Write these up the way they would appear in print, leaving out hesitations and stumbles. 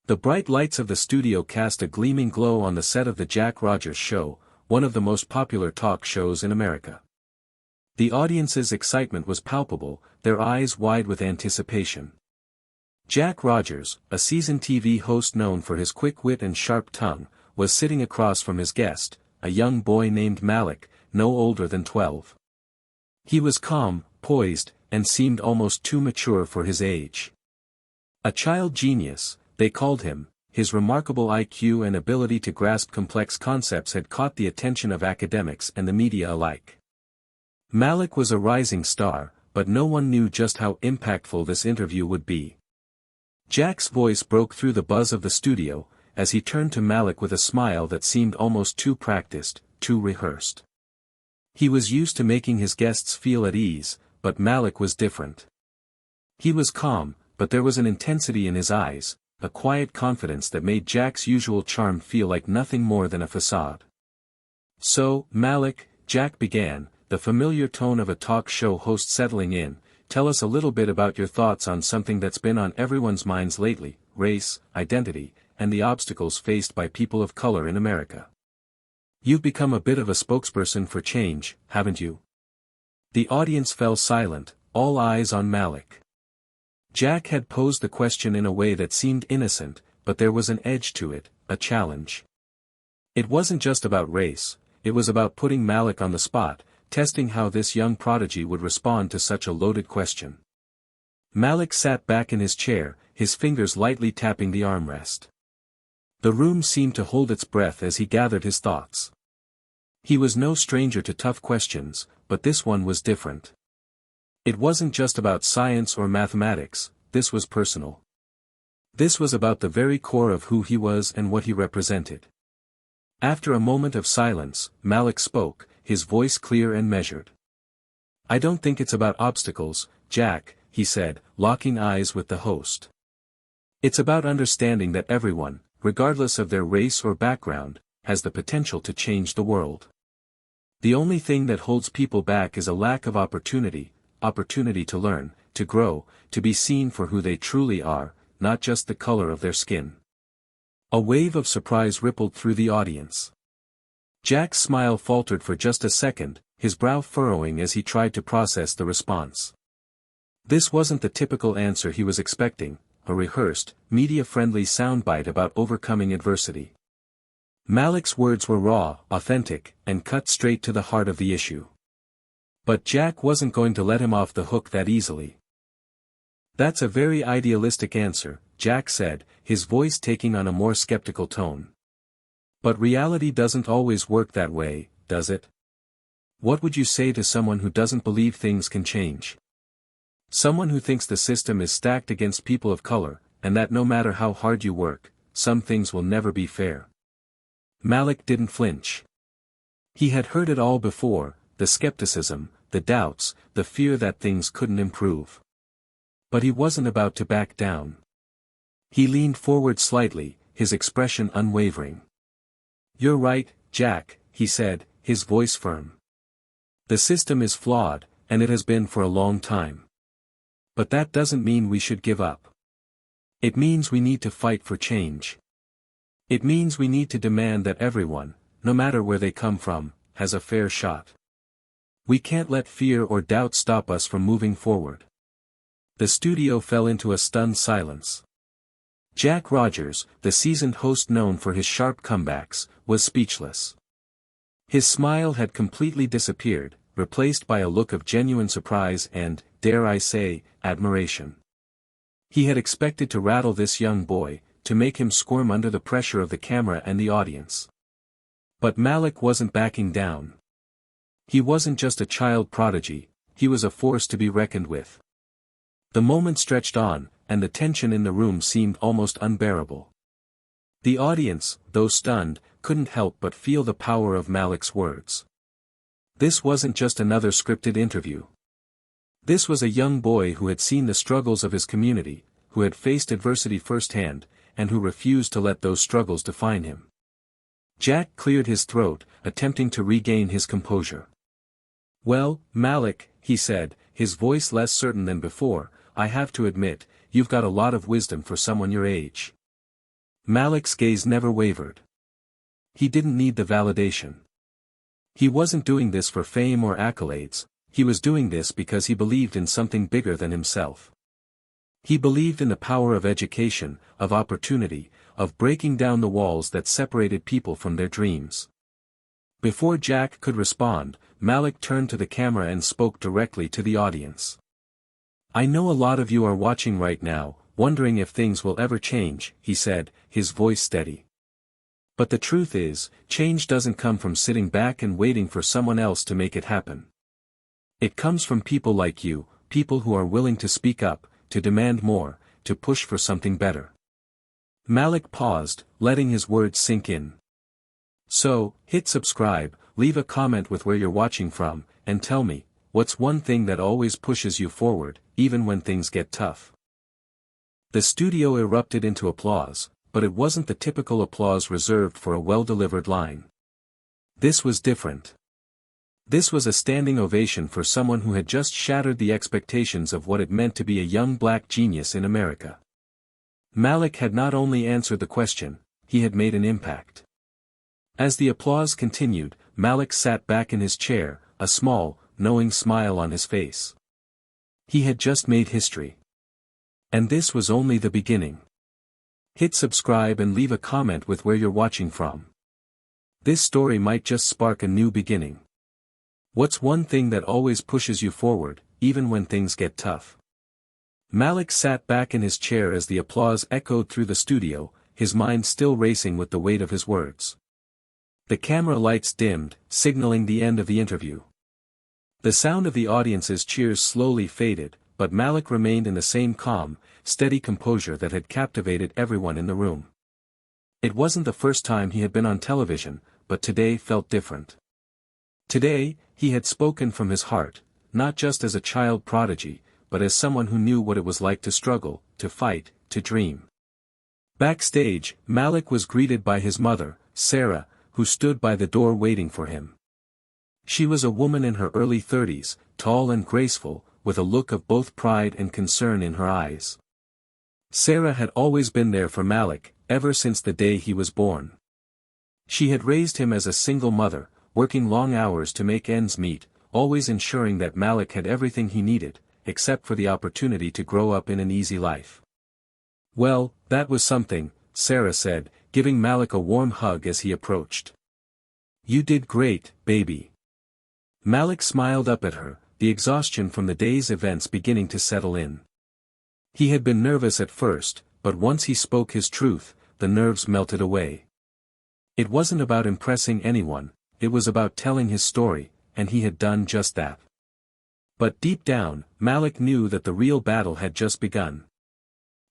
The bright lights of the studio cast a gleaming glow on the set of the Jack Rogers Show, one of the most popular talk shows in America. The audience's excitement was palpable, their eyes wide with anticipation. Jack Rogers, a seasoned TV host known for his quick wit and sharp tongue, was sitting across from his guest, a young boy named Malik, no older than 12. He was calm, poised, and seemed almost too mature for his age. A child genius, they called him. His remarkable IQ and ability to grasp complex concepts had caught the attention of academics and the media alike. Malik was a rising star, but no one knew just how impactful this interview would be. Jack's voice broke through the buzz of the studio, as he turned to Malik with a smile that seemed almost too practiced, too rehearsed. He was used to making his guests feel at ease, but Malik was different. He was calm, but there was an intensity in his eyes, a quiet confidence that made Jack's usual charm feel like nothing more than a facade. "So, Malik," Jack began, the familiar tone of a talk show host settling in, "tell us a little bit about your thoughts on something that's been on everyone's minds lately, race, identity, and the obstacles faced by people of color in America. You've become a bit of a spokesperson for change, haven't you?" The audience fell silent, all eyes on Malik. Jack had posed the question in a way that seemed innocent, but there was an edge to it, a challenge. It wasn't just about race, it was about putting Malik on the spot, testing how this young prodigy would respond to such a loaded question. Malik sat back in his chair, his fingers lightly tapping the armrest. The room seemed to hold its breath as he gathered his thoughts. He was no stranger to tough questions, but this one was different. It wasn't just about science or mathematics, this was personal. This was about the very core of who he was and what he represented. After a moment of silence, Malik spoke, his voice clear and measured. "I don't think it's about obstacles, Jack," he said, locking eyes with the host. "It's about understanding that everyone, regardless of their race or background, has the potential to change the world. The only thing that holds people back is a lack of opportunity to learn, to grow, to be seen for who they truly are, not just the color of their skin." A wave of surprise rippled through the audience. Jack's smile faltered for just a second, his brow furrowing as he tried to process the response. This wasn't the typical answer he was expecting, a rehearsed, media-friendly soundbite about overcoming adversity. Malik's words were raw, authentic, and cut straight to the heart of the issue. But Jack wasn't going to let him off the hook that easily. "That's a very idealistic answer," Jack said, his voice taking on a more skeptical tone. "But reality doesn't always work that way, does it? What would you say to someone who doesn't believe things can change? Someone who thinks the system is stacked against people of color, and that no matter how hard you work, some things will never be fair?" Malik didn't flinch. He had heard it all before, the skepticism, the doubts, the fear that things couldn't improve. But he wasn't about to back down. He leaned forward slightly, his expression unwavering. "You're right, Jack," he said, his voice firm. "The system is flawed, and it has been for a long time. But that doesn't mean we should give up. It means we need to fight for change. It means we need to demand that everyone, no matter where they come from, has a fair shot. We can't let fear or doubt stop us from moving forward." The studio fell into a stunned silence. Jack Rogers, the seasoned host known for his sharp comebacks, was speechless. His smile had completely disappeared, replaced by a look of genuine surprise and, dare I say, admiration. He had expected to rattle this young boy, to make him squirm under the pressure of the camera and the audience. But Malik wasn't backing down. He wasn't just a child prodigy, he was a force to be reckoned with. The moment stretched on, and the tension in the room seemed almost unbearable. The audience, though stunned, couldn't help but feel the power of Malik's words. This wasn't just another scripted interview. This was a young boy who had seen the struggles of his community, who had faced adversity firsthand, and who refused to let those struggles define him. Jack cleared his throat, attempting to regain his composure. "Well, Malik," he said, his voice less certain than before, "I have to admit, you've got a lot of wisdom for someone your age. Malik's gaze never wavered. He didn't need the validation. He wasn't doing this for fame or accolades, he was doing this because he believed in something bigger than himself. He believed in the power of education, of opportunity, of breaking down the walls that separated people from their dreams. Before Jack could respond, Malik turned to the camera and spoke directly to the audience. "I know a lot of you are watching right now, wondering if things will ever change," he said, his voice steady. "But the truth is, change doesn't come from sitting back and waiting for someone else to make it happen. It comes from people like you, people who are willing to speak up, to demand more, to push for something better." Malik paused, letting his words sink in. "So, hit subscribe, leave a comment with where you're watching from, and tell me, what's one thing that always pushes you forward, even when things get tough?" The studio erupted into applause, but it wasn't the typical applause reserved for a well-delivered line. This was different. This was a standing ovation for someone who had just shattered the expectations of what it meant to be a young black genius in America. Malik had not only answered the question, he had made an impact. As the applause continued, Malik sat back in his chair, a small, knowing smile on his face. He had just made history. And this was only the beginning. Hit subscribe and leave a comment with where you're watching from. This story might just spark a new beginning. What's one thing that always pushes you forward, even when things get tough? Malik sat back in his chair as the applause echoed through the studio, his mind still racing with the weight of his words. The camera lights dimmed, signaling the end of the interview. The sound of the audience's cheers slowly faded, but Malik remained in the same calm, steady composure that had captivated everyone in the room. It wasn't the first time he had been on television, but today felt different. Today, he had spoken from his heart, not just as a child prodigy, but as someone who knew what it was like to struggle, to fight, to dream. Backstage, Malik was greeted by his mother, Sarah, who stood by the door waiting for him. She was a woman in her early 30s, tall and graceful, with a look of both pride and concern in her eyes. Sarah had always been there for Malik, ever since the day he was born. She had raised him as a single mother, working long hours to make ends meet, always ensuring that Malik had everything he needed, except for the opportunity to grow up in an easy life. "Well, that was something," Sarah said, giving Malik a warm hug as he approached. "You did great, baby." Malik smiled up at her, the exhaustion from the day's events beginning to settle in. He had been nervous at first, but once he spoke his truth, the nerves melted away. It wasn't about impressing anyone, it was about telling his story, and he had done just that. But deep down, Malik knew that the real battle had just begun.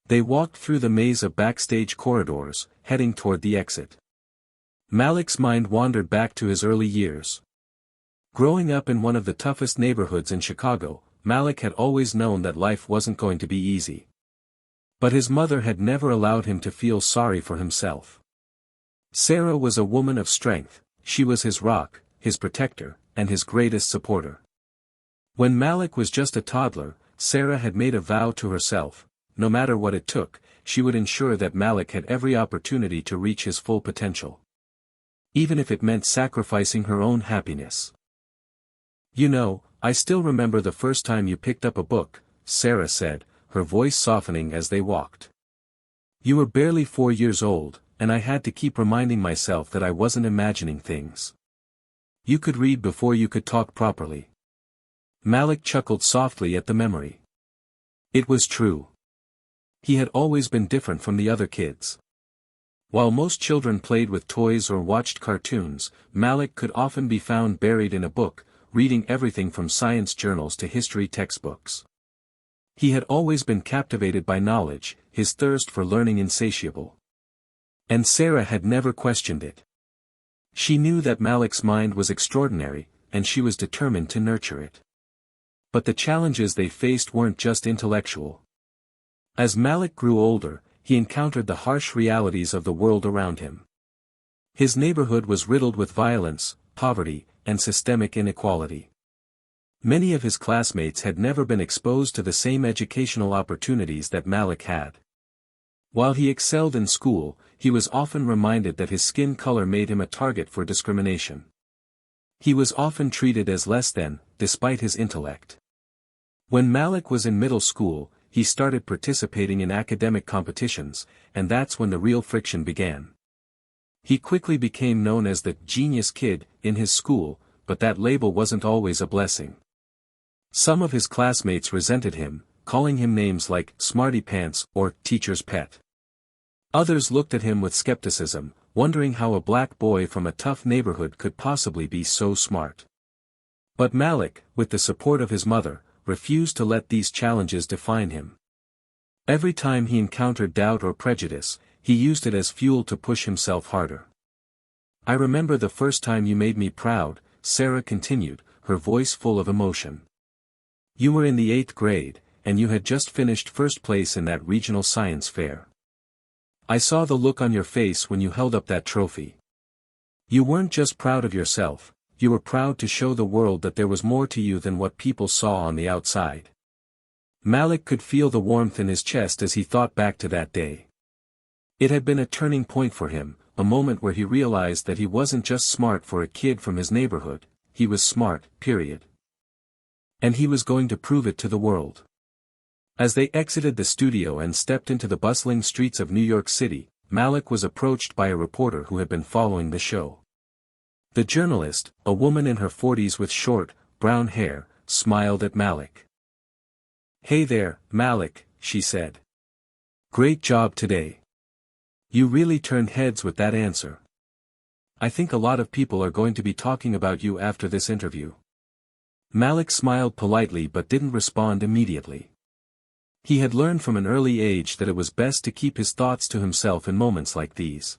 They walked through the maze of backstage corridors, heading toward the exit. Malik's mind wandered back to his early years. Growing up in one of the toughest neighborhoods in Chicago, Malik had always known that life wasn't going to be easy. But his mother had never allowed him to feel sorry for himself. Sarah was a woman of strength, she was his rock, his protector, and his greatest supporter. When Malik was just a toddler, Sarah had made a vow to herself, no matter what it took, she would ensure that Malik had every opportunity to reach his full potential. Even if it meant sacrificing her own happiness. "You know, I still remember the first time you picked up a book," Sarah said, her voice softening as they walked. "You were barely 4 years old, and I had to keep reminding myself that I wasn't imagining things. You could read before you could talk properly." Malik chuckled softly at the memory. It was true. He had always been different from the other kids. While most children played with toys or watched cartoons, Malik could often be found buried in a book, reading everything from science journals to history textbooks. He had always been captivated by knowledge, his thirst for learning insatiable. And Sarah had never questioned it. She knew that Malik's mind was extraordinary, and she was determined to nurture it. But the challenges they faced weren't just intellectual. As Malik grew older, he encountered the harsh realities of the world around him. His neighborhood was riddled with violence, poverty, and systemic inequality. Many of his classmates had never been exposed to the same educational opportunities that Malik had. While he excelled in school, he was often reminded that his skin color made him a target for discrimination. He was often treated as less than, despite his intellect. When Malik was in middle school, he started participating in academic competitions, and that's when the real friction began. He quickly became known as the genius kid in his school, but that label wasn't always a blessing. Some of his classmates resented him, calling him names like smarty pants or teacher's pet. Others looked at him with skepticism, wondering how a black boy from a tough neighborhood could possibly be so smart. But Malik, with the support of his mother, refused to let these challenges define him. Every time he encountered doubt or prejudice, he used it as fuel to push himself harder. "I remember the first time you made me proud," Sarah continued, her voice full of emotion. "You were in the 8th grade, and you had just finished first place in that regional science fair. I saw the look on your face when you held up that trophy. You weren't just proud of yourself, you were proud to show the world that there was more to you than what people saw on the outside." Malik could feel the warmth in his chest as he thought back to that day. It had been a turning point for him, a moment where he realized that he wasn't just smart for a kid from his neighborhood, he was smart, period. And he was going to prove it to the world. As they exited the studio and stepped into the bustling streets of New York City, Malik was approached by a reporter who had been following the show. The journalist, a woman in her 40s with short, brown hair, smiled at Malik. "Hey there, Malik," she said. "Great job today. You really turned heads with that answer. I think a lot of people are going to be talking about you after this interview." Malik smiled politely but didn't respond immediately. He had learned from an early age that it was best to keep his thoughts to himself in moments like these.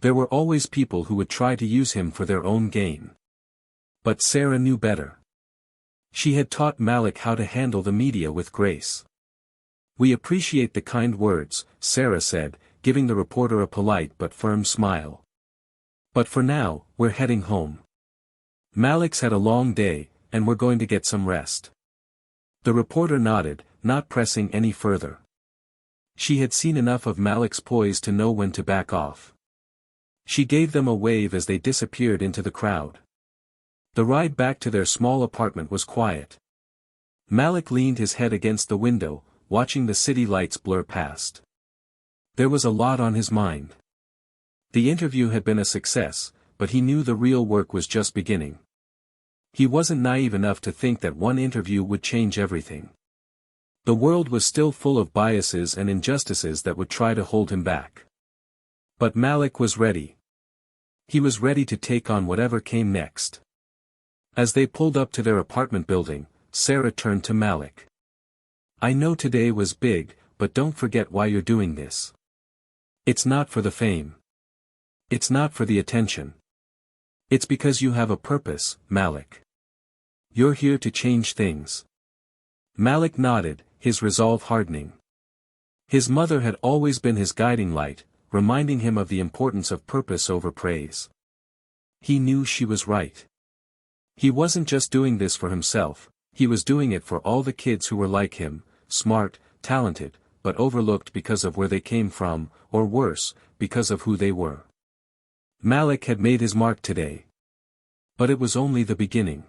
There were always people who would try to use him for their own gain. But Sarah knew better. She had taught Malik how to handle the media with grace. "We appreciate the kind words," Sarah said, giving the reporter a polite but firm smile. "But for now, we're heading home. Malik's had a long day, and we're going to get some rest." The reporter nodded, not pressing any further. She had seen enough of Malik's poise to know when to back off. She gave them a wave as they disappeared into the crowd. The ride back to their small apartment was quiet. Malik leaned his head against the window, watching the city lights blur past. There was a lot on his mind. The interview had been a success, but he knew the real work was just beginning. He wasn't naive enough to think that one interview would change everything. The world was still full of biases and injustices that would try to hold him back. But Malik was ready. He was ready to take on whatever came next. As they pulled up to their apartment building, Sarah turned to Malik. "I know today was big, but don't forget why you're doing this. It's not for the fame. It's not for the attention. It's because you have a purpose, Malik. You're here to change things." Malik nodded, his resolve hardening. His mother had always been his guiding light, reminding him of the importance of purpose over praise. He knew she was right. He wasn't just doing this for himself, he was doing it for all the kids who were like him, smart, talented, but overlooked because of where they came from, or worse, because of who they were. Malik had made his mark today. But it was only the beginning.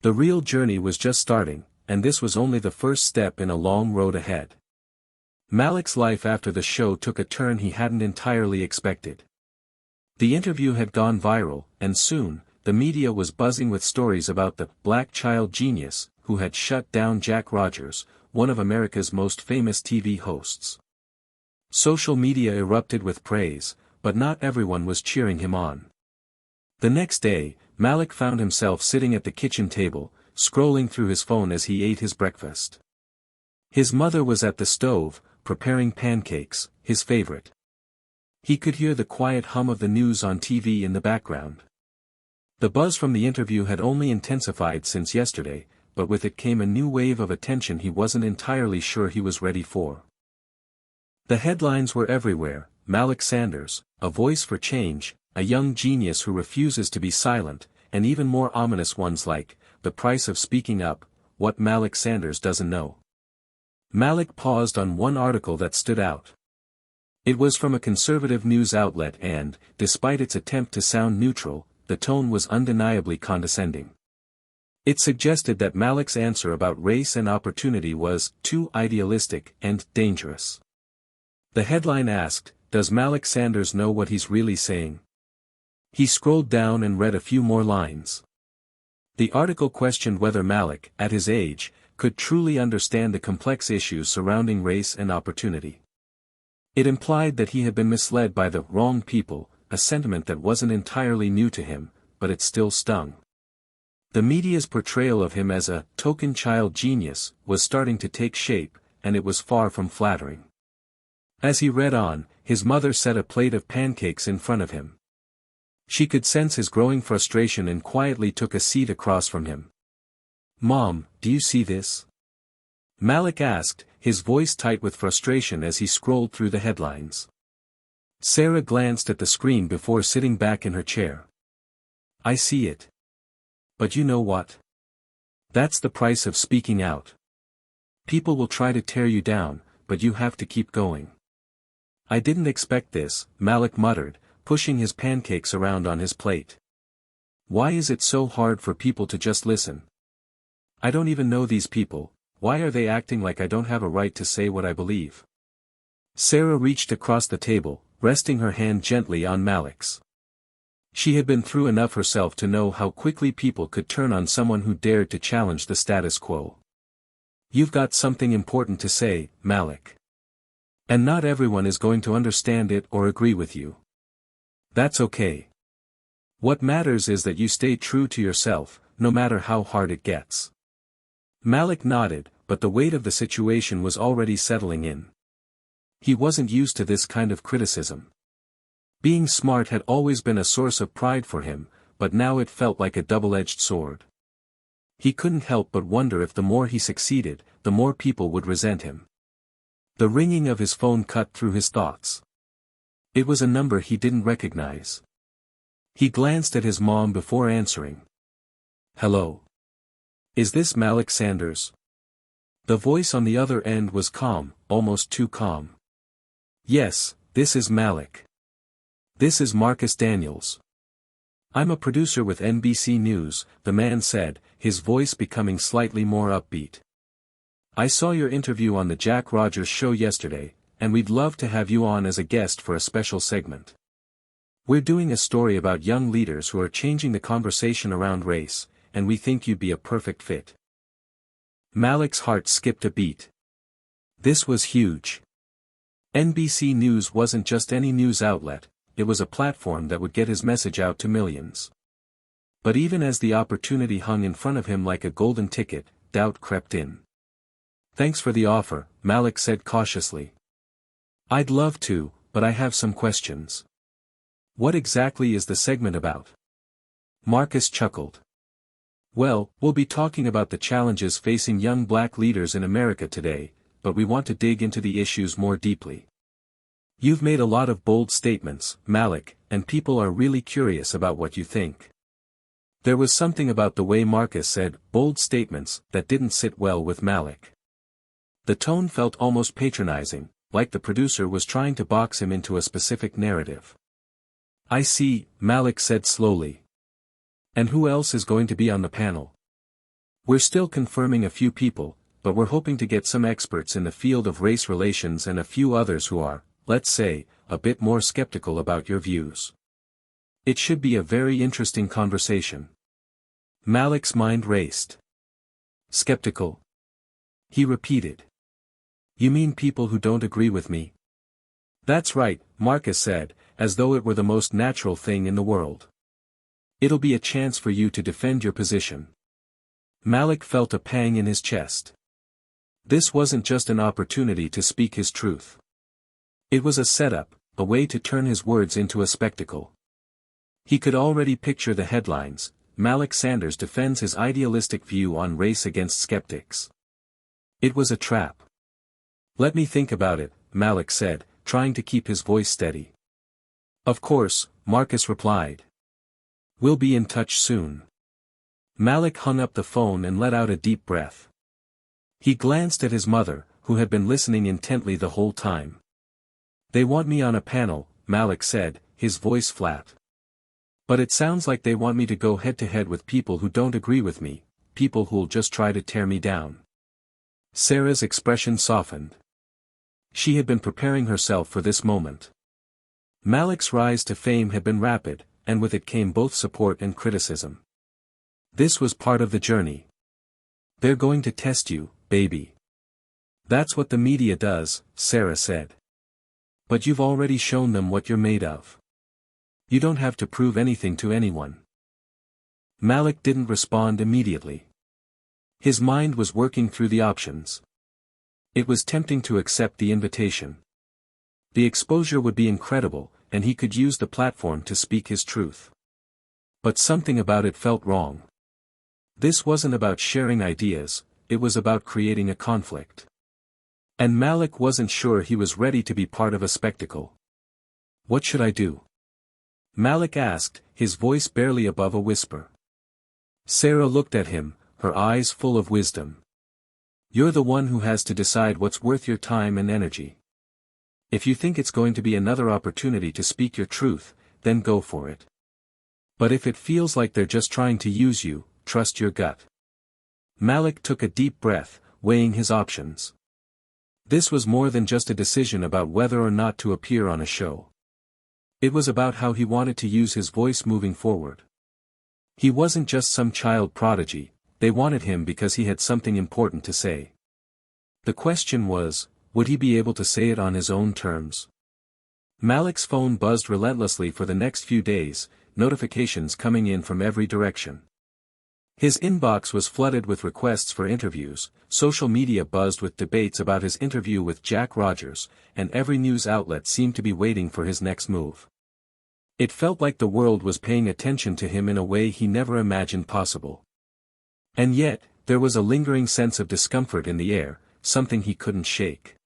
The real journey was just starting, and this was only the first step in a long road ahead. Malik's life after the show took a turn he hadn't entirely expected. The interview had gone viral, and soon, the media was buzzing with stories about the black child genius who had shut down Jack Rogers, one of America's most famous TV hosts. Social media erupted with praise, but not everyone was cheering him on. The next day, Malik found himself sitting at the kitchen table, scrolling through his phone as he ate his breakfast. His mother was at the stove, preparing pancakes, his favorite. He could hear the quiet hum of the news on TV in the background. The buzz from the interview had only intensified since yesterday, but with it came a new wave of attention he wasn't entirely sure he was ready for. The headlines were everywhere: Malik Sanders, a voice for change, a young genius who refuses to be silent, and even more ominous ones like, the price of speaking up, what Malik Sanders doesn't know. Malik paused on one article that stood out. It was from a conservative news outlet and, despite its attempt to sound neutral, the tone was undeniably condescending. It suggested that Malik's answer about race and opportunity was too idealistic and dangerous. The headline asked, "Does Malik Sanders know what he's really saying?" He scrolled down and read a few more lines. The article questioned whether Malik, at his age, could truly understand the complex issues surrounding race and opportunity. It implied that he had been misled by the wrong people, a sentiment that wasn't entirely new to him, but it still stung. The media's portrayal of him as a token child genius was starting to take shape, and it was far from flattering. As he read on, his mother set a plate of pancakes in front of him. She could sense his growing frustration and quietly took a seat across from him. "Mom, do you see this?" Malik asked, his voice tight with frustration as he scrolled through the headlines. Sarah glanced at the screen before sitting back in her chair. "I see it. But you know what? That's the price of speaking out. People will try to tear you down, but you have to keep going." "I didn't expect this," Malik muttered, pushing his pancakes around on his plate. "Why is it so hard for people to just listen? I don't even know these people, why are they acting like I don't have a right to say what I believe?" Sarah reached across the table, resting her hand gently on Malik's. She had been through enough herself to know how quickly people could turn on someone who dared to challenge the status quo. "You've got something important to say, Malik. And not everyone is going to understand it or agree with you. That's okay. What matters is that you stay true to yourself, no matter how hard it gets." Malik nodded, but the weight of the situation was already settling in. He wasn't used to this kind of criticism. Being smart had always been a source of pride for him, but now it felt like a double-edged sword. He couldn't help but wonder if the more he succeeded, the more people would resent him. The ringing of his phone cut through his thoughts. It was a number he didn't recognize. He glanced at his mom before answering. "Hello. Is this Malik Sanders?" The voice on the other end was calm, almost too calm. "Yes, this is Malik. This is Marcus Daniels. I'm a producer with NBC News," the man said, his voice becoming slightly more upbeat. "I saw your interview on the Jack Rogers show yesterday, and we'd love to have you on as a guest for a special segment. We're doing a story about young leaders who are changing the conversation around race, and we think you'd be a perfect fit." Malik's heart skipped a beat. This was huge. NBC News wasn't just any news outlet, it was a platform that would get his message out to millions. But even as the opportunity hung in front of him like a golden ticket, doubt crept in. "Thanks for the offer," Malik said cautiously. "I'd love to, but I have some questions." "What exactly is the segment about?" Marcus chuckled. "Well, we'll be talking about the challenges facing young black leaders in America today, but we want to dig into the issues more deeply. You've made a lot of bold statements, Malik, and people are really curious about what you think." There was something about the way Marcus said bold statements that didn't sit well with Malik. The tone felt almost patronizing, like the producer was trying to box him into a specific narrative. "I see," Malik said slowly. "And who else is going to be on the panel?" "We're still confirming a few people, but we're hoping to get some experts in the field of race relations and a few others who are, let's say, a bit more skeptical about your views. It should be a very interesting conversation." Malik's mind raced. "Skeptical?" he repeated. "You mean people who don't agree with me?" "That's right," Marcus said, as though it were the most natural thing in the world. "It'll be a chance for you to defend your position." Malik felt a pang in his chest. This wasn't just an opportunity to speak his truth. It was a setup, a way to turn his words into a spectacle. He could already picture the headlines: "Malik Sanders defends his idealistic view on race against skeptics." It was a trap. "Let me think about it," Malik said, trying to keep his voice steady. "Of course," Marcus replied. "We'll be in touch soon." Malik hung up the phone and let out a deep breath. He glanced at his mother, who had been listening intently the whole time. They want me on a panel, Malik said, his voice flat. But it sounds like they want me to go head-to-head with people who don't agree with me, people who'll just try to tear me down. Sarah's expression softened. She had been preparing herself for this moment. Malik's rise to fame had been rapid, and with it came both support and criticism. This was part of the journey. They're going to test you, baby. That's what the media does, Sarah said. But you've already shown them what you're made of. You don't have to prove anything to anyone. Malik didn't respond immediately. His mind was working through the options. It was tempting to accept the invitation. The exposure would be incredible, and he could use the platform to speak his truth. But something about it felt wrong. This wasn't about sharing ideas, it was about creating a conflict. And Malik wasn't sure he was ready to be part of a spectacle. What should I do? Malik asked, his voice barely above a whisper. Sarah looked at him, her eyes full of wisdom. You're the one who has to decide what's worth your time and energy. If you think it's going to be another opportunity to speak your truth, then go for it. But if it feels like they're just trying to use you, trust your gut. Malik took a deep breath, weighing his options. This was more than just a decision about whether or not to appear on a show. It was about how he wanted to use his voice moving forward. He wasn't just some child prodigy, they wanted him because he had something important to say. The question was, would he be able to say it on his own terms? Malik's phone buzzed relentlessly for the next few days, notifications coming in from every direction. His inbox was flooded with requests for interviews, social media buzzed with debates about his interview with Jack Rogers, and every news outlet seemed to be waiting for his next move. It felt like the world was paying attention to him in a way he never imagined possible. And yet, there was a lingering sense of discomfort in the air, something he couldn't shake.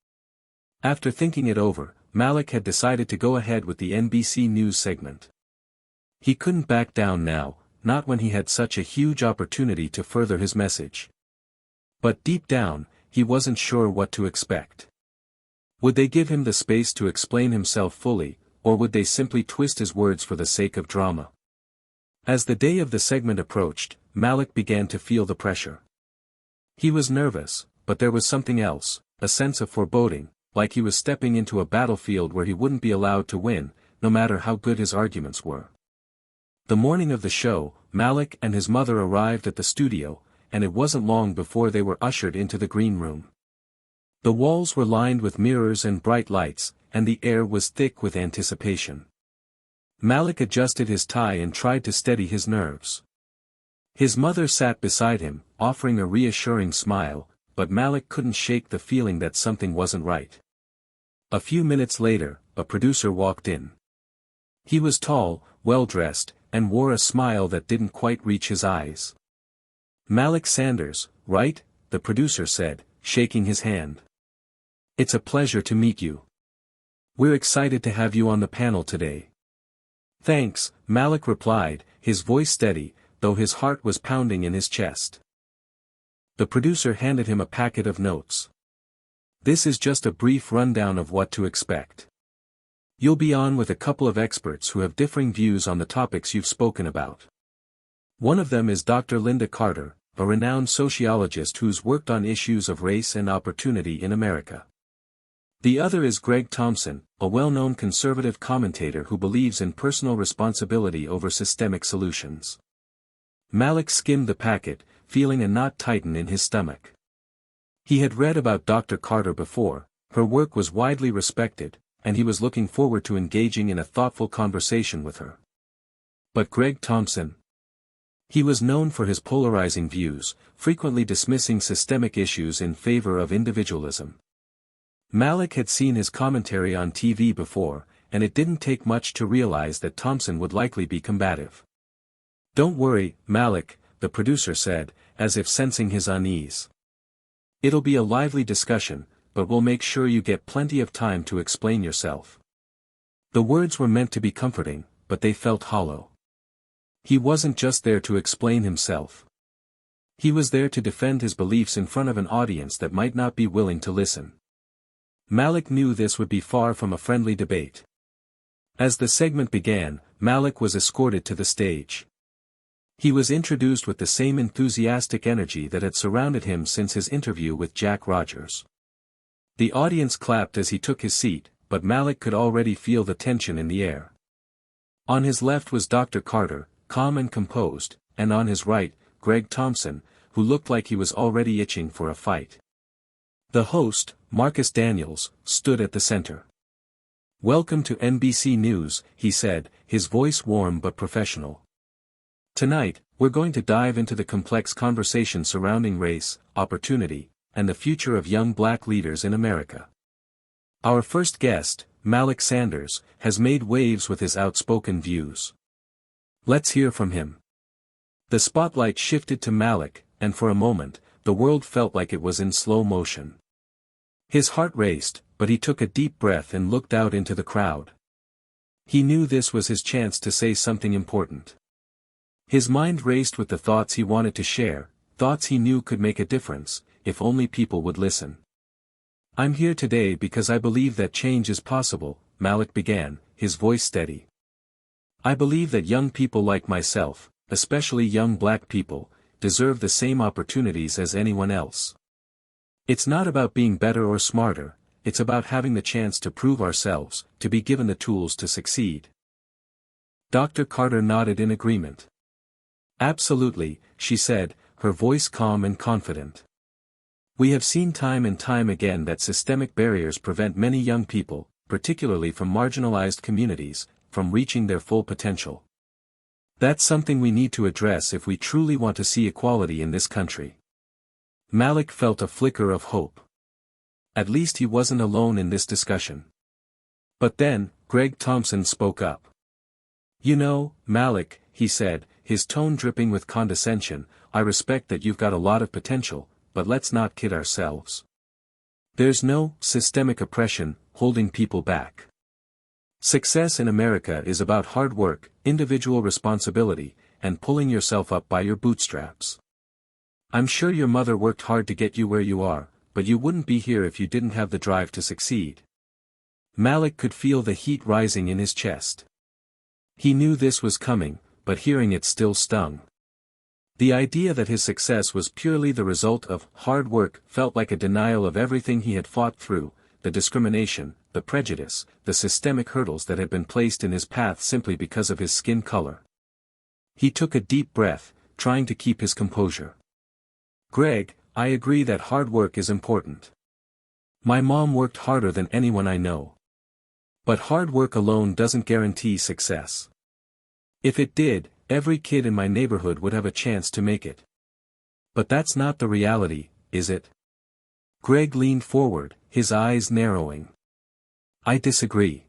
After thinking it over, Malik had decided to go ahead with the NBC News segment. He couldn't back down now, not when he had such a huge opportunity to further his message. But deep down, he wasn't sure what to expect. Would they give him the space to explain himself fully, or would they simply twist his words for the sake of drama? As the day of the segment approached, Malik began to feel the pressure. He was nervous, but there was something else, a sense of foreboding, like he was stepping into a battlefield where he wouldn't be allowed to win, no matter how good his arguments were. The morning of the show, Malik and his mother arrived at the studio, and it wasn't long before they were ushered into the green room. The walls were lined with mirrors and bright lights, and the air was thick with anticipation. Malik adjusted his tie and tried to steady his nerves. His mother sat beside him, offering a reassuring smile, but Malik couldn't shake the feeling that something wasn't right. A few minutes later, a producer walked in. He was tall, well-dressed, and wore a smile that didn't quite reach his eyes. Malik Sanders, right? The producer said, shaking his hand. It's a pleasure to meet you. We're excited to have you on the panel today. Thanks, Malik replied, his voice steady, though his heart was pounding in his chest. The producer handed him a packet of notes. This is just a brief rundown of what to expect. You'll be on with a couple of experts who have differing views on the topics you've spoken about. One of them is Dr. Linda Carter, a renowned sociologist who's worked on issues of race and opportunity in America. The other is Greg Thompson, a well-known conservative commentator who believes in personal responsibility over systemic solutions. Malik skimmed the packet, feeling a knot tighten in his stomach. He had read about Dr. Carter before, her work was widely respected, and he was looking forward to engaging in a thoughtful conversation with her. But Greg Thompson? He was known for his polarizing views, frequently dismissing systemic issues in favor of individualism. Malik had seen his commentary on TV before, and it didn't take much to realize that Thompson would likely be combative. Don't worry, Malik, the producer said, as if sensing his unease. It'll be a lively discussion, but we'll make sure you get plenty of time to explain yourself. The words were meant to be comforting, but they felt hollow. He wasn't just there to explain himself. He was there to defend his beliefs in front of an audience that might not be willing to listen. Malik knew this would be far from a friendly debate. As the segment began, Malik was escorted to the stage. He was introduced with the same enthusiastic energy that had surrounded him since his interview with Jack Rogers. The audience clapped as he took his seat, but Malik could already feel the tension in the air. On his left was Dr. Carter, calm and composed, and on his right, Greg Thompson, who looked like he was already itching for a fight. The host, Marcus Daniels, stood at the center. "Welcome to NBC News," he said, his voice warm but professional. "Tonight, we're going to dive into the complex conversation surrounding race, opportunity, and the future of young black leaders in America. Our first guest, Malik Sanders, has made waves with his outspoken views. Let's hear from him." The spotlight shifted to Malik, and for a moment, the world felt like it was in slow motion. His heart raced, but he took a deep breath and looked out into the crowd. He knew this was his chance to say something important. His mind raced with the thoughts he wanted to share, thoughts he knew could make a difference, if only people would listen. "I'm here today because I believe that change is possible," Malik began, his voice steady. "I believe that young people like myself, especially young black people, deserve the same opportunities as anyone else. It's not about being better or smarter, it's about having the chance to prove ourselves, to be given the tools to succeed." Dr. Carter nodded in agreement. "Absolutely," she said, her voice calm and confident. "We have seen time and time again that systemic barriers prevent many young people, particularly from marginalized communities, from reaching their full potential. That's something we need to address if we truly want to see equality in this country." Malik felt a flicker of hope. At least he wasn't alone in this discussion. But then, Greg Thompson spoke up. "You know, Malik," he said, his tone dripping with condescension, "I respect that you've got a lot of potential, but let's not kid ourselves. There's no systemic oppression holding people back. Success in America is about hard work, individual responsibility, and pulling yourself up by your bootstraps. I'm sure your mother worked hard to get you where you are, but you wouldn't be here if you didn't have the drive to succeed." Malik could feel the heat rising in his chest. He knew this was coming, but hearing it still stung. The idea that his success was purely the result of hard work felt like a denial of everything he had fought through, the discrimination, the prejudice, the systemic hurdles that had been placed in his path simply because of his skin color. He took a deep breath, trying to keep his composure. "Greg, I agree that hard work is important. My mom worked harder than anyone I know. But hard work alone doesn't guarantee success. If it did, every kid in my neighborhood would have a chance to make it. But that's not the reality, is it?" Greg leaned forward, his eyes narrowing. "I disagree.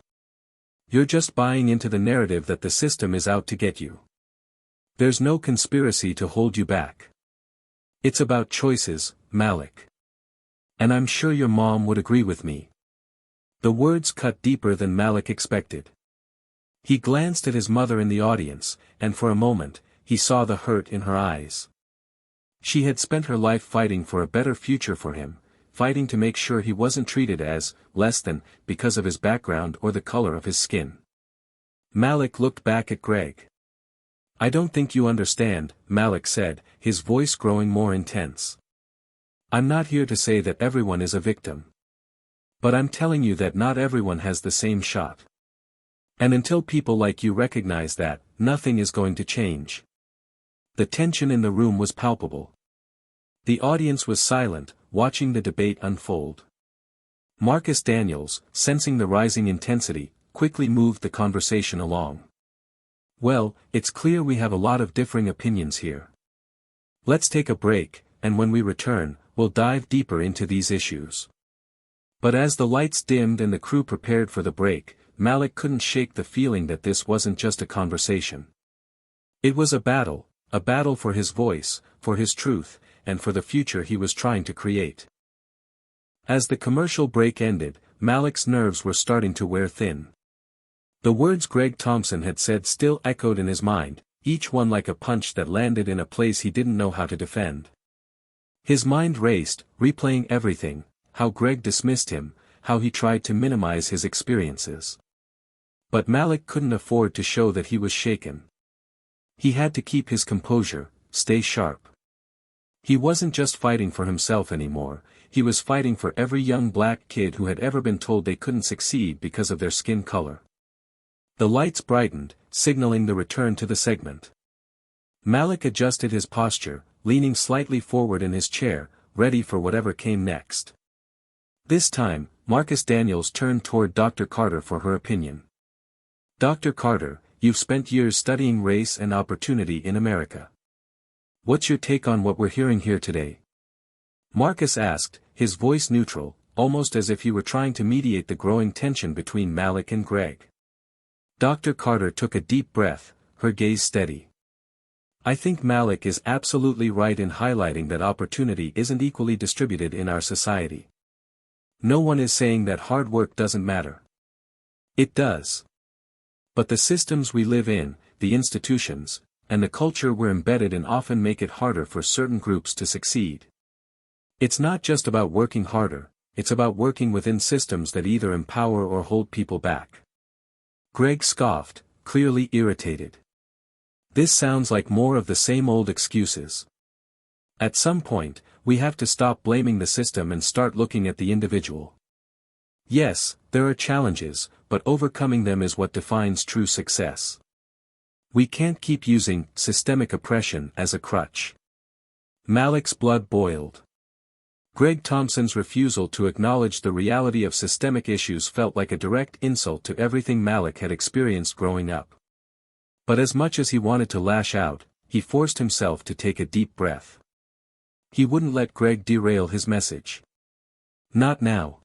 You're just buying into the narrative that the system is out to get you. There's no conspiracy to hold you back. It's about choices, Malik. And I'm sure your mom would agree with me." The words cut deeper than Malik expected. He glanced at his mother in the audience, and for a moment, he saw the hurt in her eyes. She had spent her life fighting for a better future for him, fighting to make sure he wasn't treated as less than because of his background or the color of his skin. Malik looked back at Greg. "I don't think you understand," Malik said, his voice growing more intense. "I'm not here to say that everyone is a victim. But I'm telling you that not everyone has the same shot. And until people like you recognize that, nothing is going to change." The tension in the room was palpable. The audience was silent, watching the debate unfold. Marcus Daniels, sensing the rising intensity, quickly moved the conversation along. "Well, it's clear we have a lot of differing opinions here. Let's take a break, and when we return, we'll dive deeper into these issues." But as the lights dimmed and the crew prepared for the break, Malik couldn't shake the feeling that this wasn't just a conversation. It was a battle for his voice, for his truth, and for the future he was trying to create. As the commercial break ended, Malik's nerves were starting to wear thin. The words Greg Thompson had said still echoed in his mind, each one like a punch that landed in a place he didn't know how to defend. His mind raced, replaying everything, how Greg dismissed him, how he tried to minimize his experiences. But Malik couldn't afford to show that he was shaken. He had to keep his composure, stay sharp. He wasn't just fighting for himself anymore, he was fighting for every young black kid who had ever been told they couldn't succeed because of their skin color. The lights brightened, signaling the return to the segment. Malik adjusted his posture, leaning slightly forward in his chair, ready for whatever came next. This time, Marcus Daniels turned toward Dr. Carter for her opinion. Dr. Carter, you've spent years studying race and opportunity in America. What's your take on what we're hearing here today? Marcus asked, his voice neutral, almost as if he were trying to mediate the growing tension between Malik and Greg. Dr. Carter took a deep breath, her gaze steady. I think Malik is absolutely right in highlighting that opportunity isn't equally distributed in our society. No one is saying that hard work doesn't matter. It does. But the systems we live in, the institutions, and the culture we're embedded in often make it harder for certain groups to succeed. It's not just about working harder, it's about working within systems that either empower or hold people back. Greg scoffed, clearly irritated. This sounds like more of the same old excuses. At some point, we have to stop blaming the system and start looking at the individual. Yes, there are challenges, but overcoming them is what defines true success. We can't keep using systemic oppression as a crutch. Malik's blood boiled. Greg Thompson's refusal to acknowledge the reality of systemic issues felt like a direct insult to everything Malik had experienced growing up. But as much as he wanted to lash out, he forced himself to take a deep breath. He wouldn't let Greg derail his message. Not now.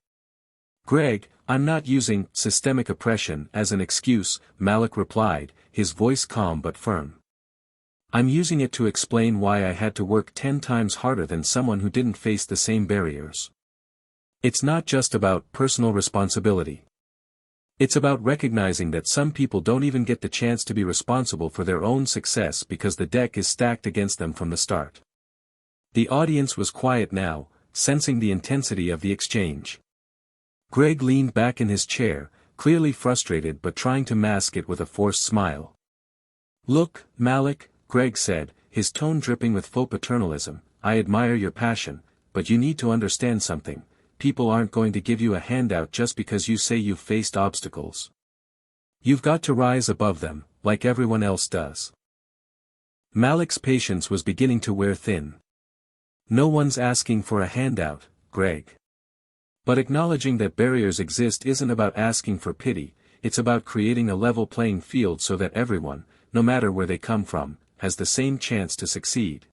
Greg, I'm not using systemic oppression as an excuse, Malik replied, his voice calm but firm. I'm using it to explain why I had to work 10 times harder than someone who didn't face the same barriers. It's not just about personal responsibility. It's about recognizing that some people don't even get the chance to be responsible for their own success because the deck is stacked against them from the start. The audience was quiet now, sensing the intensity of the exchange. Greg leaned back in his chair, clearly frustrated but trying to mask it with a forced smile. Look, Malik, Greg said, his tone dripping with faux paternalism, I admire your passion, but you need to understand something, people aren't going to give you a handout just because you say you've faced obstacles. You've got to rise above them, like everyone else does. Malik's patience was beginning to wear thin. No one's asking for a handout, Greg. But acknowledging that barriers exist isn't about asking for pity, it's about creating a level playing field so that everyone, no matter where they come from, has the same chance to succeed.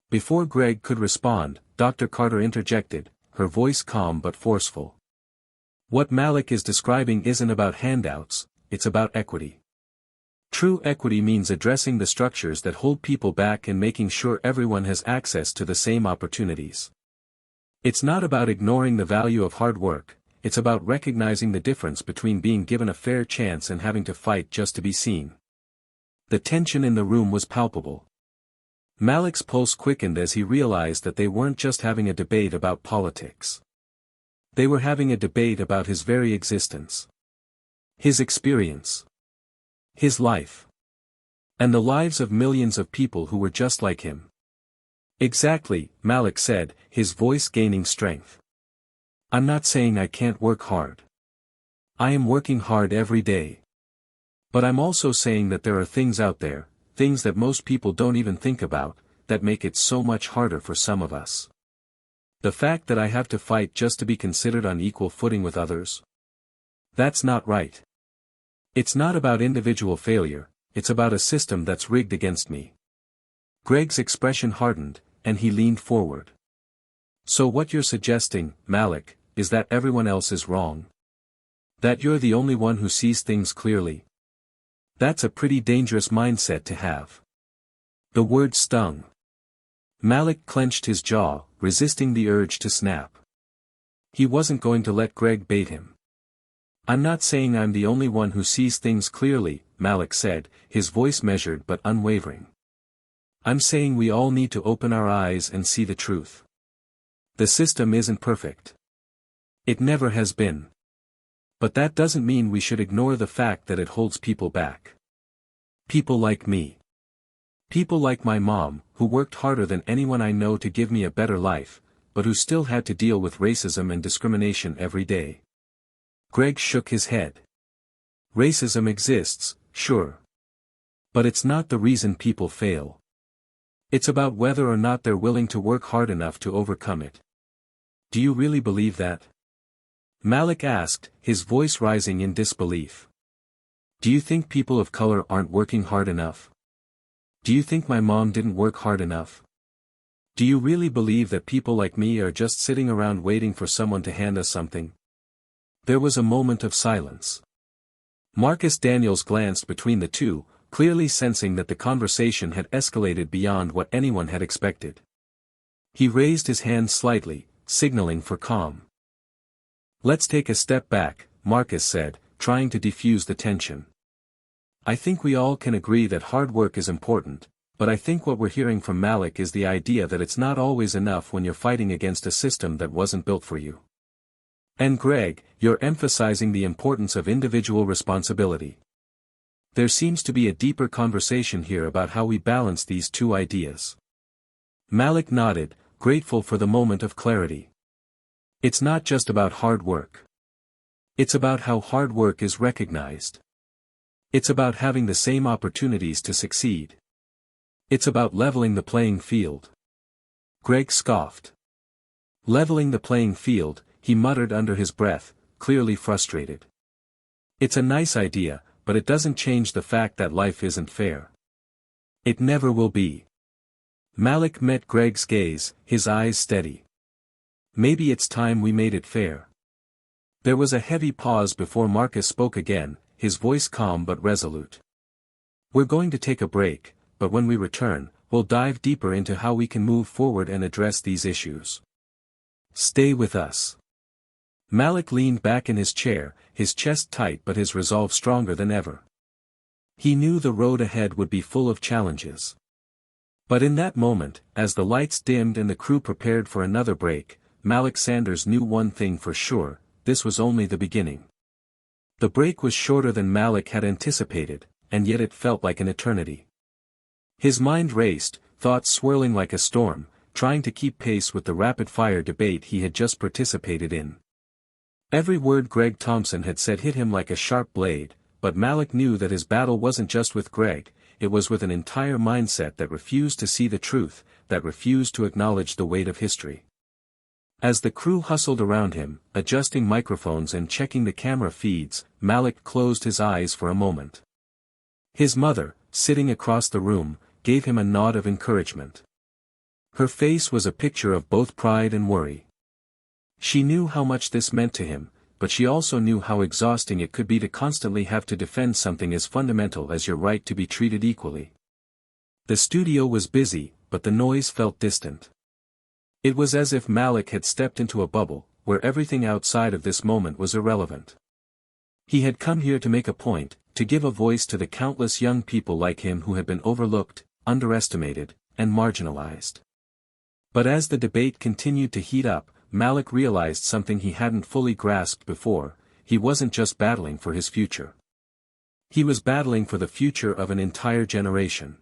Before Greg could respond, Dr. Carter interjected, her voice calm but forceful. What Malik is describing isn't about handouts, it's about equity. True equity means addressing the structures that hold people back and making sure everyone has access to the same opportunities. It's not about ignoring the value of hard work, it's about recognizing the difference between being given a fair chance and having to fight just to be seen. The tension in the room was palpable. Malik's pulse quickened as he realized that they weren't just having a debate about politics. They were having a debate about his very existence. His experience. His life. And the lives of millions of people who were just like him. Exactly, Malik said, his voice gaining strength. I'm not saying I can't work hard. I am working hard every day. But I'm also saying that there are things out there, things that most people don't even think about, that make it so much harder for some of us. The fact that I have to fight just to be considered on equal footing with others? That's not right. It's not about individual failure, it's about a system that's rigged against me. Greg's expression hardened, and he leaned forward. So what you're suggesting, Malik, is that everyone else is wrong? That you're the only one who sees things clearly? That's a pretty dangerous mindset to have. The word stung. Malik clenched his jaw, resisting the urge to snap. He wasn't going to let Greg bait him. I'm not saying I'm the only one who sees things clearly, Malik said, his voice measured but unwavering. I'm saying we all need to open our eyes and see the truth. The system isn't perfect. It never has been. But that doesn't mean we should ignore the fact that it holds people back. People like me. People like my mom, who worked harder than anyone I know to give me a better life, but who still had to deal with racism and discrimination every day. Greg shook his head. Racism exists, sure. But it's not the reason people fail. It's about whether or not they're willing to work hard enough to overcome it. Do you really believe that? Malik asked, his voice rising in disbelief. Do you think people of color aren't working hard enough? Do you think my mom didn't work hard enough? Do you really believe that people like me are just sitting around waiting for someone to hand us something? There was a moment of silence. Marcus Daniels glanced between the two, clearly sensing that the conversation had escalated beyond what anyone had expected. He raised his hand slightly, signaling for calm. Let's take a step back, Marcus said, trying to defuse the tension. I think we all can agree that hard work is important, but I think what we're hearing from Malik is the idea that it's not always enough when you're fighting against a system that wasn't built for you. And Greg, you're emphasizing the importance of individual responsibility. There seems to be a deeper conversation here about how we balance these two ideas. Malik nodded, grateful for the moment of clarity. It's not just about hard work. It's about how hard work is recognized. It's about having the same opportunities to succeed. It's about leveling the playing field. Greg scoffed. Leveling the playing field, he muttered under his breath, clearly frustrated. It's a nice idea, but it doesn't change the fact that life isn't fair. It never will be. Malik met Greg's gaze, his eyes steady. Maybe it's time we made it fair. There was a heavy pause before Marcus spoke again, his voice calm but resolute. We're going to take a break, but when we return, we'll dive deeper into how we can move forward and address these issues. Stay with us. Malik leaned back in his chair, his chest tight but his resolve stronger than ever. He knew the road ahead would be full of challenges. But in that moment, as the lights dimmed and the crew prepared for another break, Malik Sanders knew one thing for sure: this was only the beginning. The break was shorter than Malik had anticipated, and yet it felt like an eternity. His mind raced, thoughts swirling like a storm, trying to keep pace with the rapid-fire debate he had just participated in. Every word Greg Thompson had said hit him like a sharp blade, but Malik knew that his battle wasn't just with Greg, it was with an entire mindset that refused to see the truth, that refused to acknowledge the weight of history. As the crew hustled around him, adjusting microphones and checking the camera feeds, Malik closed his eyes for a moment. His mother, sitting across the room, gave him a nod of encouragement. Her face was a picture of both pride and worry. She knew how much this meant to him, but she also knew how exhausting it could be to constantly have to defend something as fundamental as your right to be treated equally. The studio was busy, but the noise felt distant. It was as if Malik had stepped into a bubble, where everything outside of this moment was irrelevant. He had come here to make a point, to give a voice to the countless young people like him who had been overlooked, underestimated, and marginalized. But as the debate continued to heat up, Malik realized something he hadn't fully grasped before: he wasn't just battling for his future. He was battling for the future of an entire generation.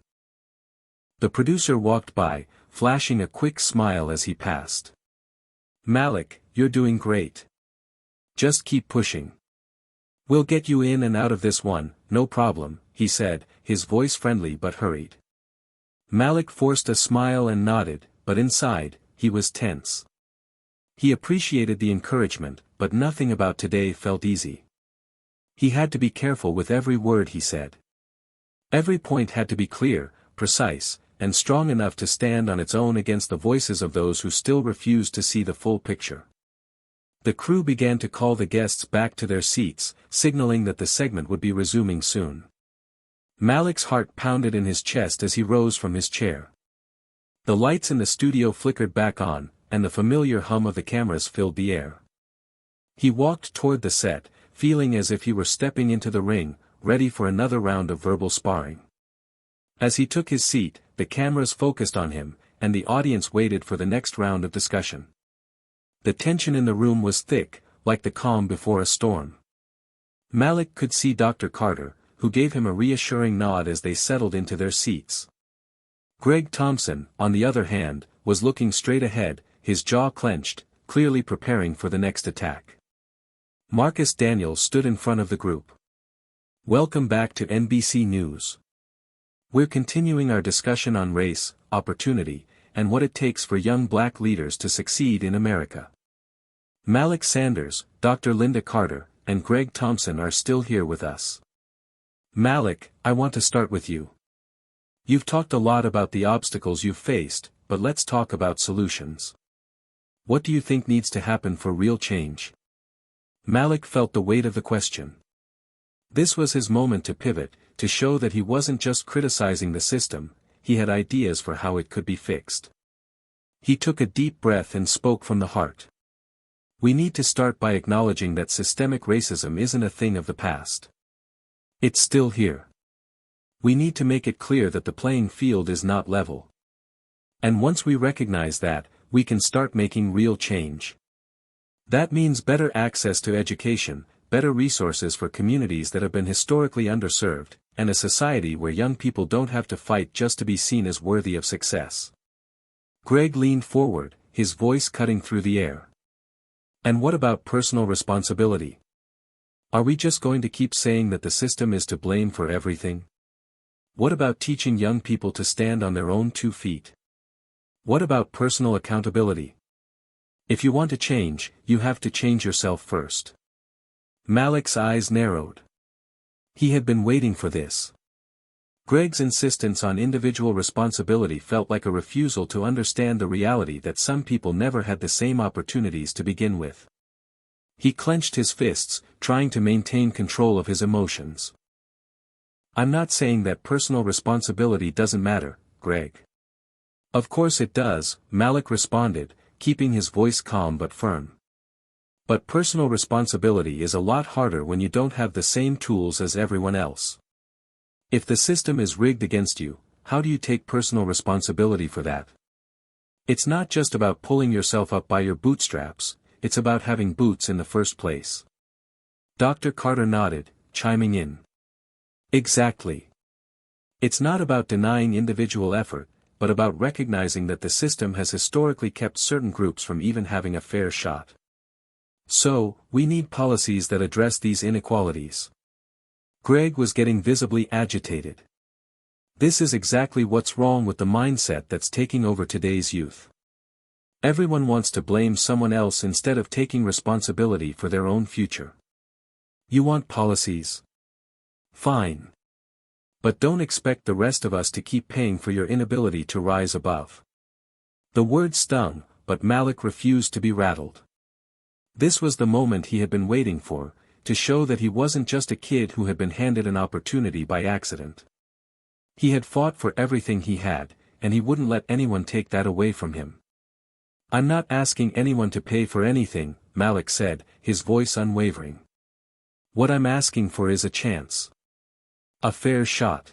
The producer walked by, flashing a quick smile as he passed. Malik, you're doing great. Just keep pushing. We'll get you in and out of this one, no problem, he said, his voice friendly but hurried. Malik forced a smile and nodded, but inside, he was tense. He appreciated the encouragement, but nothing about today felt easy. He had to be careful with every word he said. Every point had to be clear, precise, and strong enough to stand on its own against the voices of those who still refused to see the full picture. The crew began to call the guests back to their seats, signaling that the segment would be resuming soon. Malik's heart pounded in his chest as he rose from his chair. The lights in the studio flickered back on, and the familiar hum of the cameras filled the air. He walked toward the set, feeling as if he were stepping into the ring, ready for another round of verbal sparring. As he took his seat, the cameras focused on him, and the audience waited for the next round of discussion. The tension in the room was thick, like the calm before a storm. Malik could see Dr. Carter, who gave him a reassuring nod as they settled into their seats. Greg Thompson, on the other hand, was looking straight ahead, his jaw clenched, clearly preparing for the next attack. Marcus Daniels stood in front of the group. Welcome back to NBC News. We're continuing our discussion on race, opportunity, and what it takes for young black leaders to succeed in America. Malik Sanders, Dr. Linda Carter, and Greg Thompson are still here with us. Malik, I want to start with you. You've talked a lot about the obstacles you've faced, but let's talk about solutions. What do you think needs to happen for real change? Malik felt the weight of the question. This was his moment to pivot, to show that he wasn't just criticizing the system, he had ideas for how it could be fixed. He took a deep breath and spoke from the heart. We need to start by acknowledging that systemic racism isn't a thing of the past. It's still here. We need to make it clear that the playing field is not level. And once we recognize that, we can start making real change. That means better access to education, better resources for communities that have been historically underserved, and a society where young people don't have to fight just to be seen as worthy of success. Greg leaned forward, his voice cutting through the air. And what about personal responsibility? Are we just going to keep saying that the system is to blame for everything? What about teaching young people to stand on their own 2 feet? What about personal accountability? If you want to change, you have to change yourself first. Malik's eyes narrowed. He had been waiting for this. Greg's insistence on individual responsibility felt like a refusal to understand the reality that some people never had the same opportunities to begin with. He clenched his fists, trying to maintain control of his emotions. I'm not saying that personal responsibility doesn't matter, Greg. Of course it does, Malik responded, keeping his voice calm but firm. But personal responsibility is a lot harder when you don't have the same tools as everyone else. If the system is rigged against you, how do you take personal responsibility for that? It's not just about pulling yourself up by your bootstraps, it's about having boots in the first place. Dr. Carter nodded, chiming in. Exactly. It's not about denying individual effort, but about recognizing that the system has historically kept certain groups from even having a fair shot. So, we need policies that address these inequalities. Greg was getting visibly agitated. This is exactly what's wrong with the mindset that's taking over today's youth. Everyone wants to blame someone else instead of taking responsibility for their own future. You want policies? Fine. But don't expect the rest of us to keep paying for your inability to rise above. The word stung, but Malik refused to be rattled. This was the moment he had been waiting for, to show that he wasn't just a kid who had been handed an opportunity by accident. He had fought for everything he had, and he wouldn't let anyone take that away from him. I'm not asking anyone to pay for anything, Malik said, his voice unwavering. What I'm asking for is a chance. A fair shot.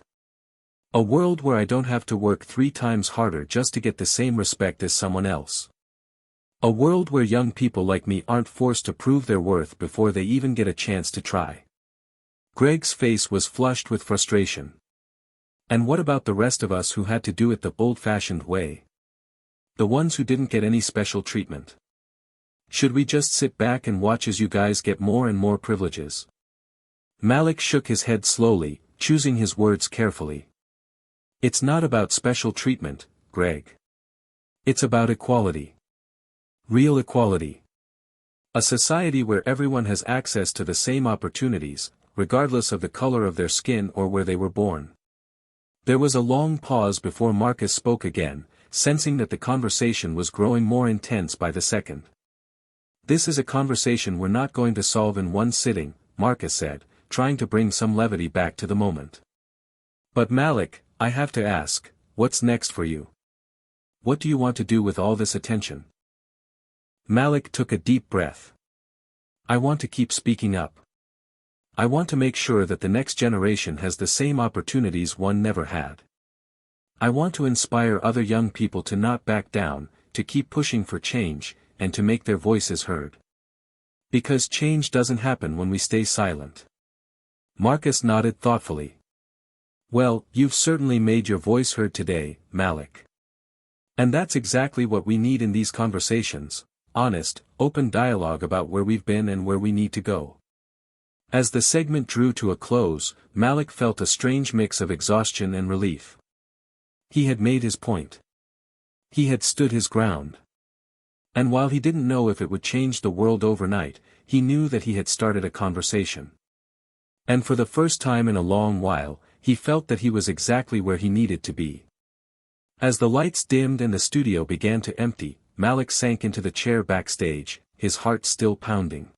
A world where I don't have to work 3 times harder just to get the same respect as someone else. A world where young people like me aren't forced to prove their worth before they even get a chance to try. Greg's face was flushed with frustration. And what about the rest of us who had to do it the old-fashioned way? The ones who didn't get any special treatment. Should we just sit back and watch as you guys get more and more privileges? Malik shook his head slowly, choosing his words carefully. It's not about special treatment, Greg. It's about equality. Real equality. A society where everyone has access to the same opportunities, regardless of the color of their skin or where they were born. There was a long pause before Marcus spoke again, sensing that the conversation was growing more intense by the second. This is a conversation we're not going to solve in one sitting, Marcus said, trying to bring some levity back to the moment. But Malik, I have to ask, what's next for you? What do you want to do with all this attention? Malik took a deep breath. I want to keep speaking up. I want to make sure that the next generation has the same opportunities one never had. I want to inspire other young people to not back down, to keep pushing for change, and to make their voices heard. Because change doesn't happen when we stay silent. Marcus nodded thoughtfully. Well, you've certainly made your voice heard today, Malik. And that's exactly what we need in these conversations, honest, open dialogue about where we've been and where we need to go. As the segment drew to a close, Malik felt a strange mix of exhaustion and relief. He had made his point. He had stood his ground. And while he didn't know if it would change the world overnight, he knew that he had started a conversation. And for the first time in a long while, he felt that he was exactly where he needed to be. As the lights dimmed and the studio began to empty, Malik sank into the chair backstage, his heart still pounding.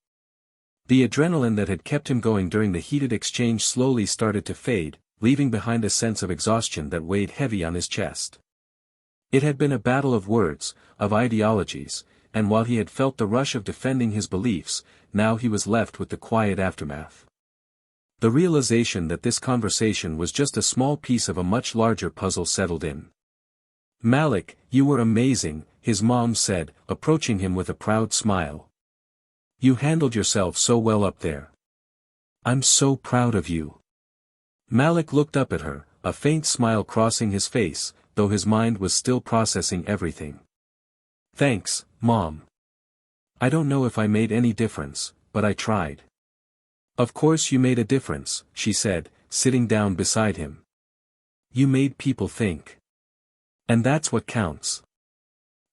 The adrenaline that had kept him going during the heated exchange slowly started to fade, leaving behind a sense of exhaustion that weighed heavy on his chest. It had been a battle of words, of ideologies, and while he had felt the rush of defending his beliefs, now he was left with the quiet aftermath. The realization that this conversation was just a small piece of a much larger puzzle settled in. Malik, you were amazing, his mom said, approaching him with a proud smile. You handled yourself so well up there. I'm so proud of you. Malik looked up at her, a faint smile crossing his face, though his mind was still processing everything. Thanks, Mom. I don't know if I made any difference, but I tried. Of course you made a difference, she said, sitting down beside him. You made people think. And that's what counts.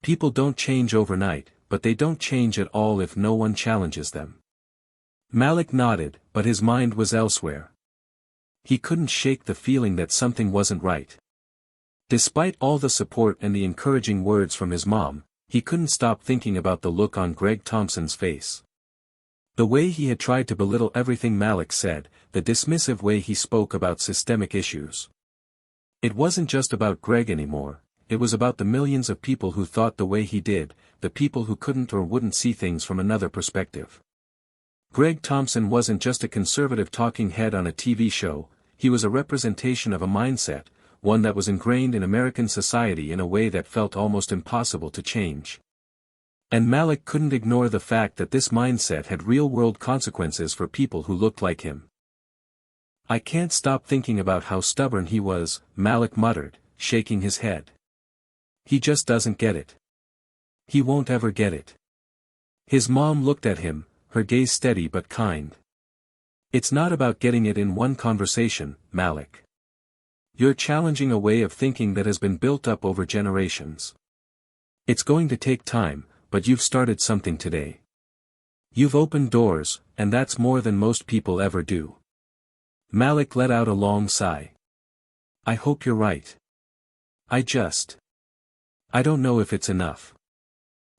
People don't change overnight, but they don't change at all if no one challenges them. Malik nodded, but his mind was elsewhere. He couldn't shake the feeling that something wasn't right. Despite all the support and the encouraging words from his mom, he couldn't stop thinking about the look on Greg Thompson's face. The way he had tried to belittle everything Malik said, the dismissive way he spoke about systemic issues. It wasn't just about Greg anymore, it was about the millions of people who thought the way he did, the people who couldn't or wouldn't see things from another perspective. Greg Thompson wasn't just a conservative talking head on a TV show, he was a representation of a mindset, one that was ingrained in American society in a way that felt almost impossible to change. And Malik couldn't ignore the fact that this mindset had real-world consequences for people who looked like him. I can't stop thinking about how stubborn he was, Malik muttered, shaking his head. He just doesn't get it. He won't ever get it. His mom looked at him, her gaze steady but kind. It's not about getting it in one conversation, Malik. You're challenging a way of thinking that has been built up over generations. It's going to take time, but you've started something today. You've opened doors, and that's more than most people ever do. Malik let out a long sigh. I hope you're right. I don't know if it's enough.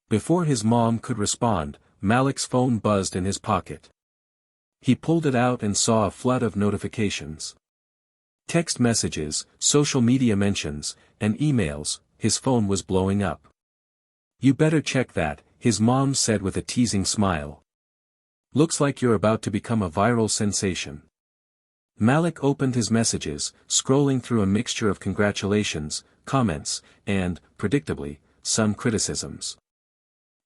Before his mom could respond, Malik's phone buzzed in his pocket. He pulled it out and saw a flood of notifications. Text messages, social media mentions, and emails. His phone was blowing up. You better check that, his mom said with a teasing smile. Looks like you're about to become a viral sensation. Malik opened his messages, scrolling through a mixture of congratulations, comments, and, predictably, some criticisms.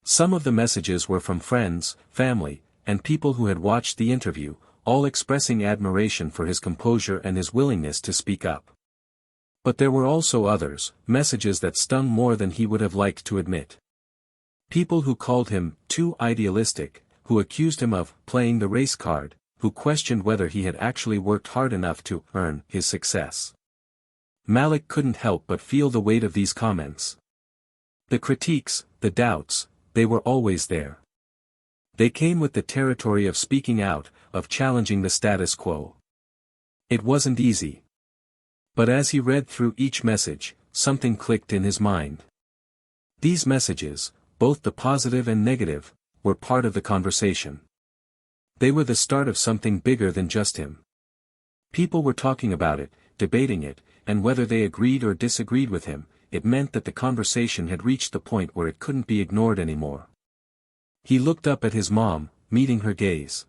Some of the messages were from friends, family, and people who had watched the interview, all expressing admiration for his composure and his willingness to speak up. But there were also others, messages that stung more than he would have liked to admit. People who called him too idealistic, who accused him of playing the race card, who questioned whether he had actually worked hard enough to earn his success. Malik couldn't help but feel the weight of these comments. The critiques, the doubts, they were always there. They came with the territory of speaking out, of challenging the status quo. It wasn't easy. But as he read through each message, something clicked in his mind. These messages, both the positive and negative, were part of the conversation. They were the start of something bigger than just him. People were talking about it, debating it, and whether they agreed or disagreed with him, it meant that the conversation had reached the point where it couldn't be ignored anymore. He looked up at his mom, meeting her gaze.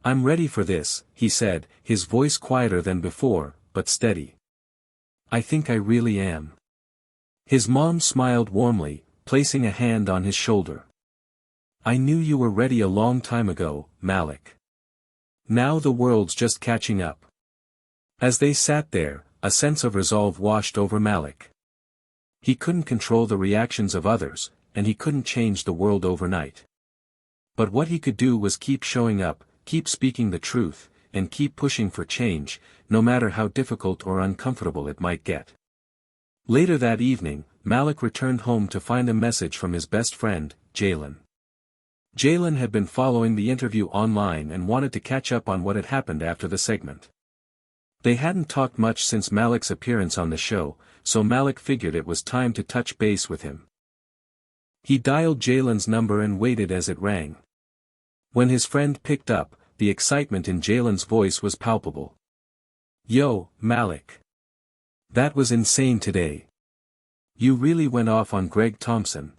I'm ready for this, he said, his voice quieter than before, but steady. I think I really am. His mom smiled warmly, placing a hand on his shoulder. I knew you were ready a long time ago, Malik. Now the world's just catching up. As they sat there, a sense of resolve washed over Malik. He couldn't control the reactions of others, and he couldn't change the world overnight. But what he could do was keep showing up, keep speaking the truth, and keep pushing for change, no matter how difficult or uncomfortable it might get. Later that evening, Malik returned home to find a message from his best friend, Jalen. Jalen had been following the interview online and wanted to catch up on what had happened after the segment. They hadn't talked much since Malik's appearance on the show, so Malik figured it was time to touch base with him. He dialed Jalen's number and waited as it rang. When his friend picked up, the excitement in Jalen's voice was palpable. "Yo, Malik. That was insane today. You really went off on Greg Thompson.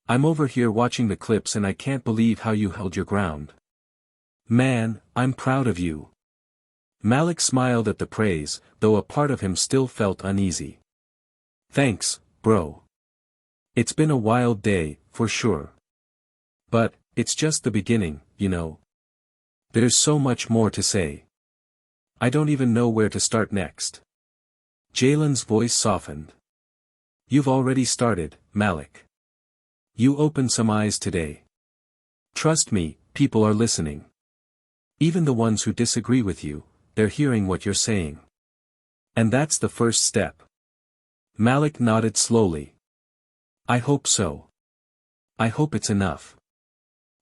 I'm over here watching the clips and I can't believe how you held your ground. Man, I'm proud of you." Malik smiled at the praise, though a part of him still felt uneasy. "Thanks, bro. It's been a wild day, for sure. But, it's just the beginning, you know. There's so much more to say. I don't even know where to start next." Jalen's voice softened. "You've already started, Malik. You opened some eyes today. Trust me, people are listening. Even the ones who disagree with you, they're hearing what you're saying. And that's the first step." Malik nodded slowly. "I hope so. I hope it's enough."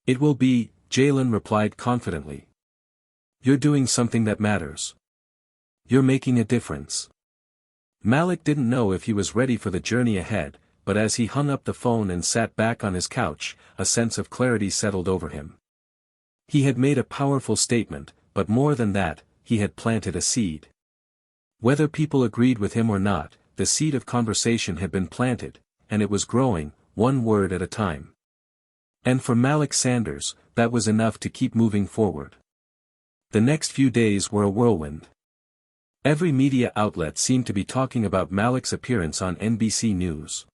"It will be," Jalen replied confidently. "You're doing something that matters. You're making a difference." Malik didn't know if he was ready for the journey ahead, but as he hung up the phone and sat back on his couch, a sense of clarity settled over him. He had made a powerful statement, but more than that, he had planted a seed. Whether people agreed with him or not, the seed of conversation had been planted, and it was growing, one word at a time. And for Malik Sanders, that was enough to keep moving forward. The next few days were a whirlwind. Every media outlet seemed to be talking about Malik's appearance on NBC News.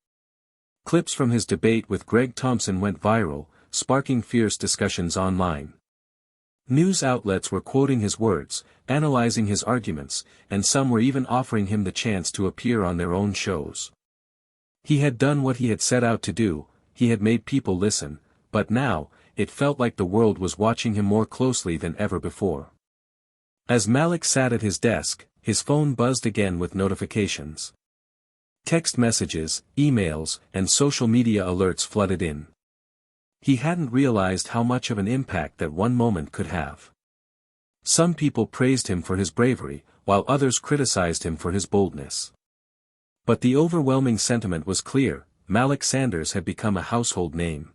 Clips from his debate with Greg Thompson went viral, sparking fierce discussions online. News outlets were quoting his words, analyzing his arguments, and some were even offering him the chance to appear on their own shows. He had done what he had set out to do, he had made people listen, but now, it felt like the world was watching him more closely than ever before. As Malik sat at his desk, his phone buzzed again with notifications. Text messages, emails, and social media alerts flooded in. He hadn't realized how much of an impact that one moment could have. Some people praised him for his bravery, while others criticized him for his boldness. But the overwhelming sentiment was clear: Malik Sanders had become a household name.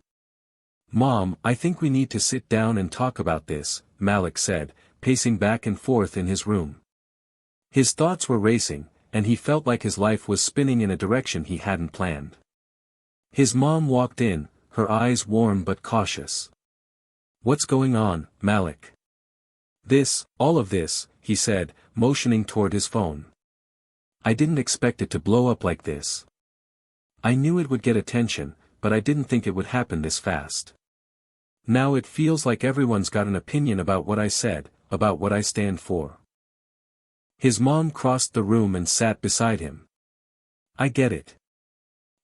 "Mom, I think we need to sit down and talk about this," Malik said, pacing back and forth in his room. His thoughts were racing, and he felt like his life was spinning in a direction he hadn't planned. His mom walked in, her eyes warm but cautious. "What's going on, Malik?" All of this," he said, motioning toward his phone. "I didn't expect it to blow up like this. I knew it would get attention, but I didn't think it would happen this fast. Now it feels like everyone's got an opinion about what I said, about what I stand for." His mom crossed the room and sat beside him. "I get it.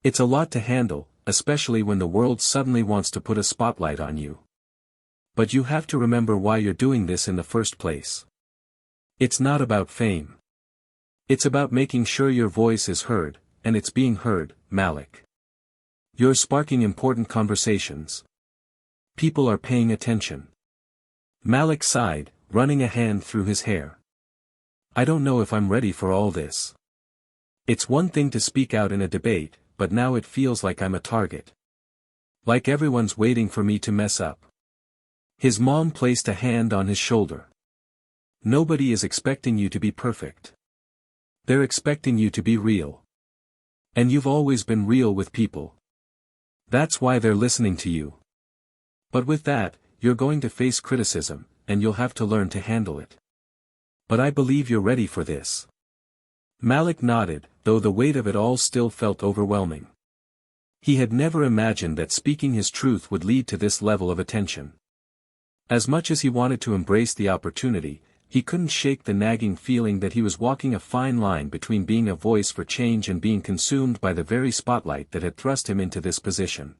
It's a lot to handle, especially when the world suddenly wants to put a spotlight on you. But you have to remember why you're doing this in the first place. It's not about fame. It's about making sure your voice is heard, and it's being heard, Malik. You're sparking important conversations. People are paying attention." Malik sighed, running a hand through his hair. "I don't know if I'm ready for all this. It's one thing to speak out in a debate, but now it feels like I'm a target. Like everyone's waiting for me to mess up." His mom placed a hand on his shoulder. "Nobody is expecting you to be perfect. They're expecting you to be real. And you've always been real with people. That's why they're listening to you. But with that, you're going to face criticism, and you'll have to learn to handle it. But I believe you're ready for this." Malik nodded, though the weight of it all still felt overwhelming. He had never imagined that speaking his truth would lead to this level of attention. As much as he wanted to embrace the opportunity, he couldn't shake the nagging feeling that he was walking a fine line between being a voice for change and being consumed by the very spotlight that had thrust him into this position.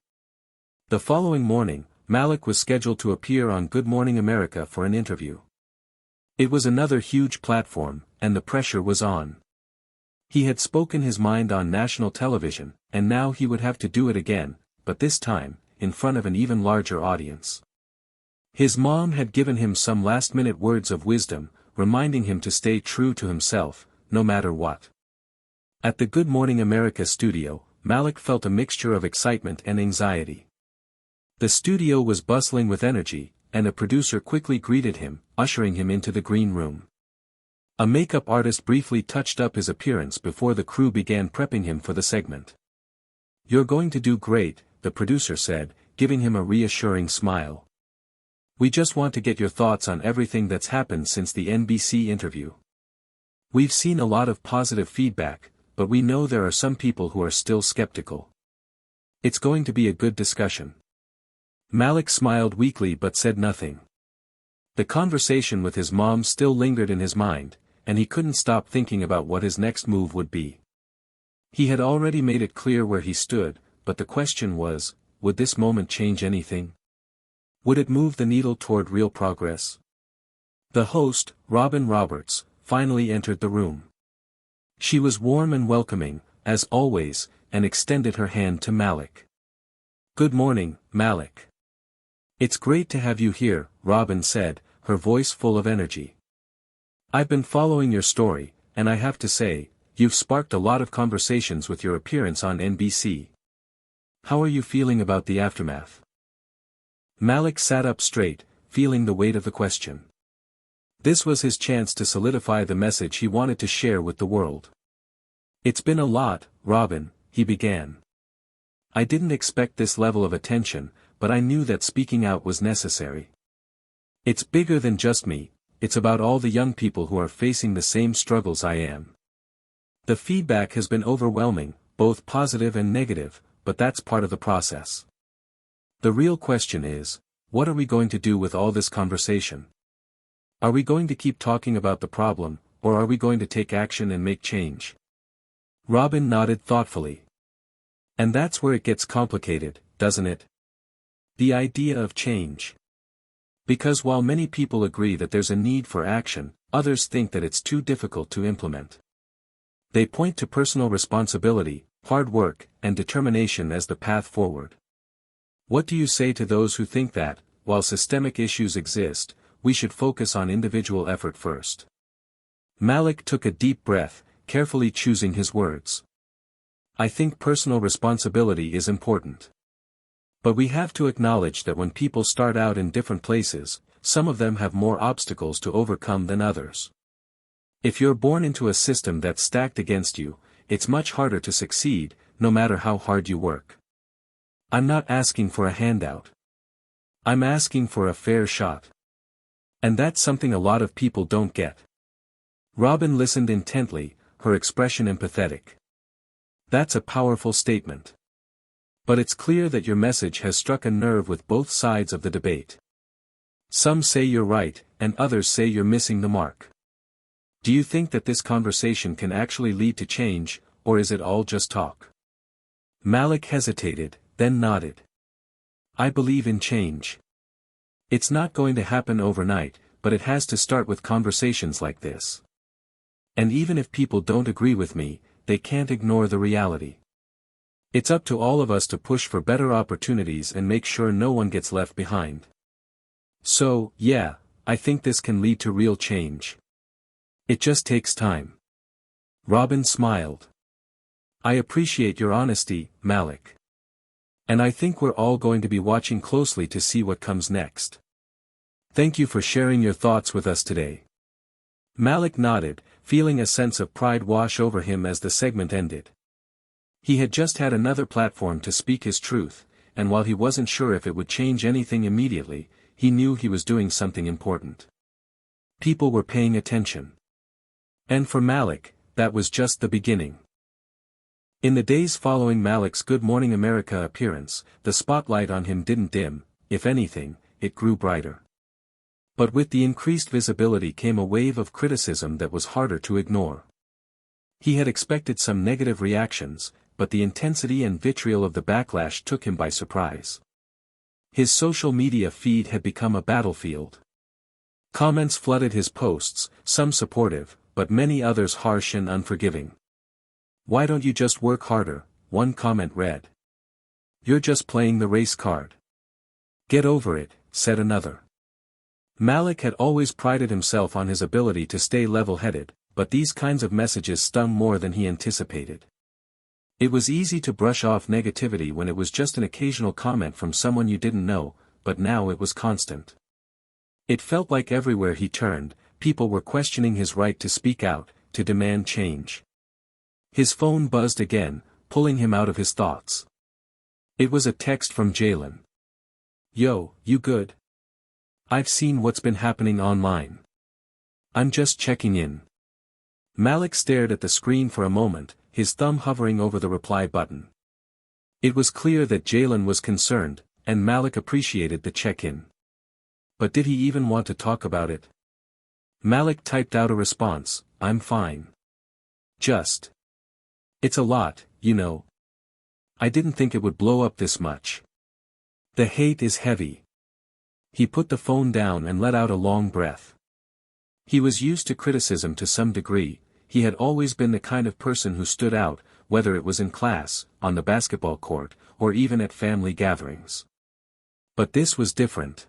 The following morning, Malik was scheduled to appear on Good Morning America for an interview. It was another huge platform, and the pressure was on. He had spoken his mind on national television, and now he would have to do it again, but this time, in front of an even larger audience. His mom had given him some last-minute words of wisdom, reminding him to stay true to himself, no matter what. At the Good Morning America studio, Malik felt a mixture of excitement and anxiety. The studio was bustling with energy, and a producer quickly greeted him, ushering him into the green room. A makeup artist briefly touched up his appearance before the crew began prepping him for the segment. "You're going to do great," the producer said, giving him a reassuring smile. "We just want to get your thoughts on everything that's happened since the NBC interview. We've seen a lot of positive feedback, but we know there are some people who are still skeptical. It's going to be a good discussion." Malik smiled weakly but said nothing. The conversation with his mom still lingered in his mind, and he couldn't stop thinking about what his next move would be. He had already made it clear where he stood, but the question was, would this moment change anything? Would it move the needle toward real progress? The host, Robin Roberts, finally entered the room. She was warm and welcoming, as always, and extended her hand to Malik. "Good morning, Malik. It's great to have you here," Robin said, her voice full of energy. "I've been following your story, and I have to say, you've sparked a lot of conversations with your appearance on NBC. How are you feeling about the aftermath?" Malik sat up straight, feeling the weight of the question. This was his chance to solidify the message he wanted to share with the world. "It's been a lot, Robin," he began. "I didn't expect this level of attention, but I knew that speaking out was necessary. It's bigger than just me, it's about all the young people who are facing the same struggles I am. The feedback has been overwhelming, both positive and negative, but that's part of the process. The real question is, what are we going to do with all this conversation? Are we going to keep talking about the problem, or are we going to take action and make change?" Robin nodded thoughtfully. "And that's where it gets complicated, doesn't it? The idea of change. Because while many people agree that there's a need for action, others think that it's too difficult to implement. They point to personal responsibility, hard work, and determination as the path forward. What do you say to those who think that, while systemic issues exist, we should focus on individual effort first?" Malik took a deep breath, carefully choosing his words. "I think personal responsibility is important. But we have to acknowledge that when people start out in different places, some of them have more obstacles to overcome than others. If you're born into a system that's stacked against you, it's much harder to succeed, no matter how hard you work. I'm not asking for a handout. I'm asking for a fair shot. And that's something a lot of people don't get." Robin listened intently, her expression empathetic. "That's a powerful statement. But it's clear that your message has struck a nerve with both sides of the debate. Some say you're right, and others say you're missing the mark. Do you think that this conversation can actually lead to change, or is it all just talk?" Malik hesitated, then nodded. "I believe in change. It's not going to happen overnight, but it has to start with conversations like this. And even if people don't agree with me, they can't ignore the reality. It's up to all of us to push for better opportunities and make sure no one gets left behind. So, yeah, I think this can lead to real change. It just takes time." Robin smiled. "I appreciate your honesty, Malik. And I think we're all going to be watching closely to see what comes next. Thank you for sharing your thoughts with us today." Malik nodded, feeling a sense of pride wash over him as the segment ended. He had just had another platform to speak his truth, and while he wasn't sure if it would change anything immediately, he knew he was doing something important. People were paying attention. And for Malik, that was just the beginning. In the days following Malik's Good Morning America appearance, the spotlight on him didn't dim, if anything, it grew brighter. But with the increased visibility came a wave of criticism that was harder to ignore. He had expected some negative reactions, but the intensity and vitriol of the backlash took him by surprise. His social media feed had become a battlefield. Comments flooded his posts, some supportive, but many others harsh and unforgiving. "Why don't you just work harder?" one comment read. "You're just playing the race card." "Get over it," said another. Malik had always prided himself on his ability to stay level-headed, but these kinds of messages stung more than he anticipated. It was easy to brush off negativity when it was just an occasional comment from someone you didn't know, but now it was constant. It felt like everywhere he turned, people were questioning his right to speak out, to demand change. His phone buzzed again, pulling him out of his thoughts. It was a text from Jalen. "Yo, you good? I've seen what's been happening online. I'm just checking in." Malik stared at the screen for a moment, his thumb hovering over the reply button. It was clear that Jalen was concerned, and Malik appreciated the check-in. But did he even want to talk about it? Malik typed out a response, "I'm fine. Just. It's a lot, you know. I didn't think it would blow up this much. The hate is heavy." He put the phone down and let out a long breath. He was used to criticism to some degree. He had always been the kind of person who stood out, whether it was in class, on the basketball court, or even at family gatherings. But this was different.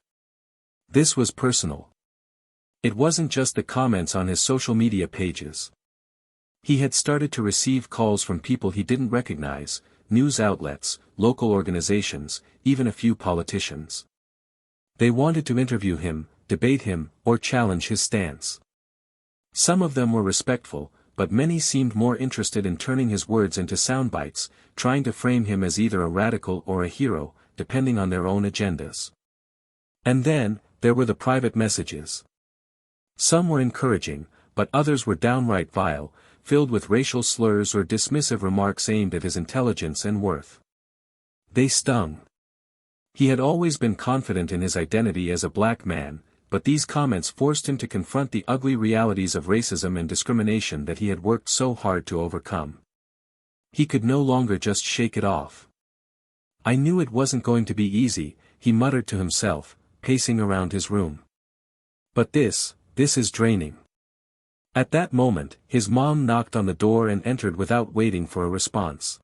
This was personal. It wasn't just the comments on his social media pages. He had started to receive calls from people he didn't recognize, news outlets, local organizations, even a few politicians. They wanted to interview him, debate him, or challenge his stance. Some of them were respectful, but many seemed more interested in turning his words into soundbites, trying to frame him as either a radical or a hero, depending on their own agendas. And then, there were the private messages. Some were encouraging, but others were downright vile, filled with racial slurs or dismissive remarks aimed at his intelligence and worth. They stung. He had always been confident in his identity as a black man, but these comments forced him to confront the ugly realities of racism and discrimination that he had worked so hard to overcome. He could no longer just shake it off. "I knew it wasn't going to be easy," he muttered to himself, pacing around his room. "But this is draining." At that moment, his mom knocked on the door and entered without waiting for a response.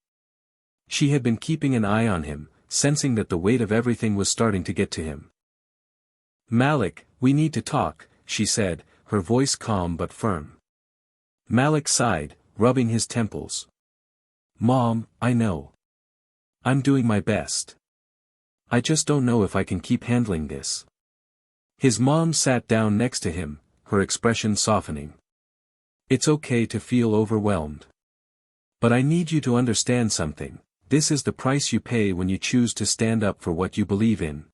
She had been keeping an eye on him, sensing that the weight of everything was starting to get to him. "Malik, we need to talk," she said, her voice calm but firm. Malik sighed, rubbing his temples. "Mom, I know. I'm doing my best. I just don't know if I can keep handling this." His mom sat down next to him, her expression softening. "It's okay to feel overwhelmed. But I need you to understand something. This is the price you pay when you choose to stand up for what you believe in.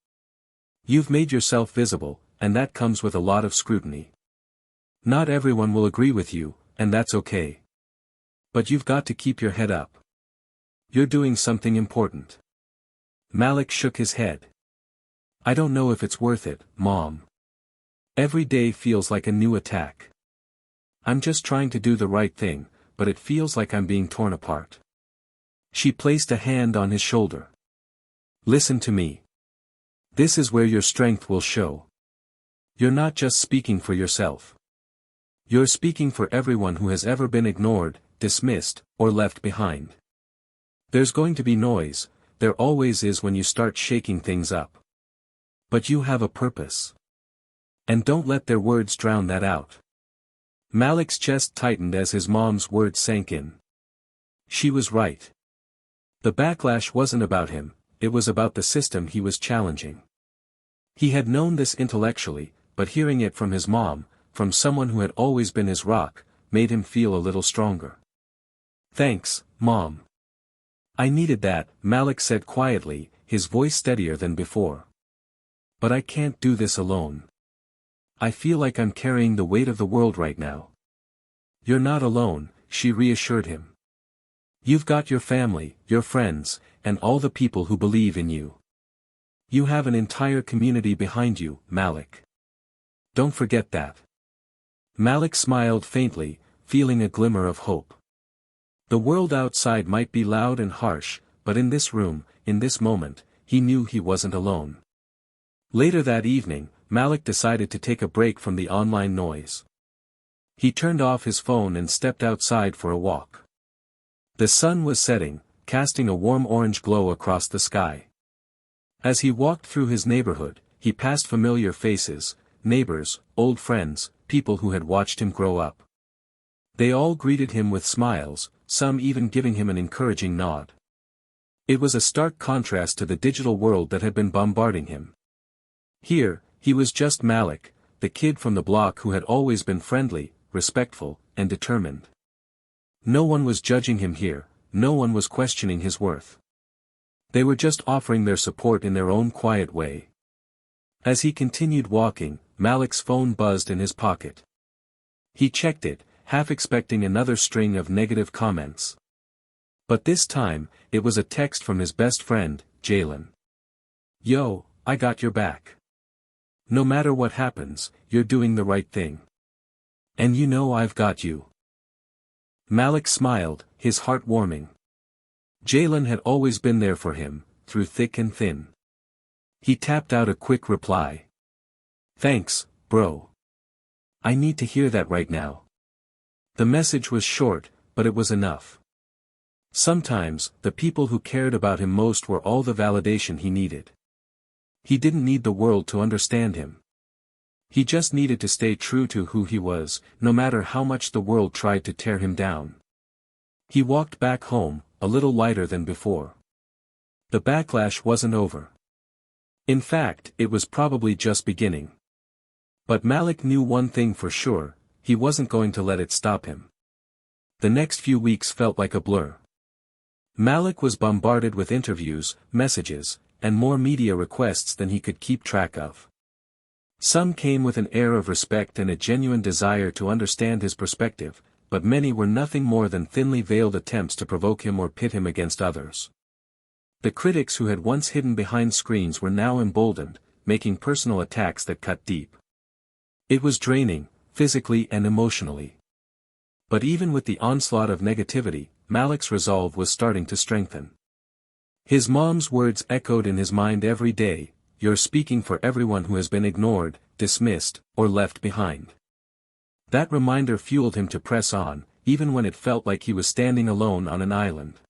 You've made yourself visible, and that comes with a lot of scrutiny. Not everyone will agree with you, and that's okay. But you've got to keep your head up. You're doing something important." Malik shook his head. "I don't know if it's worth it, Mom. Every day feels like a new attack. I'm just trying to do the right thing, but it feels like I'm being torn apart." She placed a hand on his shoulder. "Listen to me. This is where your strength will show. You're not just speaking for yourself. You're speaking for everyone who has ever been ignored, dismissed, or left behind. There's going to be noise, there always is when you start shaking things up. But you have a purpose. And don't let their words drown that out." Malik's chest tightened as his mom's words sank in. She was right. The backlash wasn't about him, it was about the system he was challenging. He had known this intellectually, but hearing it from his mom, from someone who had always been his rock, made him feel a little stronger. "Thanks, Mom. I needed that," Malik said quietly, his voice steadier than before. "But I can't do this alone. I feel like I'm carrying the weight of the world right now." "You're not alone," she reassured him. You've got your family, your friends, and all the people who believe in you. You have an entire community behind you, Malik. Don't forget that. Malik smiled faintly, feeling a glimmer of hope. The world outside might be loud and harsh, but in this room, in this moment, he knew he wasn't alone. Later that evening, Malik decided to take a break from the online noise. He turned off his phone and stepped outside for a walk. The sun was setting, casting a warm orange glow across the sky. As he walked through his neighborhood, he passed familiar faces, neighbors, old friends, people who had watched him grow up. They all greeted him with smiles, some even giving him an encouraging nod. It was a stark contrast to the digital world that had been bombarding him. Here, he was just Malik, the kid from the block who had always been friendly, respectful, and determined. No one was judging him here, no one was questioning his worth. They were just offering their support in their own quiet way. As he continued walking, Malik's phone buzzed in his pocket. He checked it, half expecting another string of negative comments. But this time, it was a text from his best friend, Jalen. "Yo, I got your back. No matter what happens, you're doing the right thing. And you know I've got you." Malik smiled, his heart warming. Jalen had always been there for him, through thick and thin. He tapped out a quick reply. "Thanks, bro. I need to hear that right now." The message was short, but it was enough. Sometimes, the people who cared about him most were all the validation he needed. He didn't need the world to understand him. He just needed to stay true to who he was, no matter how much the world tried to tear him down. He walked back home, a little lighter than before. The backlash wasn't over. In fact, it was probably just beginning. But Malik knew one thing for sure, he wasn't going to let it stop him. The next few weeks felt like a blur. Malik was bombarded with interviews, messages, and more media requests than he could keep track of. Some came with an air of respect and a genuine desire to understand his perspective, but many were nothing more than thinly veiled attempts to provoke him or pit him against others. The critics who had once hidden behind screens were now emboldened, making personal attacks that cut deep. It was draining, physically and emotionally. But even with the onslaught of negativity, Malik's resolve was starting to strengthen. His mom's words echoed in his mind every day, "You're speaking for everyone who has been ignored, dismissed, or left behind." That reminder fueled him to press on, even when it felt like he was standing alone on an island.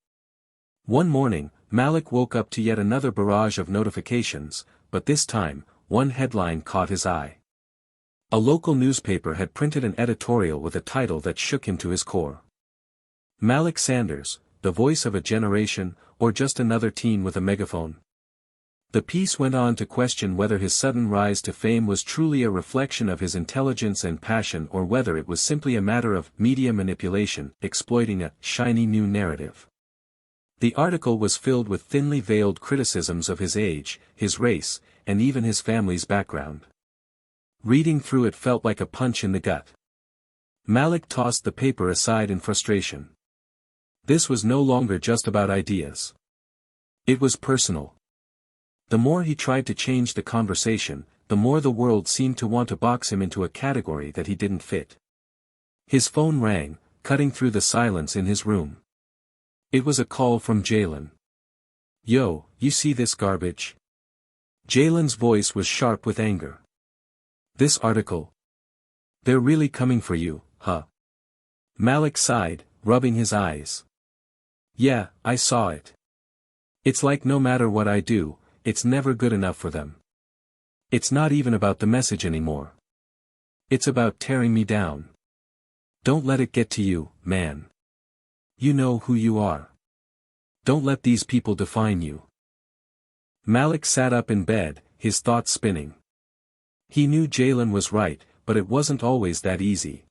One morning, Malik woke up to yet another barrage of notifications, but this time, one headline caught his eye. A local newspaper had printed an editorial with a title that shook him to his core. Malik Sanders, the voice of a generation, or just another teen with a megaphone? The piece went on to question whether his sudden rise to fame was truly a reflection of his intelligence and passion or whether it was simply a matter of media manipulation, exploiting a shiny new narrative. The article was filled with thinly veiled criticisms of his age, his race, and even his family's background. Reading through it felt like a punch in the gut. Malik tossed the paper aside in frustration. This was no longer just about ideas. It was personal. The more he tried to change the conversation, the more the world seemed to want to box him into a category that he didn't fit. His phone rang, cutting through the silence in his room. It was a call from Jalen. "Yo, you see this garbage?" Jalen's voice was sharp with anger. "This article? They're really coming for you, huh?" Malik sighed, rubbing his eyes. "Yeah, I saw it. It's like no matter what I do, it's never good enough for them. It's not even about the message anymore. It's about tearing me down. Don't let it get to you, man. You know who you are. Don't let these people define you." Malik sat up in bed, his thoughts spinning. He knew Jalen was right, but it wasn't always that easy.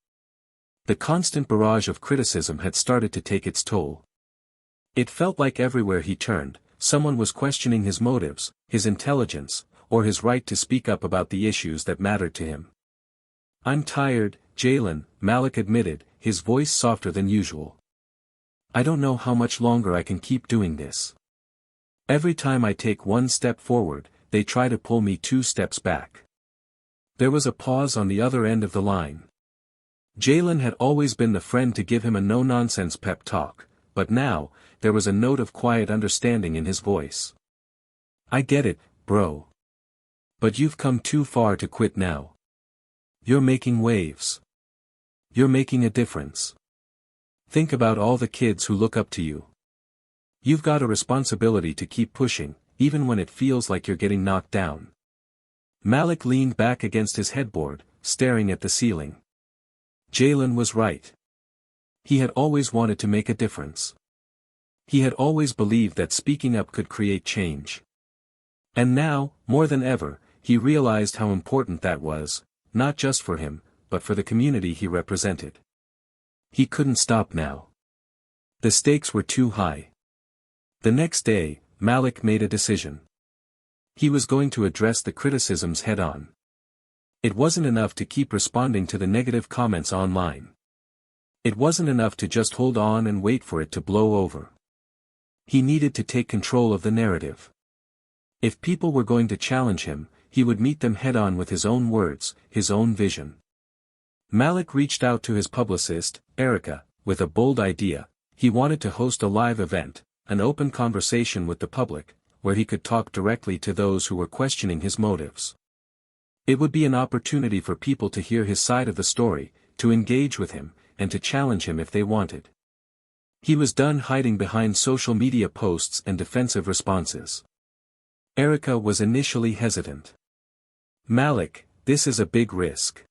The constant barrage of criticism had started to take its toll. It felt like everywhere he turned, someone was questioning his motives, his intelligence, or his right to speak up about the issues that mattered to him. "I'm tired, Jalen," Malik admitted, his voice softer than usual. I don't know how much longer I can keep doing this. Every time I take one step forward, they try to pull me 2 steps back. There was a pause on the other end of the line. Jalen had always been the friend to give him a no-nonsense pep talk, but now, there was a note of quiet understanding in his voice. I get it, bro. But you've come too far to quit now. You're making waves. You're making a difference. Think about all the kids who look up to you. You've got a responsibility to keep pushing, even when it feels like you're getting knocked down. Malik leaned back against his headboard, staring at the ceiling. Jalen was right. He had always wanted to make a difference. He had always believed that speaking up could create change. And now, more than ever, he realized how important that was, not just for him, but for the community he represented. He couldn't stop now. The stakes were too high. The next day, Malik made a decision. He was going to address the criticisms head-on. It wasn't enough to keep responding to the negative comments online. It wasn't enough to just hold on and wait for it to blow over. He needed to take control of the narrative. If people were going to challenge him, he would meet them head-on with his own words, his own vision. Malik reached out to his publicist, Erica, with a bold idea. He wanted to host a live event, an open conversation with the public, where he could talk directly to those who were questioning his motives. It would be an opportunity for people to hear his side of the story, to engage with him, and to challenge him if they wanted. He was done hiding behind social media posts and defensive responses. Erica was initially hesitant. Malik, this is a big risk.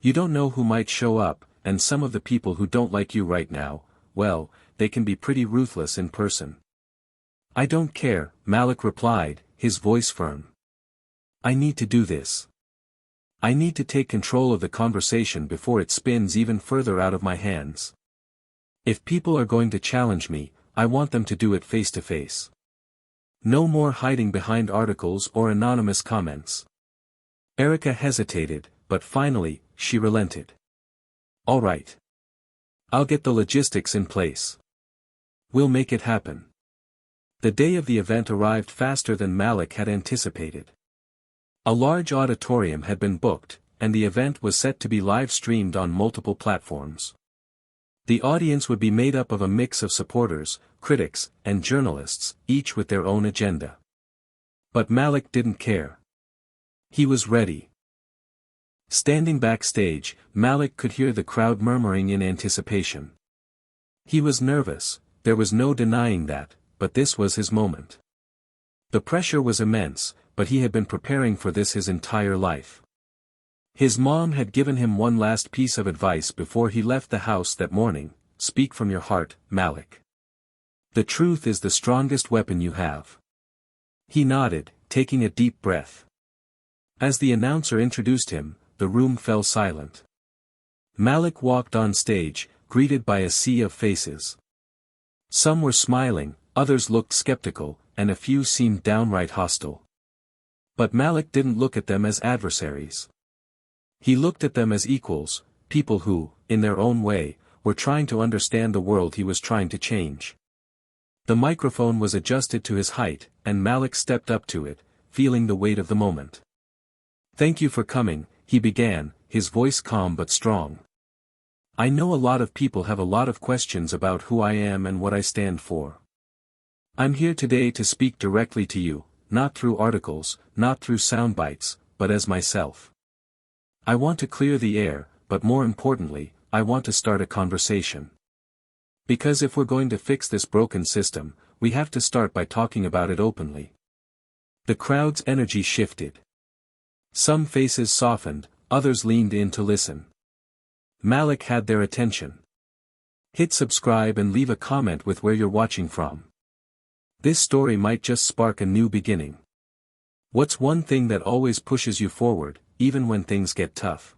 You don't know who might show up, and some of the people who don't like you right now, well, they can be pretty ruthless in person. I don't care, Malik replied, his voice firm. I need to do this. I need to take control of the conversation before it spins even further out of my hands. If people are going to challenge me, I want them to do it face to face. No more hiding behind articles or anonymous comments. Erica hesitated, but finally, she relented. All right. I'll get the logistics in place. We'll make it happen. The day of the event arrived faster than Malik had anticipated. A large auditorium had been booked, and the event was set to be live-streamed on multiple platforms. The audience would be made up of a mix of supporters, critics, and journalists, each with their own agenda. But Malik didn't care. He was ready. Standing backstage, Malik could hear the crowd murmuring in anticipation. He was nervous, there was no denying that, but this was his moment. The pressure was immense, but he had been preparing for this his entire life. His mom had given him one last piece of advice before he left the house that morning: speak from your heart, Malik. The truth is the strongest weapon you have. He nodded, taking a deep breath. As the announcer introduced him, the room fell silent. Malik walked on stage, greeted by a sea of faces. Some were smiling, others looked skeptical, and a few seemed downright hostile. But Malik didn't look at them as adversaries. He looked at them as equals, people who, in their own way, were trying to understand the world he was trying to change. The microphone was adjusted to his height, and Malik stepped up to it, feeling the weight of the moment. Thank you for coming, he began, his voice calm but strong. I know a lot of people have a lot of questions about who I am and what I stand for. I'm here today to speak directly to you, not through articles, not through soundbites, but as myself. I want to clear the air, but more importantly, I want to start a conversation. Because if we're going to fix this broken system, we have to start by talking about it openly. The crowd's energy shifted. Some faces softened, others leaned in to listen. Malik had their attention. Hit subscribe and leave a comment with where you're watching from. This story might just spark a new beginning. What's one thing that always pushes you forward, even when things get tough?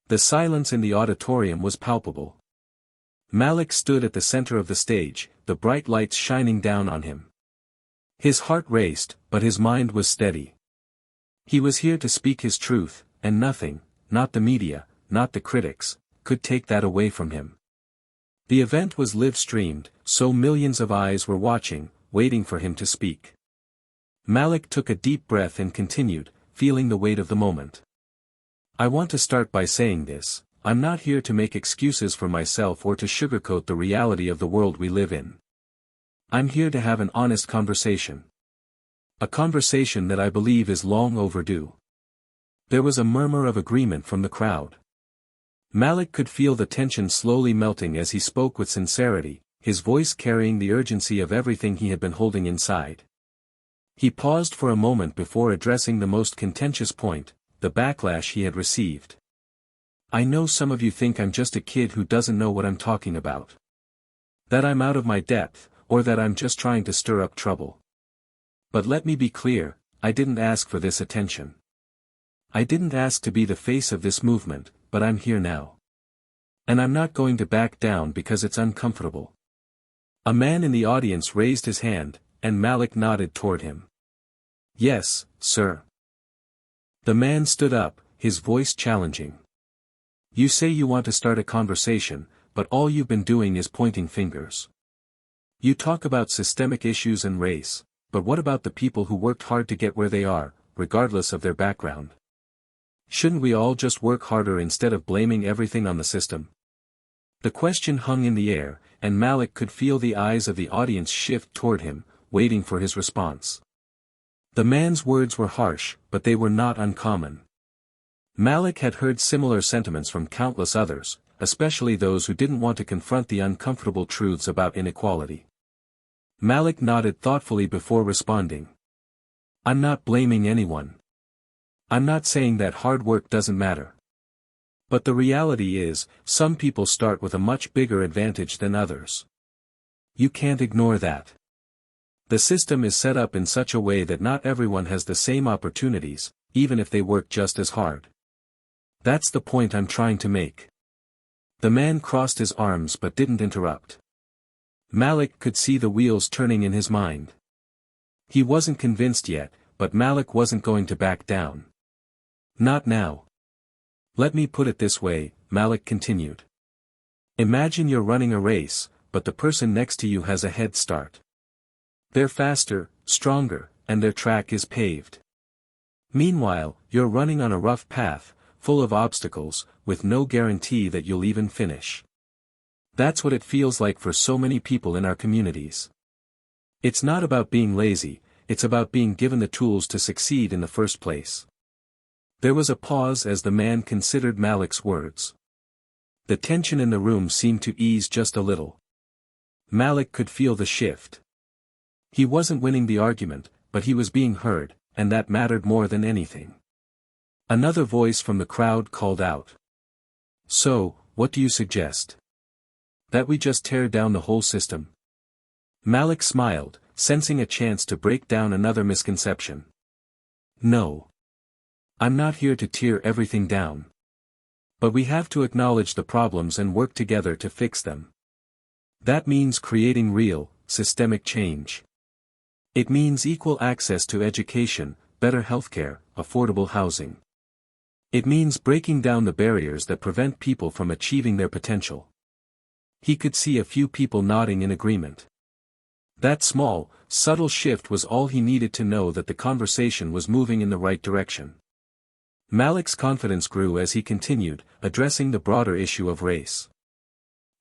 The silence in the auditorium was palpable. Malik stood at the center of the stage, the bright lights shining down on him. His heart raced, but his mind was steady. He was here to speak his truth, and nothing, not the media, not the critics, could take that away from him. The event was live-streamed, so millions of eyes were watching, waiting for him to speak. Malik took a deep breath and continued, feeling the weight of the moment. I want to start by saying this: I'm not here to make excuses for myself or to sugarcoat the reality of the world we live in. I'm here to have an honest conversation. A conversation that I believe is long overdue. There was a murmur of agreement from the crowd. Malik could feel the tension slowly melting as he spoke with sincerity, his voice carrying the urgency of everything he had been holding inside. He paused for a moment before addressing the most contentious point, the backlash he had received. I know some of you think I'm just a kid who doesn't know what I'm talking about. That I'm out of my depth, or that I'm just trying to stir up trouble. But let me be clear, I didn't ask for this attention. I didn't ask to be the face of this movement, but I'm here now. And I'm not going to back down because it's uncomfortable. A man in the audience raised his hand, and Malik nodded toward him. Yes, sir. The man stood up, his voice challenging. You say you want to start a conversation, but all you've been doing is pointing fingers. You talk about systemic issues and race, but what about the people who worked hard to get where they are, regardless of their background? Shouldn't we all just work harder instead of blaming everything on the system? The question hung in the air, and Malik could feel the eyes of the audience shift toward him, waiting for his response. The man's words were harsh, but they were not uncommon. Malik had heard similar sentiments from countless others, especially those who didn't want to confront the uncomfortable truths about inequality. Malik nodded thoughtfully before responding. I'm not blaming anyone. I'm not saying that hard work doesn't matter. But the reality is, some people start with a much bigger advantage than others. You can't ignore that. The system is set up in such a way that not everyone has the same opportunities, even if they work just as hard. That's the point I'm trying to make. The man crossed his arms but didn't interrupt. Malik could see the wheels turning in his mind. He wasn't convinced yet, but Malik wasn't going to back down. Not now. Let me put it this way, Malik continued. Imagine you're running a race, but the person next to you has a head start. They're faster, stronger, and their track is paved. Meanwhile, you're running on a rough path, full of obstacles, with no guarantee that you'll even finish. That's what it feels like for so many people in our communities. It's not about being lazy, it's about being given the tools to succeed in the first place. There was a pause as the man considered Malik's words. The tension in the room seemed to ease just a little. Malik could feel the shift. He wasn't winning the argument, but he was being heard, and that mattered more than anything. Another voice from the crowd called out. So, what do you suggest? That we just tear down the whole system? Malik smiled, sensing a chance to break down another misconception. No. I'm not here to tear everything down. But we have to acknowledge the problems and work together to fix them. That means creating real, systemic change. It means equal access to education, better healthcare, affordable housing. It means breaking down the barriers that prevent people from achieving their potential. He could see a few people nodding in agreement. That small, subtle shift was all he needed to know that the conversation was moving in the right direction. Malik's confidence grew as he continued, addressing the broader issue of race.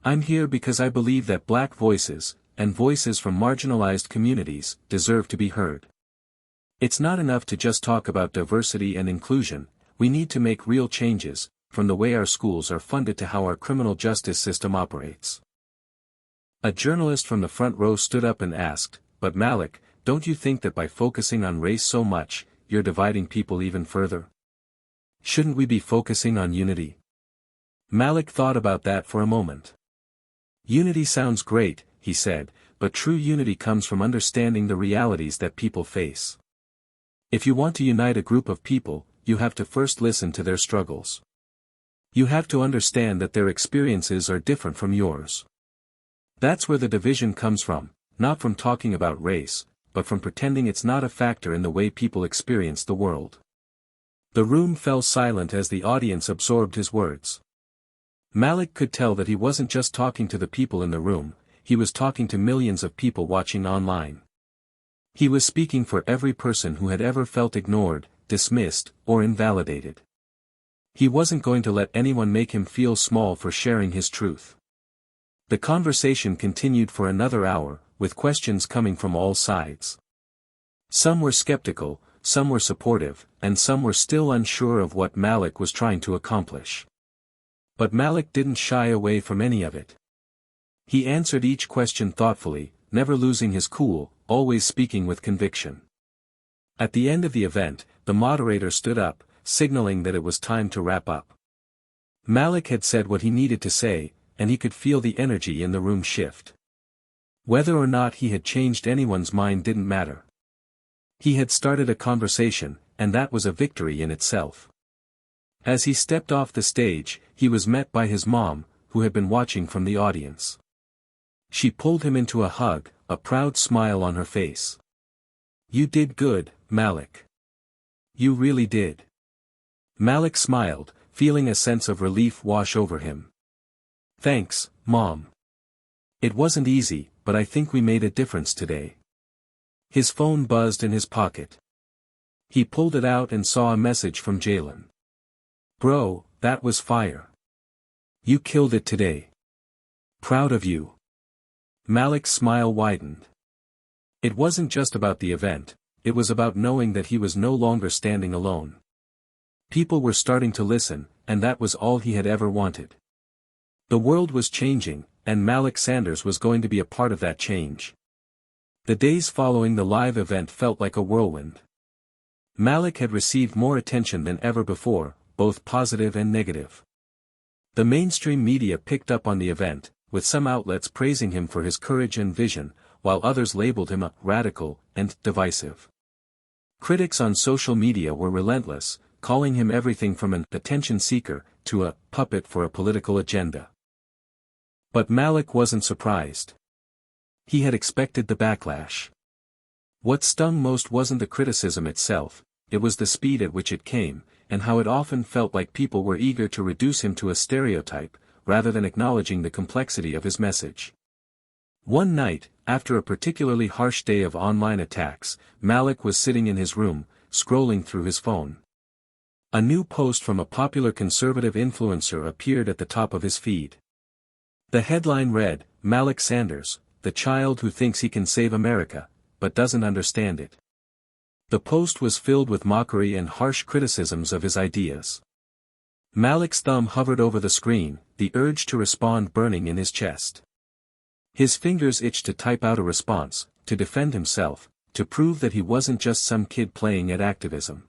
I'm here because I believe that black voices, and voices from marginalized communities, deserve to be heard. It's not enough to just talk about diversity and inclusion, we need to make real changes, from the way our schools are funded to how our criminal justice system operates. A journalist from the front row stood up and asked, but Malik, don't you think that by focusing on race so much, you're dividing people even further? Shouldn't we be focusing on unity? Malik thought about that for a moment. Unity sounds great, he said, but true unity comes from understanding the realities that people face. If you want to unite a group of people, you have to first listen to their struggles. You have to understand that their experiences are different from yours. That's where the division comes from, not from talking about race, but from pretending it's not a factor in the way people experience the world. The room fell silent as the audience absorbed his words. Malik could tell that he wasn't just talking to the people in the room, he was talking to millions of people watching online. He was speaking for every person who had ever felt ignored, dismissed, or invalidated. He wasn't going to let anyone make him feel small for sharing his truth. The conversation continued for another hour, with questions coming from all sides. Some were skeptical, some were supportive, and some were still unsure of what Malik was trying to accomplish. But Malik didn't shy away from any of it. He answered each question thoughtfully, never losing his cool, always speaking with conviction. At the end of the event, the moderator stood up, signaling that it was time to wrap up. Malik had said what he needed to say, and he could feel the energy in the room shift. Whether or not he had changed anyone's mind didn't matter. He had started a conversation, and that was a victory in itself. As he stepped off the stage, he was met by his mom, who had been watching from the audience. She pulled him into a hug, a proud smile on her face. "You did good, Malik. You really did." Malik smiled, feeling a sense of relief wash over him. "Thanks, Mom. It wasn't easy, but I think we made a difference today." His phone buzzed in his pocket. He pulled it out and saw a message from Jalen. "Bro, that was fire. You killed it today. Proud of you." Malik's smile widened. It wasn't just about the event, it was about knowing that he was no longer standing alone. People were starting to listen, and that was all he had ever wanted. The world was changing, and Malik Sanders was going to be a part of that change. The days following the live event felt like a whirlwind. Malik had received more attention than ever before, both positive and negative. The mainstream media picked up on the event, with some outlets praising him for his courage and vision, while others labeled him a radical and divisive. Critics on social media were relentless, calling him everything from an attention seeker to a puppet for a political agenda. But Malik wasn't surprised. He had expected the backlash. What stung most wasn't the criticism itself, it was the speed at which it came, and how it often felt like people were eager to reduce him to a stereotype, rather than acknowledging the complexity of his message. One night, after a particularly harsh day of online attacks, Malik was sitting in his room, scrolling through his phone. A new post from a popular conservative influencer appeared at the top of his feed. The headline read, "Malik Sanders, the child who thinks he can save America, but doesn't understand it." The post was filled with mockery and harsh criticisms of his ideas. Malik's thumb hovered over the screen, the urge to respond burning in his chest. His fingers itched to type out a response, to defend himself, to prove that he wasn't just some kid playing at activism.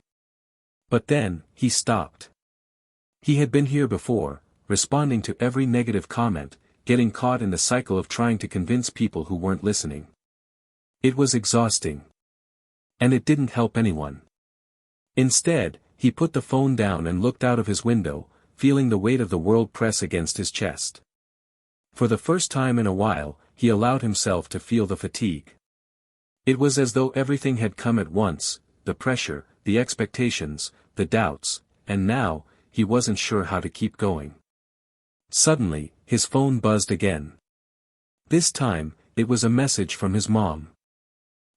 But then, he stopped. He had been here before, responding to every negative comment, getting caught in the cycle of trying to convince people who weren't listening. It was exhausting. And it didn't help anyone. Instead, he put the phone down and looked out of his window, feeling the weight of the world press against his chest. For the first time in a while, he allowed himself to feel the fatigue. It was as though everything had come at once, the pressure, the expectations, the doubts, and now, he wasn't sure how to keep going. Suddenly, his phone buzzed again. This time, it was a message from his mom.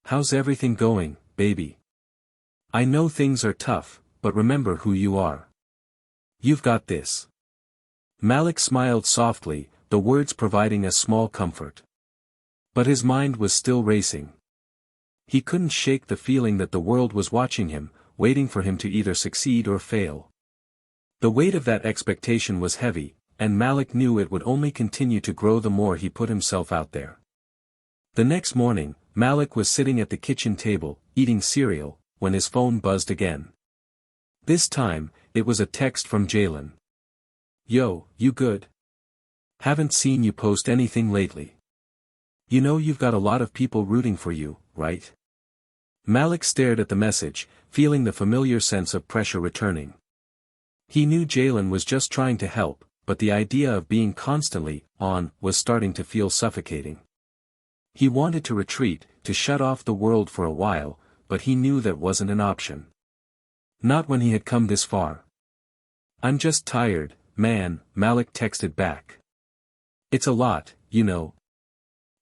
"How's everything going, baby? I know things are tough, but remember who you are. You've got this." Malik smiled softly, the words providing a small comfort. But his mind was still racing. He couldn't shake the feeling that the world was watching him, waiting for him to either succeed or fail. The weight of that expectation was heavy, and Malik knew it would only continue to grow the more he put himself out there. The next morning, Malik was sitting at the kitchen table, eating cereal, when his phone buzzed again. This time, it was a text from Jalen. "Yo, you good? Haven't seen you post anything lately. You know you've got a lot of people rooting for you, right?" Malik stared at the message, feeling the familiar sense of pressure returning. He knew Jalen was just trying to help, but the idea of being constantly on was starting to feel suffocating. He wanted to retreat, to shut off the world for a while, but he knew that wasn't an option. Not when he had come this far. "I'm just tired," man," Malik texted back. "It's a lot, you know.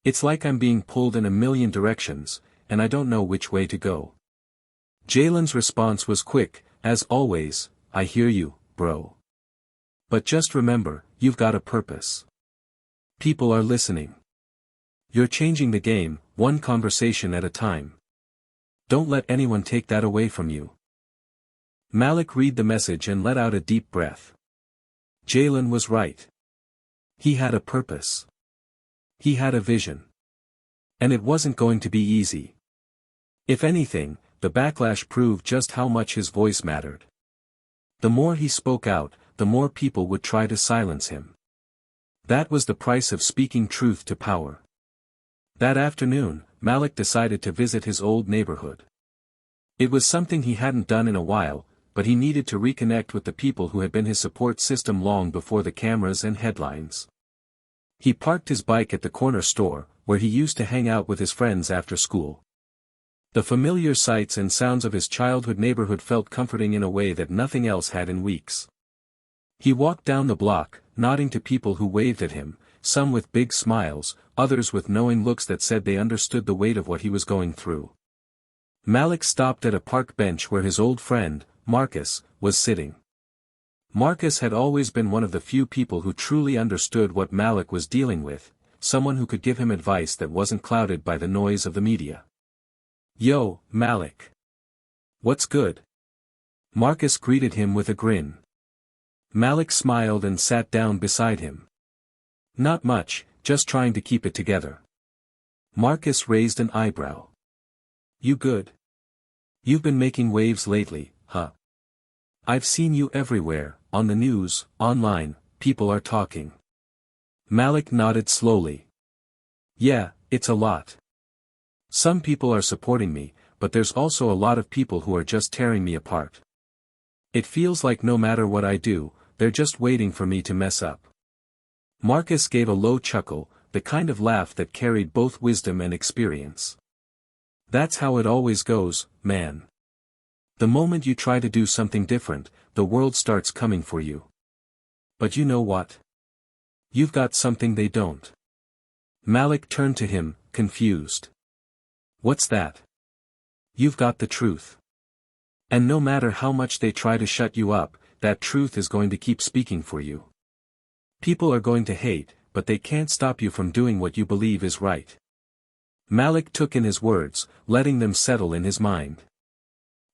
It's like I'm being pulled in a million directions, and I don't know which way to go." Jalen's response was quick, "As always, I hear you, bro. But just remember, you've got a purpose. People are listening. You're changing the game, one conversation at a time. Don't let anyone take that away from you." Malik read the message and let out a deep breath. Jalen was right. He had a purpose. He had a vision. And it wasn't going to be easy. If anything, the backlash proved just how much his voice mattered. The more he spoke out, the more people would try to silence him. That was the price of speaking truth to power. That afternoon, Malik decided to visit his old neighborhood. It was something he hadn't done in a while, but he needed to reconnect with the people who had been his support system long before the cameras and headlines. He parked his bike at the corner store, where he used to hang out with his friends after school. The familiar sights and sounds of his childhood neighborhood felt comforting in a way that nothing else had in weeks. He walked down the block, nodding to people who waved at him, some with big smiles, others with knowing looks that said they understood the weight of what he was going through. Malik stopped at a park bench where his old friend, Marcus, was sitting. Marcus had always been one of the few people who truly understood what Malik was dealing with, someone who could give him advice that wasn't clouded by the noise of the media. "Yo, Malik. What's good?" Marcus greeted him with a grin. Malik smiled and sat down beside him. "Not much, just trying to keep it together." Marcus raised an eyebrow. "You good? You've been making waves lately, huh? I've seen you everywhere, on the news, online, people are talking." Malik nodded slowly. "Yeah, it's a lot. Some people are supporting me, but there's also a lot of people who are just tearing me apart. It feels like no matter what I do, they're just waiting for me to mess up." Marcus gave a low chuckle, the kind of laugh that carried both wisdom and experience. "That's how it always goes, man. The moment you try to do something different, the world starts coming for you. But you know what? You've got something they don't." Malik turned to him, confused. "What's that?" "You've got the truth. And no matter how much they try to shut you up, that truth is going to keep speaking for you. People are going to hate, but they can't stop you from doing what you believe is right." Malik took in his words, letting them settle in his mind.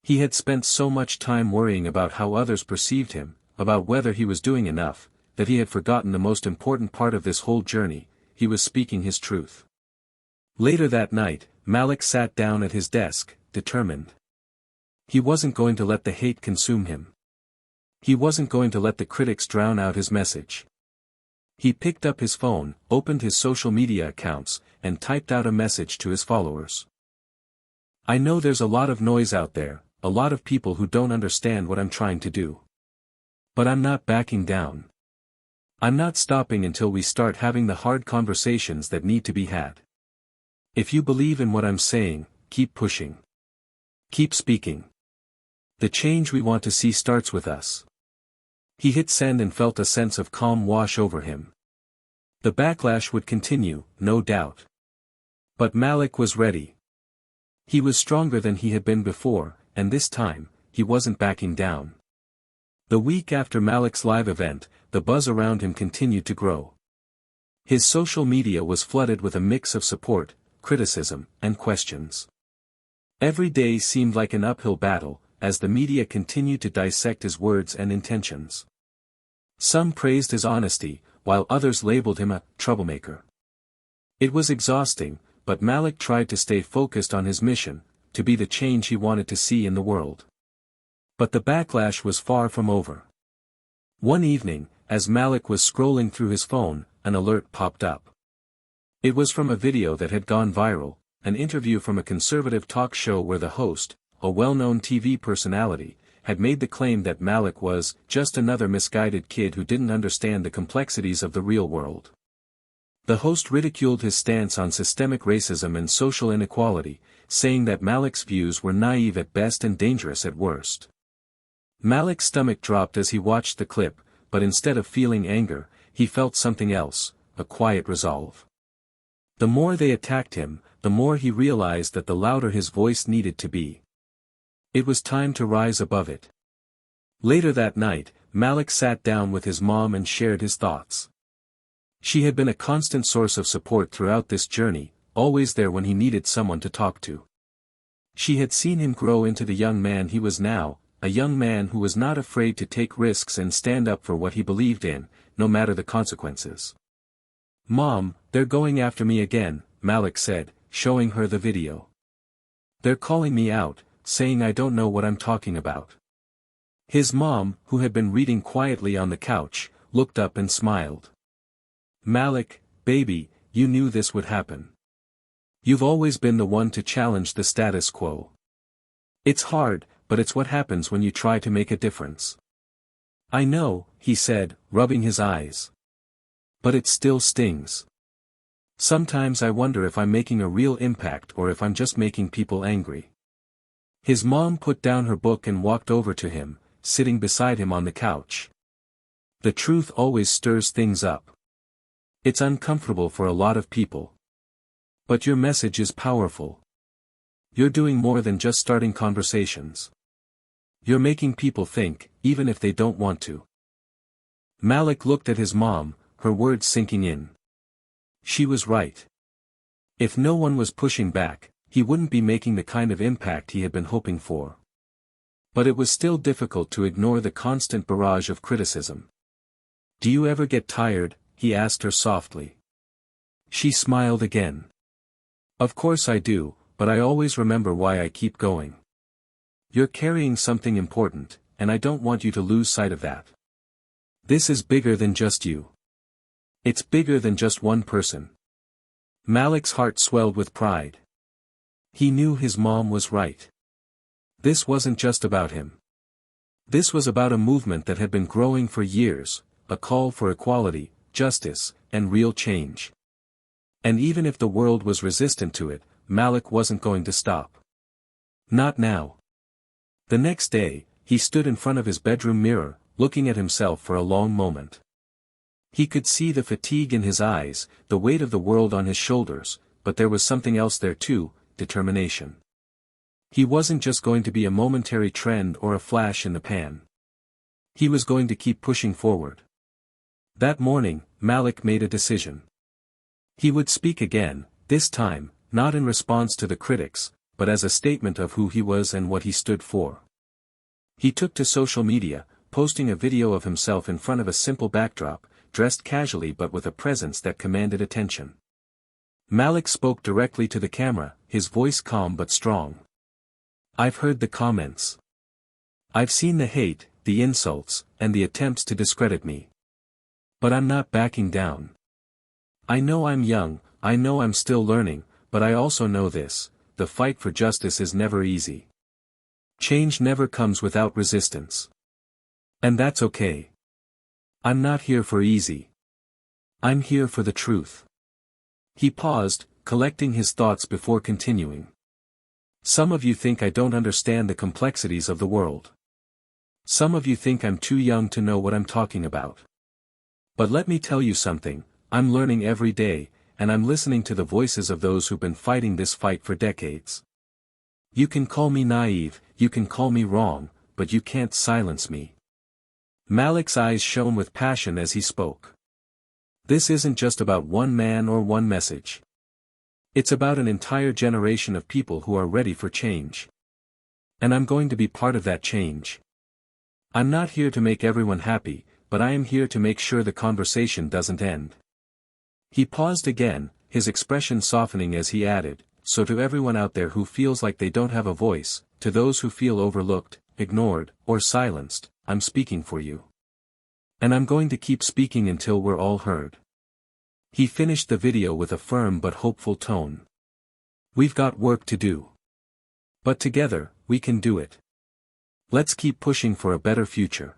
He had spent so much time worrying about how others perceived him, about whether he was doing enough, that he had forgotten the most important part of this whole journey: he was speaking his truth. Later that night, Malik sat down at his desk, determined. He wasn't going to let the hate consume him. He wasn't going to let the critics drown out his message. He picked up his phone, opened his social media accounts, and typed out a message to his followers. "I know there's a lot of noise out there, a lot of people who don't understand what I'm trying to do. But I'm not backing down. I'm not stopping until we start having the hard conversations that need to be had. If you believe in what I'm saying, keep pushing. Keep speaking. The change we want to see starts with us." He hit send and felt a sense of calm wash over him. The backlash would continue, no doubt. But Malik was ready. He was stronger than he had been before, and this time, he wasn't backing down. The week after Malik's live event, the buzz around him continued to grow. His social media was flooded with a mix of support, criticism, and questions. Every day seemed like an uphill battle, as the media continued to dissect his words and intentions. Some praised his honesty, while others labeled him a troublemaker. It was exhausting, but Malik tried to stay focused on his mission, to be the change he wanted to see in the world. But the backlash was far from over. One evening, as Malik was scrolling through his phone, an alert popped up. It was from a video that had gone viral, an interview from a conservative talk show where the host, a well-known TV personality, had made the claim that Malik was just another misguided kid who didn't understand the complexities of the real world. The host ridiculed his stance on systemic racism and social inequality, saying that Malik's views were naive at best and dangerous at worst. Malik's stomach dropped as he watched the clip, but instead of feeling anger, he felt something else, a quiet resolve. The more they attacked him, the more he realized that the louder his voice needed to be. It was time to rise above it. Later that night, Malik sat down with his mom and shared his thoughts. She had been a constant source of support throughout this journey, always there when he needed someone to talk to. She had seen him grow into the young man he was now, a young man who was not afraid to take risks and stand up for what he believed in, no matter the consequences. "Mom, they're going after me again," Malik said, showing her the video. "They're calling me out, saying I don't know what I'm talking about." His mom, who had been reading quietly on the couch, looked up and smiled. "Malik, baby, you knew this would happen. You've always been the one to challenge the status quo. It's hard, but it's what happens when you try to make a difference." "I know," he said, rubbing his eyes. "But it still stings. Sometimes I wonder if I'm making a real impact or if I'm just making people angry." His mom put down her book and walked over to him, sitting beside him on the couch. "The truth always stirs things up. It's uncomfortable for a lot of people. But your message is powerful. You're doing more than just starting conversations. You're making people think, even if they don't want to." Malik looked at his mom, her words sinking in. She was right. If no one was pushing back, he wouldn't be making the kind of impact he had been hoping for. But it was still difficult to ignore the constant barrage of criticism. "Do you ever get tired?" he asked her softly. She smiled again. "Of course I do, but I always remember why I keep going. You're carrying something important, and I don't want you to lose sight of that. This is bigger than just you. It's bigger than just one person." Malik's heart swelled with pride. He knew his mom was right. This wasn't just about him. This was about a movement that had been growing for years, a call for equality, justice, and real change. And even if the world was resistant to it, Malik wasn't going to stop. Not now. The next day, he stood in front of his bedroom mirror, looking at himself for a long moment. He could see the fatigue in his eyes, the weight of the world on his shoulders, but there was something else there too, determination. He wasn't just going to be a momentary trend or a flash in the pan. He was going to keep pushing forward. That morning, Malik made a decision. He would speak again, this time, not in response to the critics, but as a statement of who he was and what he stood for. He took to social media, posting a video of himself in front of a simple backdrop, dressed casually but with a presence that commanded attention. Malik spoke directly to the camera, his voice calm but strong. "I've heard the comments. I've seen the hate, the insults, and the attempts to discredit me. But I'm not backing down. I know I'm young, I know I'm still learning, but I also know this, the fight for justice is never easy. Change never comes without resistance. And that's okay. I'm not here for easy. I'm here for the truth." He paused, collecting his thoughts before continuing. "Some of you think I don't understand the complexities of the world. Some of you think I'm too young to know what I'm talking about. But let me tell you something, I'm learning every day, and I'm listening to the voices of those who've been fighting this fight for decades. You can call me naive, you can call me wrong, but you can't silence me." Malik's eyes shone with passion as he spoke. This isn't just about one man or one message. It's about an entire generation of people who are ready for change. And I'm going to be part of that change. I'm not here to make everyone happy, but I am here to make sure the conversation doesn't end. He paused again, his expression softening as he added, "So to everyone out there who feels like they don't have a voice, to those who feel overlooked, ignored, or silenced, I'm speaking for you. And I'm going to keep speaking until we're all heard." He finished the video with a firm but hopeful tone. "We've got work to do. But together, we can do it. Let's keep pushing for a better future."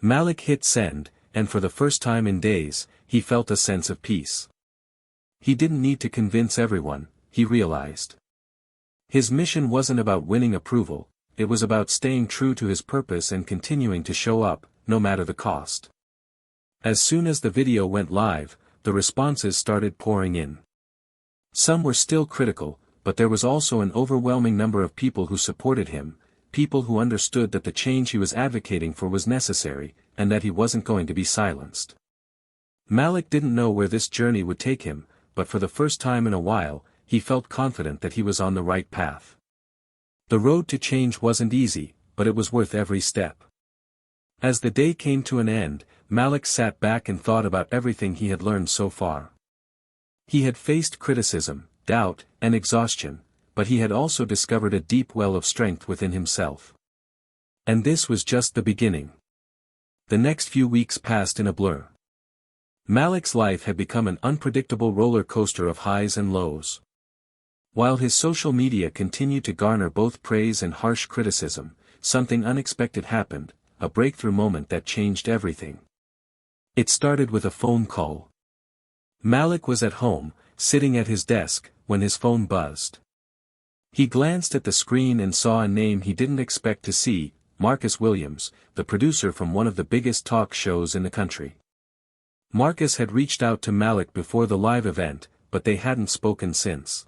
Malik hit send, and for the first time in days, he felt a sense of peace. He didn't need to convince everyone, he realized. His mission wasn't about winning approval, it was about staying true to his purpose and continuing to show up, no matter the cost. As soon as the video went live, the responses started pouring in. Some were still critical, but there was also an overwhelming number of people who supported him, people who understood that the change he was advocating for was necessary, and that he wasn't going to be silenced. Malik didn't know where this journey would take him, but for the first time in a while, he felt confident that he was on the right path. The road to change wasn't easy, but it was worth every step. As the day came to an end, Malik sat back and thought about everything he had learned so far. He had faced criticism, doubt, and exhaustion, but he had also discovered a deep well of strength within himself. And this was just the beginning. The next few weeks passed in a blur. Malik's life had become an unpredictable roller coaster of highs and lows. While his social media continued to garner both praise and harsh criticism, something unexpected happened, a breakthrough moment that changed everything. It started with a phone call. Malik was at home, sitting at his desk, when his phone buzzed. He glanced at the screen and saw a name he didn't expect to see, Marcus Williams, the producer from one of the biggest talk shows in the country. Marcus had reached out to Malik before the live event, but they hadn't spoken since.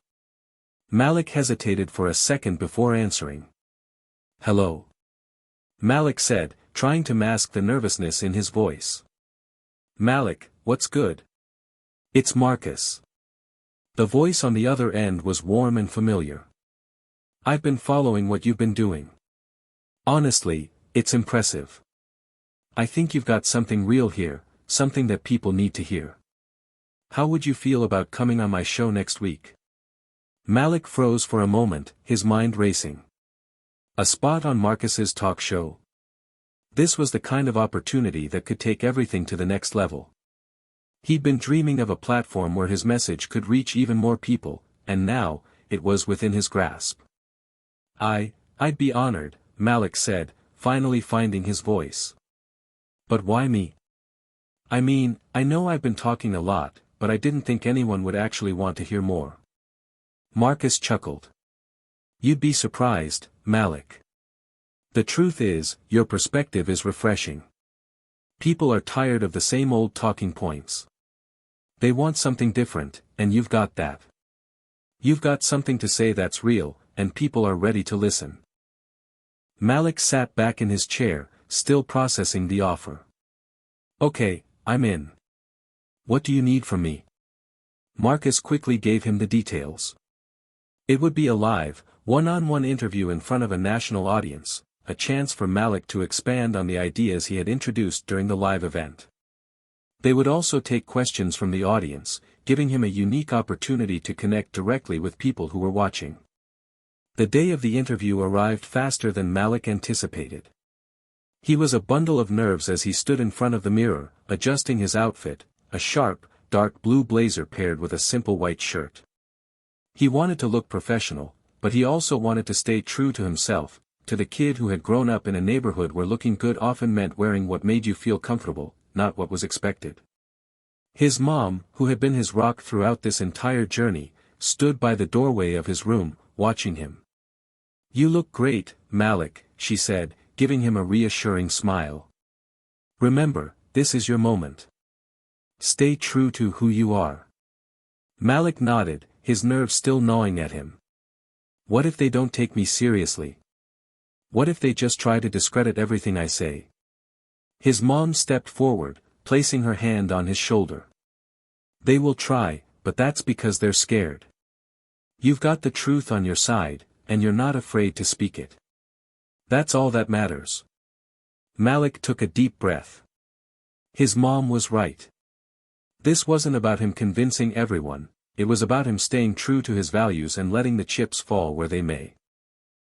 Malik hesitated for a second before answering. "Hello?" Malik said, trying to mask the nervousness in his voice. "Malik, what's good?" "It's Marcus." The voice on the other end was warm and familiar. "I've been following what you've been doing. Honestly, it's impressive. I think you've got something real here, something that people need to hear. How would you feel about coming on my show next week?" Malik froze for a moment, his mind racing. A spot on Marcus's talk show. This was the kind of opportunity that could take everything to the next level. He'd been dreaming of a platform where his message could reach even more people, and now, it was within his grasp. I'd be honored," Malik said, finally finding his voice. "But why me? I mean, I know I've been talking a lot, but I didn't think anyone would actually want to hear more." Marcus chuckled. "You'd be surprised, Malik. The truth is, your perspective is refreshing. People are tired of the same old talking points. They want something different, and you've got that. You've got something to say that's real, and people are ready to listen." Malik sat back in his chair, still processing the offer. "Okay, I'm in. What do you need from me?" Marcus quickly gave him the details. It would be a live, one-on-one interview in front of a national audience, a chance for Malik to expand on the ideas he had introduced during the live event. They would also take questions from the audience, giving him a unique opportunity to connect directly with people who were watching. The day of the interview arrived faster than Malik anticipated. He was a bundle of nerves as he stood in front of the mirror, adjusting his outfit, a sharp, dark blue blazer paired with a simple white shirt. He wanted to look professional, but he also wanted to stay true to himself, to the kid who had grown up in a neighborhood where looking good often meant wearing what made you feel comfortable, not what was expected. His mom, who had been his rock throughout this entire journey, stood by the doorway of his room, watching him. "You look great, Malik," she said, giving him a reassuring smile. "Remember, this is your moment. Stay true to who you are." Malik nodded, his nerves still gnawing at him. What if they don't take me seriously? What if they just try to discredit everything I say? His mom stepped forward, placing her hand on his shoulder. "They will try, but that's because they're scared. You've got the truth on your side, and you're not afraid to speak it. That's all that matters." Malik took a deep breath. His mom was right. This wasn't about him convincing everyone, it was about him staying true to his values and letting the chips fall where they may.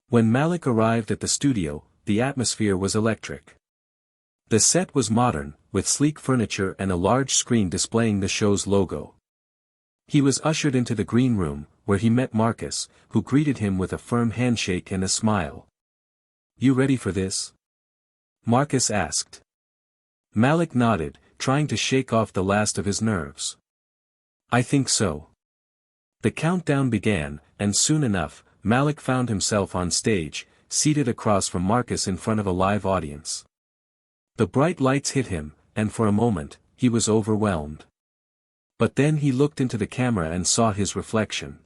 When Malik arrived at the studio, the atmosphere was electric. The set was modern, with sleek furniture and a large screen displaying the show's logo. He was ushered into the green room, where he met Marcus, who greeted him with a firm handshake and a smile. "You ready for this?" Marcus asked. Malik nodded, trying to shake off the last of his nerves. "I think so." The countdown began, and soon enough, Malik found himself on stage, seated across from Marcus in front of a live audience. The bright lights hit him, and for a moment, he was overwhelmed. But then he looked into the camera and saw his reflection.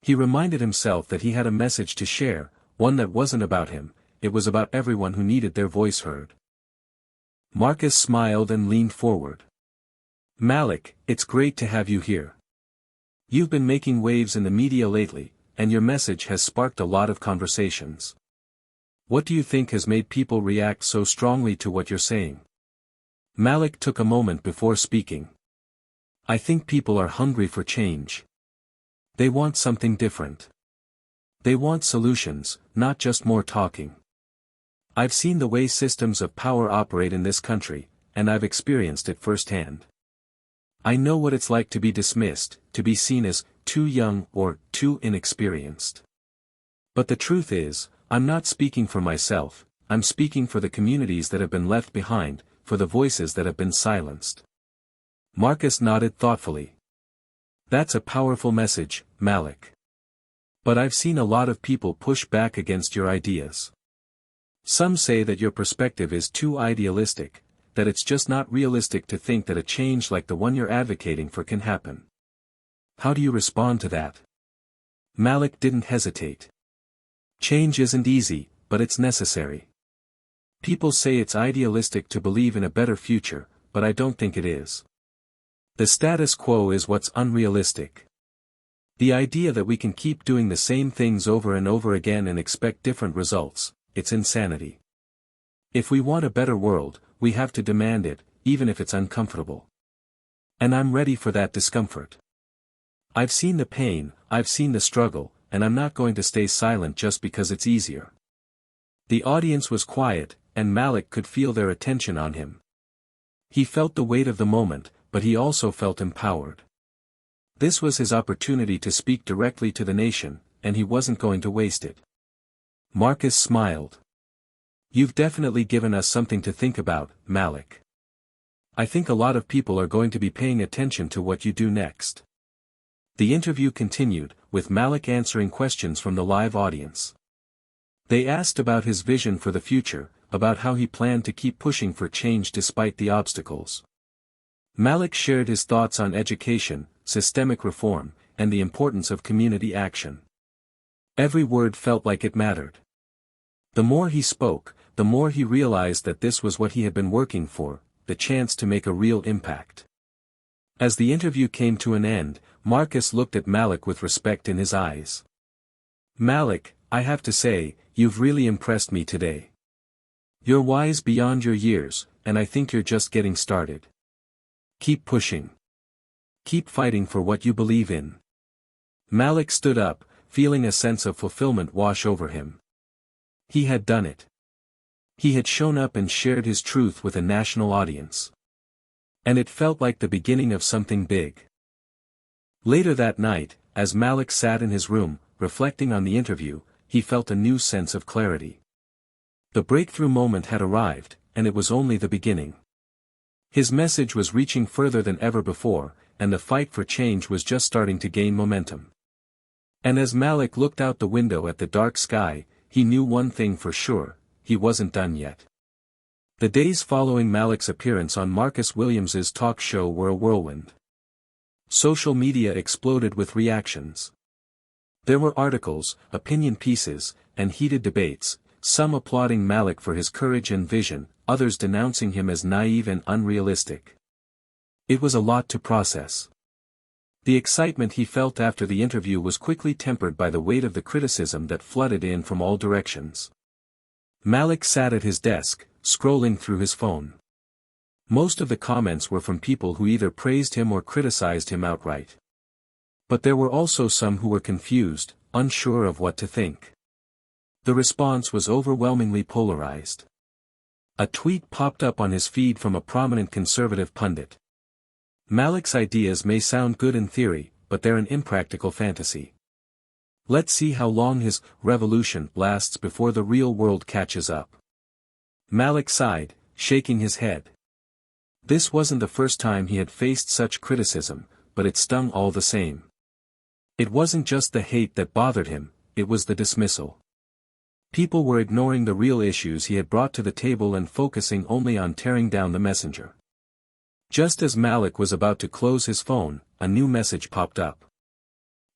He reminded himself that he had a message to share, one that wasn't about him, it was about everyone who needed their voice heard. Marcus smiled and leaned forward. Malik, it's great to have you here. You've been making waves in the media lately, and your message has sparked a lot of conversations. What do you think has made people react so strongly to what you're saying? Malik took a moment before speaking. I think people are hungry for change. They want something different. They want solutions, not just more talking. I've seen the way systems of power operate in this country, and I've experienced it firsthand. I know what it's like to be dismissed, to be seen as too young or too inexperienced. But the truth is, I'm not speaking for myself, I'm speaking for the communities that have been left behind, for the voices that have been silenced. Marcus nodded thoughtfully. That's a powerful message, Malik. But I've seen a lot of people push back against your ideas. Some say that your perspective is too idealistic, that it's just not realistic to think that a change like the one you're advocating for can happen. How do you respond to that? Malik didn't hesitate. Change isn't easy, but it's necessary. People say it's idealistic to believe in a better future, but I don't think it is. The status quo is what's unrealistic. The idea that we can keep doing the same things over and over again and expect different results, it's insanity. If we want a better world, we have to demand it, even if it's uncomfortable. And I'm ready for that discomfort. I've seen the pain, I've seen the struggle, and I'm not going to stay silent just because it's easier. The audience was quiet, and Malik could feel their attention on him. He felt the weight of the moment, but he also felt empowered. This was his opportunity to speak directly to the nation, and he wasn't going to waste it. Marcus smiled. You've definitely given us something to think about, Malik. I think a lot of people are going to be paying attention to what you do next. The interview continued, with Malik answering questions from the live audience. They asked about his vision for the future, about how he planned to keep pushing for change despite the obstacles. Malik shared his thoughts on education, systemic reform, and the importance of community action. Every word felt like it mattered. The more he spoke, the more he realized that this was what he had been working for, the chance to make a real impact. As the interview came to an end, Marcus looked at Malik with respect in his eyes. Malik, I have to say, you've really impressed me today. You're wise beyond your years, and I think you're just getting started. Keep pushing. Keep fighting for what you believe in. Malik stood up, feeling a sense of fulfillment wash over him. He had done it. He had shown up and shared his truth with a national audience. And it felt like the beginning of something big. Later that night, as Malik sat in his room, reflecting on the interview, he felt a new sense of clarity. The breakthrough moment had arrived, and it was only the beginning. His message was reaching further than ever before, and the fight for change was just starting to gain momentum. And as Malik looked out the window at the dark sky, he knew one thing for sure, he wasn't done yet. The days following Malik's appearance on Marcus Williams's talk show were a whirlwind. Social media exploded with reactions. There were articles, opinion pieces, and heated debates, some applauding Malik for his courage and vision, others denouncing him as naive and unrealistic. It was a lot to process. The excitement he felt after the interview was quickly tempered by the weight of the criticism that flooded in from all directions. Malik sat at his desk, scrolling through his phone. Most of the comments were from people who either praised him or criticized him outright. But there were also some who were confused, unsure of what to think. The response was overwhelmingly polarized. A tweet popped up on his feed from a prominent conservative pundit. Malik's ideas may sound good in theory, but they're an impractical fantasy. Let's see how long his revolution lasts before the real world catches up. Malik sighed, shaking his head. This wasn't the first time he had faced such criticism, but it stung all the same. It wasn't just the hate that bothered him, it was the dismissal. People were ignoring the real issues he had brought to the table and focusing only on tearing down the messenger. Just as Malik was about to close his phone, a new message popped up.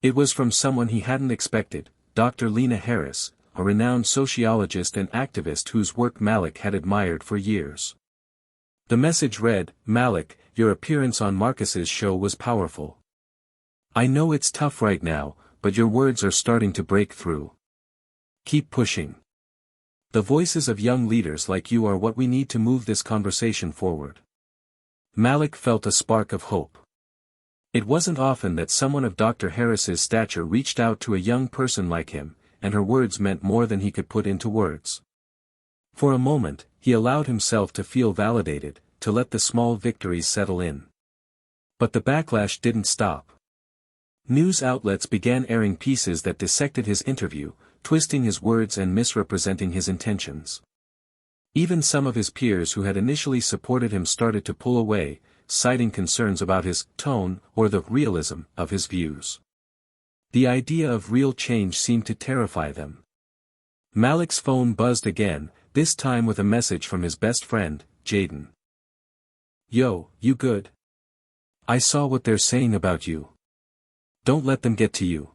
It was from someone he hadn't expected, Dr. Lena Harris, a renowned sociologist and activist whose work Malik had admired for years. The message read, "Malik, your appearance on Marcus's show was powerful. I know it's tough right now, but your words are starting to break through. Keep pushing. The voices of young leaders like you are what we need to move this conversation forward." Malik felt a spark of hope. It wasn't often that someone of Dr. Harris's stature reached out to a young person like him, and her words meant more than he could put into words. For a moment, he allowed himself to feel validated, to let the small victories settle in. But the backlash didn't stop. News outlets began airing pieces that dissected his interview, twisting his words and misrepresenting his intentions. Even some of his peers who had initially supported him started to pull away, citing concerns about his tone or the realism of his views. The idea of real change seemed to terrify them. Malik's phone buzzed again, this time with a message from his best friend, Jaden. "Yo, you good? I saw what they're saying about you. Don't let them get to you.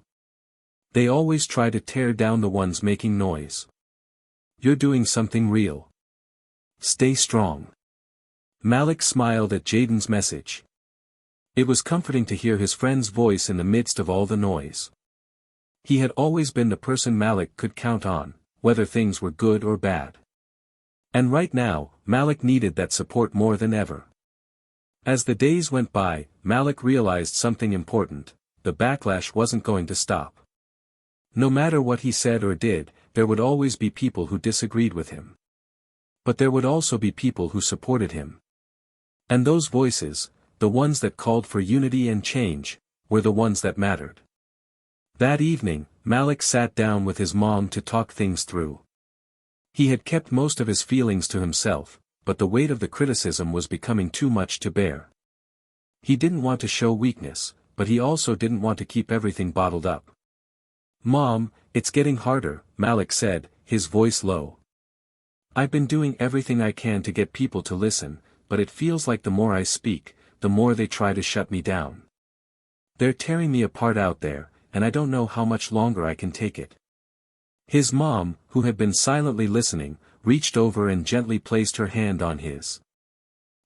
They always try to tear down the ones making noise. You're doing something real. Stay strong." Malik smiled at Jaden's message. It was comforting to hear his friend's voice in the midst of all the noise. He had always been the person Malik could count on, whether things were good or bad. And right now, Malik needed that support more than ever. As the days went by, Malik realized something important: the backlash wasn't going to stop. No matter what he said or did, there would always be people who disagreed with him. But there would also be people who supported him. And those voices, the ones that called for unity and change, were the ones that mattered. That evening, Malik sat down with his mom to talk things through. He had kept most of his feelings to himself, but the weight of the criticism was becoming too much to bear. He didn't want to show weakness, but he also didn't want to keep everything bottled up. "Mom, it's getting harder," Malik said, his voice low. "I've been doing everything I can to get people to listen, but it feels like the more I speak, the more they try to shut me down. They're tearing me apart out there, and I don't know how much longer I can take it." His mom, who had been silently listening, reached over and gently placed her hand on his.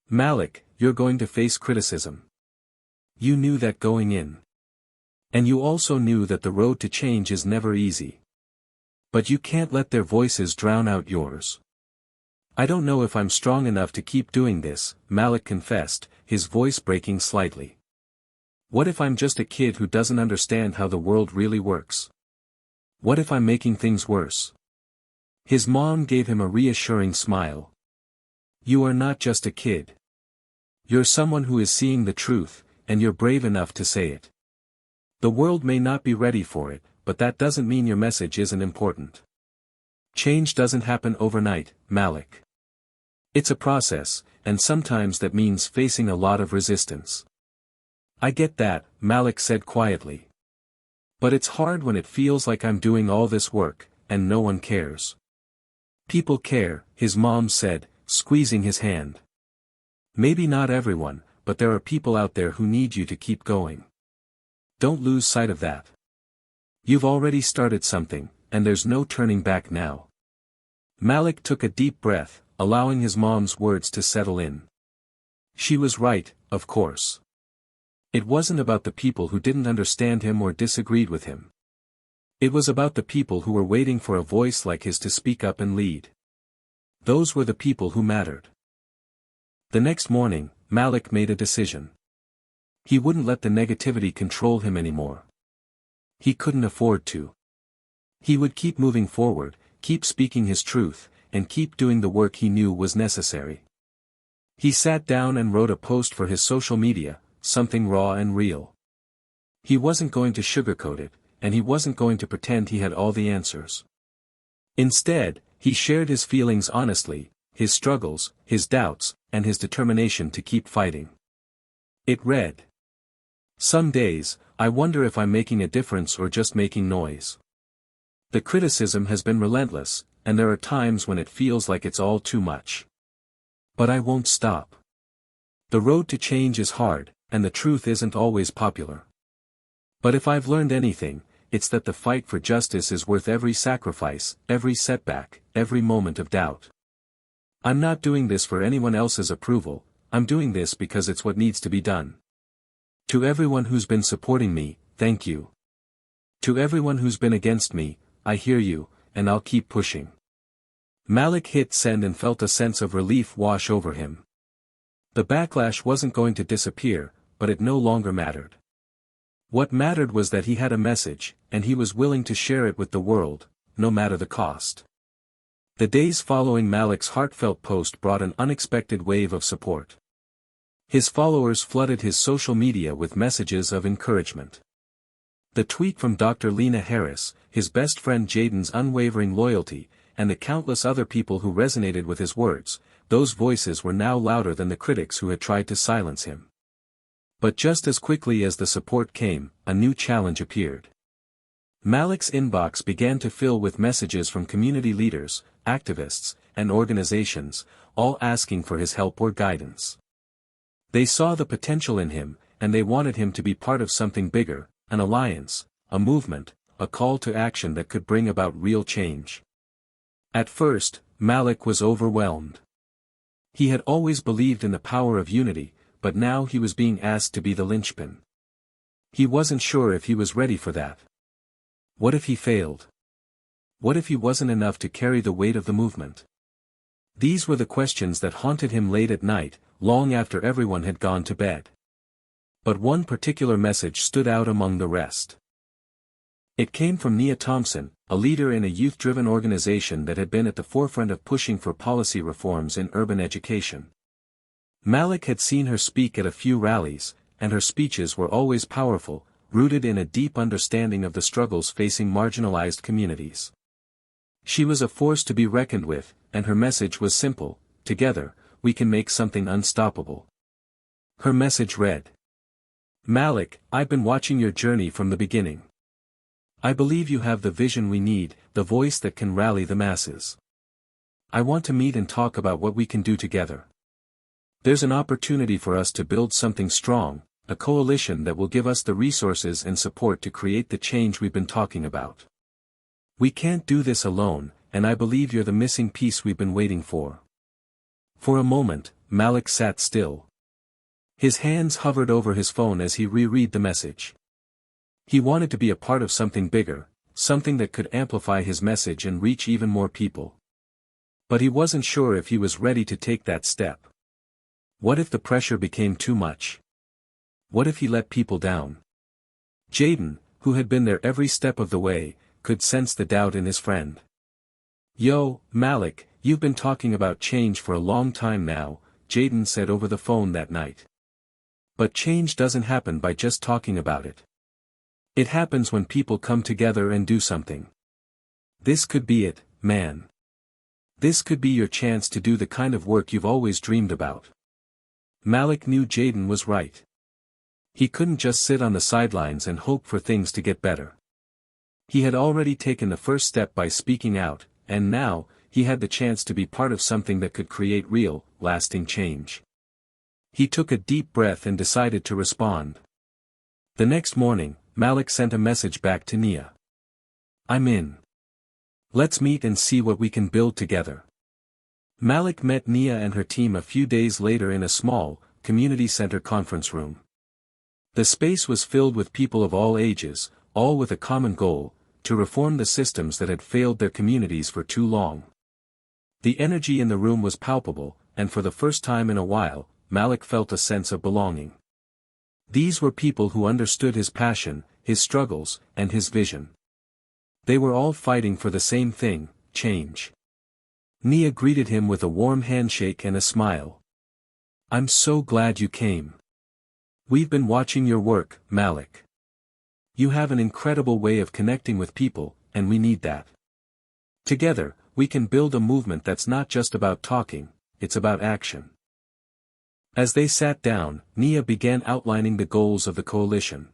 "Malik, you're going to face criticism. You knew that going in. And you also knew that the road to change is never easy. But you can't let their voices drown out yours." "I don't know if I'm strong enough to keep doing this," Malik confessed, his voice breaking slightly. "What if I'm just a kid who doesn't understand how the world really works? What if I'm making things worse?" His mom gave him a reassuring smile. "You are not just a kid. You're someone who is seeing the truth, and you're brave enough to say it. The world may not be ready for it, but that doesn't mean your message isn't important. Change doesn't happen overnight, Malik. It's a process, and sometimes that means facing a lot of resistance." "I get that," Malik said quietly. "But it's hard when it feels like I'm doing all this work, and no one cares." "People care," his mom said, squeezing his hand. "Maybe not everyone, but there are people out there who need you to keep going. Don't lose sight of that. You've already started something, and there's no turning back now." Malik took a deep breath, allowing his mom's words to settle in. She was right, of course. It wasn't about the people who didn't understand him or disagreed with him. It was about the people who were waiting for a voice like his to speak up and lead. Those were the people who mattered. The next morning, Malik made a decision. He wouldn't let the negativity control him anymore. He couldn't afford to. He would keep moving forward, keep speaking his truth, and keep doing the work he knew was necessary. He sat down and wrote a post for his social media, something raw and real. He wasn't going to sugarcoat it, and he wasn't going to pretend he had all the answers. Instead, he shared his feelings honestly, his struggles, his doubts, and his determination to keep fighting. It read, "Some days, I wonder if I'm making a difference or just making noise. The criticism has been relentless, and there are times when it feels like it's all too much. But I won't stop. The road to change is hard, and the truth isn't always popular. But if I've learned anything, it's that the fight for justice is worth every sacrifice, every setback, every moment of doubt. I'm not doing this for anyone else's approval, I'm doing this because it's what needs to be done. To everyone who's been supporting me, thank you. To everyone who's been against me, I hear you, and I'll keep pushing. Malik hit send and felt a sense of relief wash over him. The backlash wasn't going to disappear, but it no longer mattered. What mattered was that he had a message, and he was willing to share it with the world, no matter the cost. The days following Malik's heartfelt post brought an unexpected wave of support. His followers flooded his social media with messages of encouragement. The tweet from Dr. Lena Harris, his best friend Jaden's unwavering loyalty, and the countless other people who resonated with his words, those voices were now louder than the critics who had tried to silence him. But just as quickly as the support came, a new challenge appeared. Malik's inbox began to fill with messages from community leaders, activists, and organizations, all asking for his help or guidance. They saw the potential in him, and they wanted him to be part of something bigger, an alliance, a movement, a call to action that could bring about real change. At first, Malik was overwhelmed. He had always believed in the power of unity, but now he was being asked to be the linchpin. He wasn't sure if he was ready for that. What if he failed? What if he wasn't enough to carry the weight of the movement? These were the questions that haunted him late at night, long after everyone had gone to bed. But one particular message stood out among the rest. It came from Nia Thompson, a leader in a youth-driven organization that had been at the forefront of pushing for policy reforms in urban education. Malik had seen her speak at a few rallies, and her speeches were always powerful, rooted in a deep understanding of the struggles facing marginalized communities. She was a force to be reckoned with, and her message was simple: together, we can make something unstoppable. Her message read, "Malik, I've been watching your journey from the beginning. I believe you have the vision we need, the voice that can rally the masses. I want to meet and talk about what we can do together. There's an opportunity for us to build something strong, a coalition that will give us the resources and support to create the change we've been talking about. We can't do this alone, and I believe you're the missing piece we've been waiting for." For a moment, Malik sat still. His hands hovered over his phone as he reread the message. He wanted to be a part of something bigger, something that could amplify his message and reach even more people. But he wasn't sure if he was ready to take that step. What if the pressure became too much? What if he let people down? Jaden, who had been there every step of the way, could sense the doubt in his friend. "Yo, Malik, you've been talking about change for a long time now," Jaden said over the phone that night. "But change doesn't happen by just talking about it. It happens when people come together and do something. This could be it, man. This could be your chance to do the kind of work you've always dreamed about." Malik knew Jaden was right. He couldn't just sit on the sidelines and hope for things to get better. He had already taken the first step by speaking out, and now, he had the chance to be part of something that could create real, lasting change. He took a deep breath and decided to respond. The next morning, Malik sent a message back to Nia. "I'm in. Let's meet and see what we can build together." Malik met Nia and her team a few days later in a small, community center conference room. The space was filled with people of all ages, all with a common goal: to reform the systems that had failed their communities for too long. The energy in the room was palpable, and for the first time in a while, Malik felt a sense of belonging. These were people who understood his passion, his struggles, and his vision. They were all fighting for the same thing: change. Nia greeted him with a warm handshake and a smile. "I'm so glad you came. We've been watching your work, Malik. You have an incredible way of connecting with people, and we need that. Together, we can build a movement that's not just about talking, it's about action." As they sat down, Nia began outlining the goals of the coalition.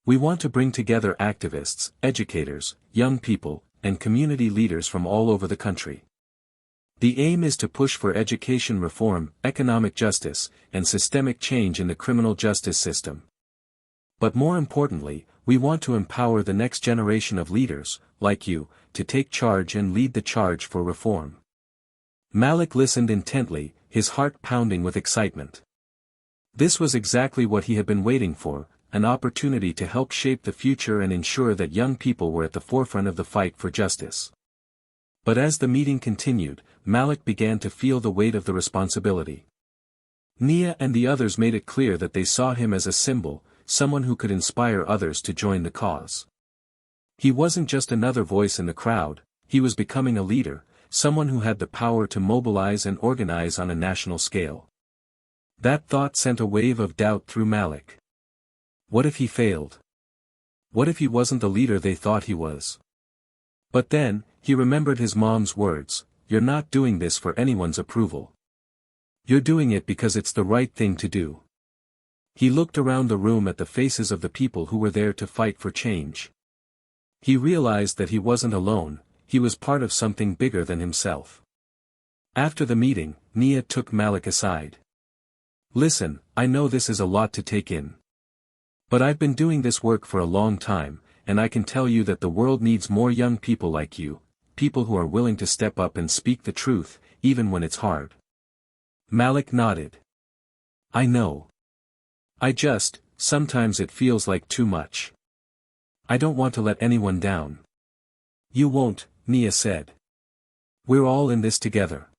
We want to bring together activists, educators, young people, and community leaders from all over the country. The aim is to push for education reform, economic justice, and systemic change in the criminal justice system. But more importantly, we want to empower the next generation of leaders, like you, to take charge and lead the charge for reform. Malik listened intently, his heart pounding with excitement. This was exactly what he had been waiting for, an opportunity to help shape the future and ensure that young people were at the forefront of the fight for justice. But as the meeting continued, Malik began to feel the weight of the responsibility. Nia and the others made it clear that they saw him as a symbol, someone who could inspire others to join the cause. He wasn't just another voice in the crowd, he was becoming a leader, someone who had the power to mobilize and organize on a national scale. That thought sent a wave of doubt through Malik. What if he failed? What if he wasn't the leader they thought he was? But then, he remembered his mom's words, "You're not doing this for anyone's approval. You're doing it because it's the right thing to do." He looked around the room at the faces of the people who were there to fight for change. He realized that he wasn't alone, he was part of something bigger than himself. After the meeting, Nia took Malik aside. "Listen, I know this is a lot to take in. But I've been doing this work for a long time, and I can tell you that the world needs more young people like you, people who are willing to step up and speak the truth, even when it's hard." Malik nodded. "I know. Sometimes it feels like too much. I don't want to let anyone down." "You won't," Nia said. "We're all in this together.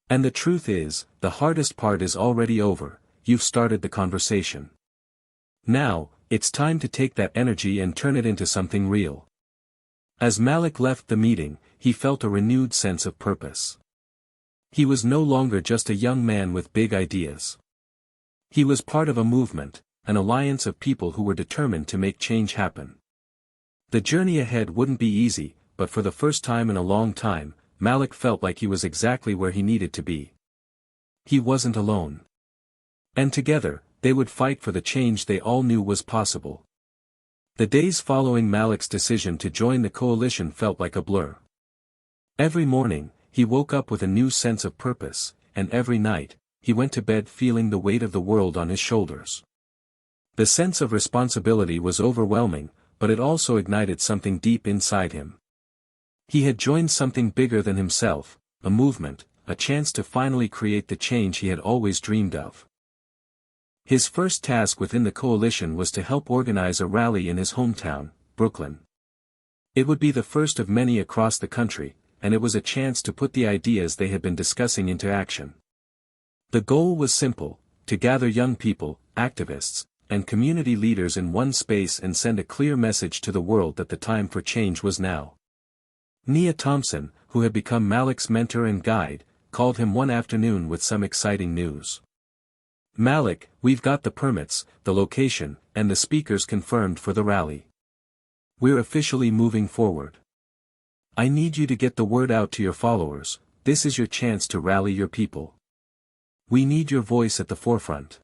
And the truth is, the hardest part is already over, you've started the conversation. Now, it's time to take that energy and turn it into something real." As Malik left the meeting, he felt a renewed sense of purpose. He was no longer just a young man with big ideas. He was part of a movement, an alliance of people who were determined to make change happen. The journey ahead wouldn't be easy, but for the first time in a long time, Malik felt like he was exactly where he needed to be. He wasn't alone. And together, they would fight for the change they all knew was possible. The days following Malik's decision to join the coalition felt like a blur. Every morning, he woke up with a new sense of purpose, and every night, he went to bed feeling the weight of the world on his shoulders. The sense of responsibility was overwhelming, but it also ignited something deep inside him. He had joined something bigger than himself, a movement, a chance to finally create the change he had always dreamed of. His first task within the coalition was to help organize a rally in his hometown, Brooklyn. It would be the first of many across the country, and it was a chance to put the ideas they had been discussing into action. The goal was simple, to gather young people, activists, and community leaders in one space and send a clear message to the world that the time for change was now. Nia Thompson, who had become Malik's mentor and guide, called him one afternoon with some exciting news. "Malik, we've got the permits, the location, and the speakers confirmed for the rally. We're officially moving forward. I need you to get the word out to your followers, this is your chance to rally your people. We need your voice at the forefront."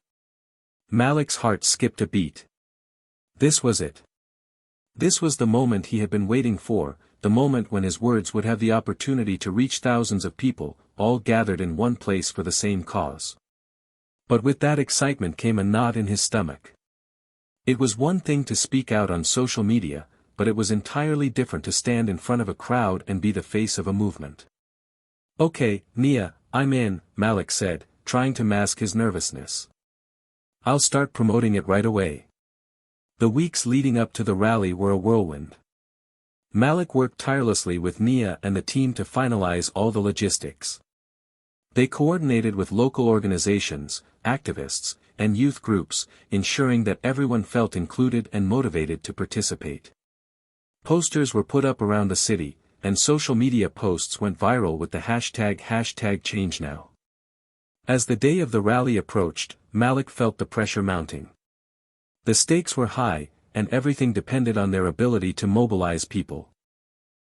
Malik's heart skipped a beat. This was it. This was the moment he had been waiting for, the moment when his words would have the opportunity to reach thousands of people, all gathered in one place for the same cause. But with that excitement came a knot in his stomach. It was one thing to speak out on social media, but it was entirely different to stand in front of a crowd and be the face of a movement. "Okay, Nia, I'm in," Malik said, trying to mask his nervousness. "I'll start promoting it right away." The weeks leading up to the rally were a whirlwind. Malik worked tirelessly with Nia and the team to finalize all the logistics. They coordinated with local organizations, activists, and youth groups, ensuring that everyone felt included and motivated to participate. Posters were put up around the city, and social media posts went viral with the hashtag #ChangeNow. As the day of the rally approached, Malik felt the pressure mounting. The stakes were high, and everything depended on their ability to mobilize people.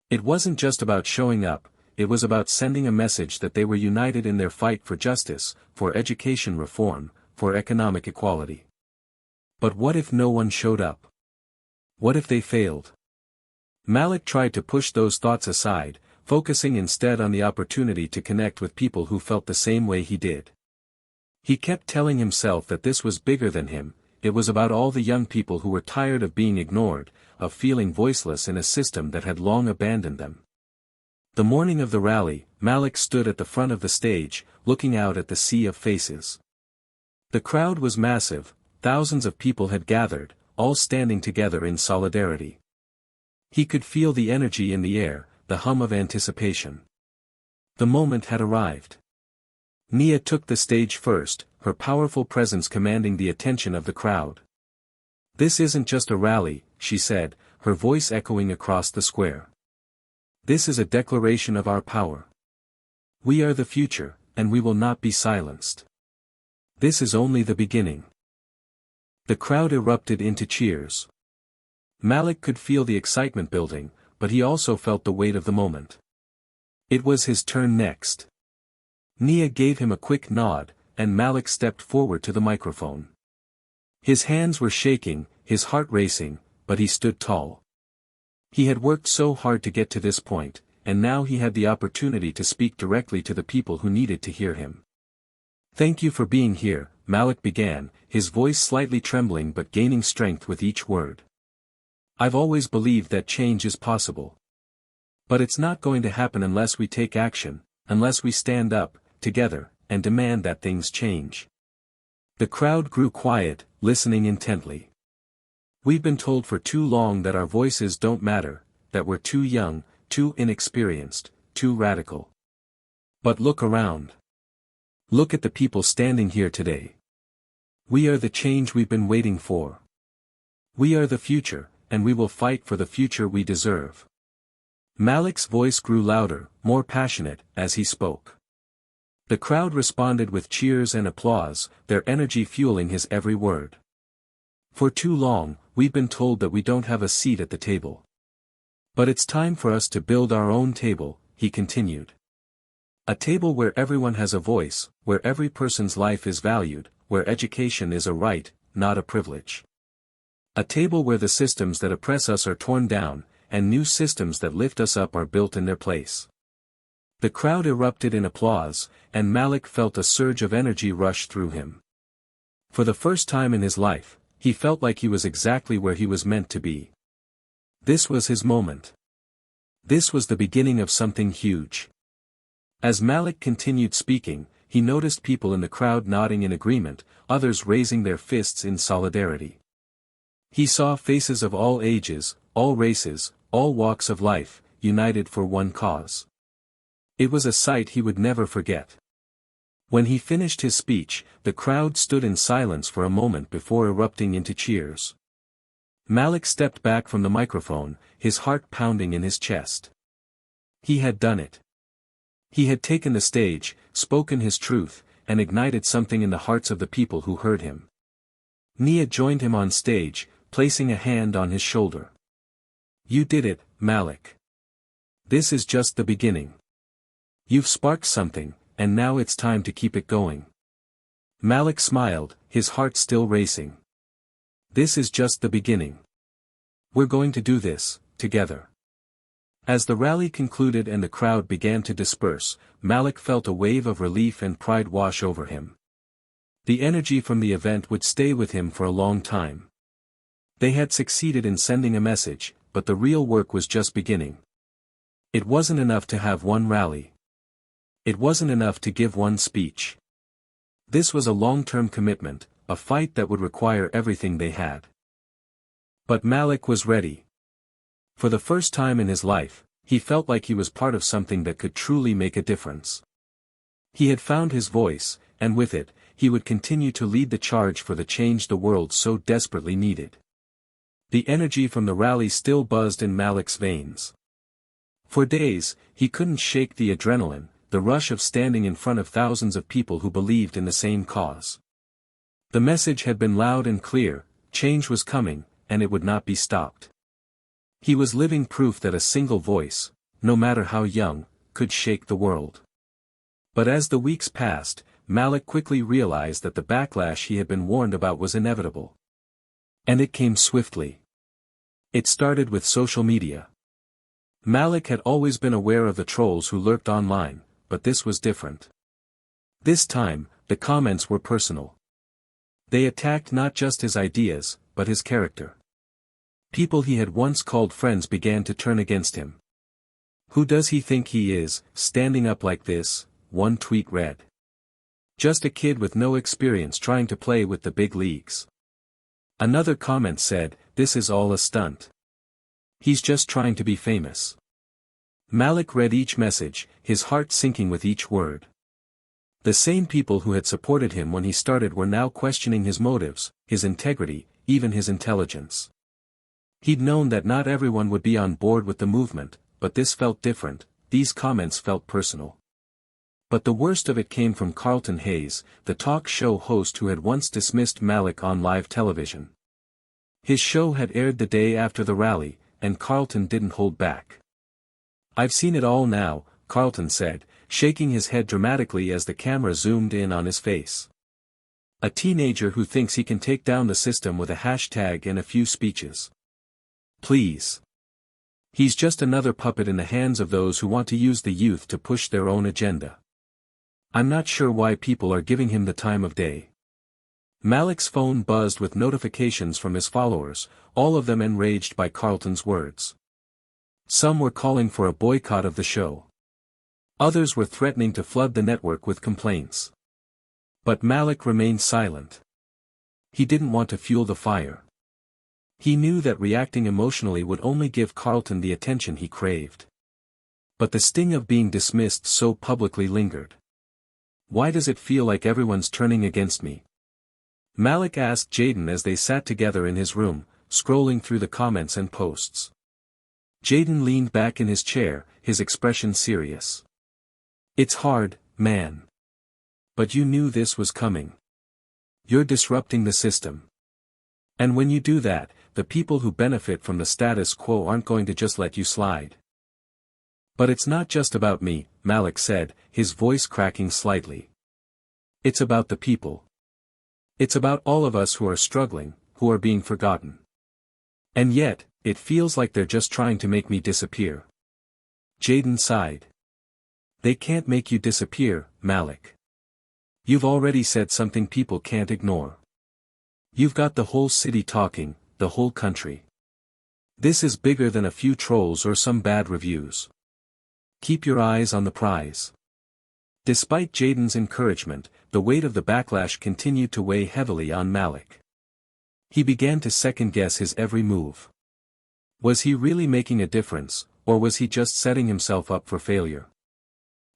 It wasn't just about showing up, it was about sending a message that they were united in their fight for justice, for education reform, for economic equality. But what if no one showed up? What if they failed? Malik tried to push those thoughts aside, focusing instead on the opportunity to connect with people who felt the same way he did. He kept telling himself that this was bigger than him, it was about all the young people who were tired of being ignored, of feeling voiceless in a system that had long abandoned them. The morning of the rally, Malik stood at the front of the stage, looking out at the sea of faces. The crowd was massive, thousands of people had gathered, all standing together in solidarity. He could feel the energy in the air, the hum of anticipation. The moment had arrived. Nia took the stage first, her powerful presence commanding the attention of the crowd. "This isn't just a rally," she said, her voice echoing across the square. "This is a declaration of our power. We are the future, and we will not be silenced. This is only the beginning." The crowd erupted into cheers. Malik could feel the excitement building, but he also felt the weight of the moment. It was his turn next. Nia gave him a quick nod, and Malik stepped forward to the microphone. His hands were shaking, his heart racing, but he stood tall. He had worked so hard to get to this point, and now he had the opportunity to speak directly to the people who needed to hear him. "Thank you for being here," Malik began, his voice slightly trembling but gaining strength with each word. "I've always believed that change is possible. But it's not going to happen unless we take action, unless we stand up, together, and demand that things change." The crowd grew quiet, listening intently. "We've been told for too long that our voices don't matter, that we're too young, too inexperienced, too radical. But look around. Look at the people standing here today. We are the change we've been waiting for. We are the future, and we will fight for the future we deserve." Malik's voice grew louder, more passionate, as he spoke. The crowd responded with cheers and applause, their energy fueling his every word. "For too long, we've been told that we don't have a seat at the table. But it's time for us to build our own table," he continued. "A table where everyone has a voice, where every person's life is valued, where education is a right, not a privilege. A table where the systems that oppress us are torn down, and new systems that lift us up are built in their place." The crowd erupted in applause, and Malik felt a surge of energy rush through him. For the first time in his life, he felt like he was exactly where he was meant to be. This was his moment. This was the beginning of something huge. As Malik continued speaking, he noticed people in the crowd nodding in agreement, others raising their fists in solidarity. He saw faces of all ages, all races, all walks of life, united for one cause. It was a sight he would never forget. When he finished his speech, the crowd stood in silence for a moment before erupting into cheers. Malik stepped back from the microphone, his heart pounding in his chest. He had done it. He had taken the stage, spoken his truth, and ignited something in the hearts of the people who heard him. Nia joined him on stage, placing a hand on his shoulder. "You did it, Malik. This is just the beginning. You've sparked something, and now it's time to keep it going." Malik smiled, his heart still racing. "This is just the beginning. We're going to do this, together." As the rally concluded and the crowd began to disperse, Malik felt a wave of relief and pride wash over him. The energy from the event would stay with him for a long time. They had succeeded in sending a message, but the real work was just beginning. It wasn't enough to have one rally. It wasn't enough to give one speech. This was a long-term commitment, a fight that would require everything they had. But Malik was ready. For the first time in his life, he felt like he was part of something that could truly make a difference. He had found his voice, and with it, he would continue to lead the charge for the change the world so desperately needed. The energy from the rally still buzzed in Malik's veins. For days, he couldn't shake the adrenaline, the rush of standing in front of thousands of people who believed in the same cause. The message had been loud and clear, change was coming, and it would not be stopped. He was living proof that a single voice, no matter how young, could shake the world. But as the weeks passed, Malik quickly realized that the backlash he had been warned about was inevitable. And it came swiftly. It started with social media. Malik had always been aware of the trolls who lurked online, but this was different. This time, the comments were personal. They attacked not just his ideas, but his character. People he had once called friends began to turn against him. "Who does he think he is, standing up like this?" one tweet read. "Just a kid with no experience trying to play with the big leagues." Another comment said, "This is all a stunt. He's just trying to be famous." Malik read each message, his heart sinking with each word. The same people who had supported him when he started were now questioning his motives, his integrity, even his intelligence. He'd known that not everyone would be on board with the movement, but this felt different. These comments felt personal. But the worst of it came from Carlton Hayes, the talk show host who had once dismissed Malik on live television. His show had aired the day after the rally, and Carlton didn't hold back. "I've seen it all now," Carlton said, shaking his head dramatically as the camera zoomed in on his face. "A teenager who thinks he can take down the system with a hashtag and a few speeches. Please. He's just another puppet in the hands of those who want to use the youth to push their own agenda. I'm not sure why people are giving him the time of day." Malik's phone buzzed with notifications from his followers, all of them enraged by Carlton's words. Some were calling for a boycott of the show. Others were threatening to flood the network with complaints. But Malik remained silent. He didn't want to fuel the fire. He knew that reacting emotionally would only give Carlton the attention he craved. But the sting of being dismissed so publicly lingered. "Why does it feel like everyone's turning against me?" Malik asked Jaden as they sat together in his room, scrolling through the comments and posts. Jaden leaned back in his chair, his expression serious. "It's hard, man. But you knew this was coming. You're disrupting the system. And when you do that, the people who benefit from the status quo aren't going to just let you slide." "But it's not just about me," Malik said, his voice cracking slightly. "It's about the people. It's about all of us who are struggling, who are being forgotten. And yet, it feels like they're just trying to make me disappear." Jaden sighed. "They can't make you disappear, Malik. You've already said something people can't ignore. You've got the whole city talking, the whole country. This is bigger than a few trolls or some bad reviews. Keep your eyes on the prize." Despite Jaden's encouragement, the weight of the backlash continued to weigh heavily on Malik. He began to second-guess his every move. Was he really making a difference, or was he just setting himself up for failure?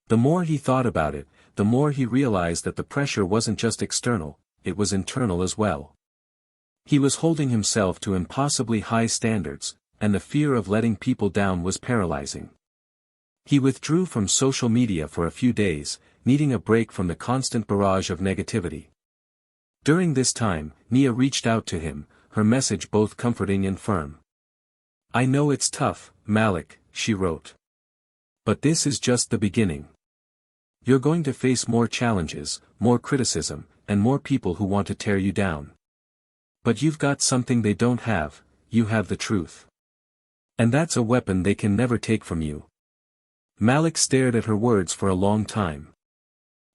The more he thought about it, the more he realized that the pressure wasn't just external, it was internal as well. He was holding himself to impossibly high standards, and the fear of letting people down was paralyzing. He withdrew from social media for a few days, needing a break from the constant barrage of negativity. During this time, Nia reached out to him, her message both comforting and firm. "I know it's tough, Malik," she wrote. "But this is just the beginning. You're going to face more challenges, more criticism, and more people who want to tear you down. But you've got something they don't have, you have the truth. And that's a weapon they can never take from you." Malik stared at her words for a long time.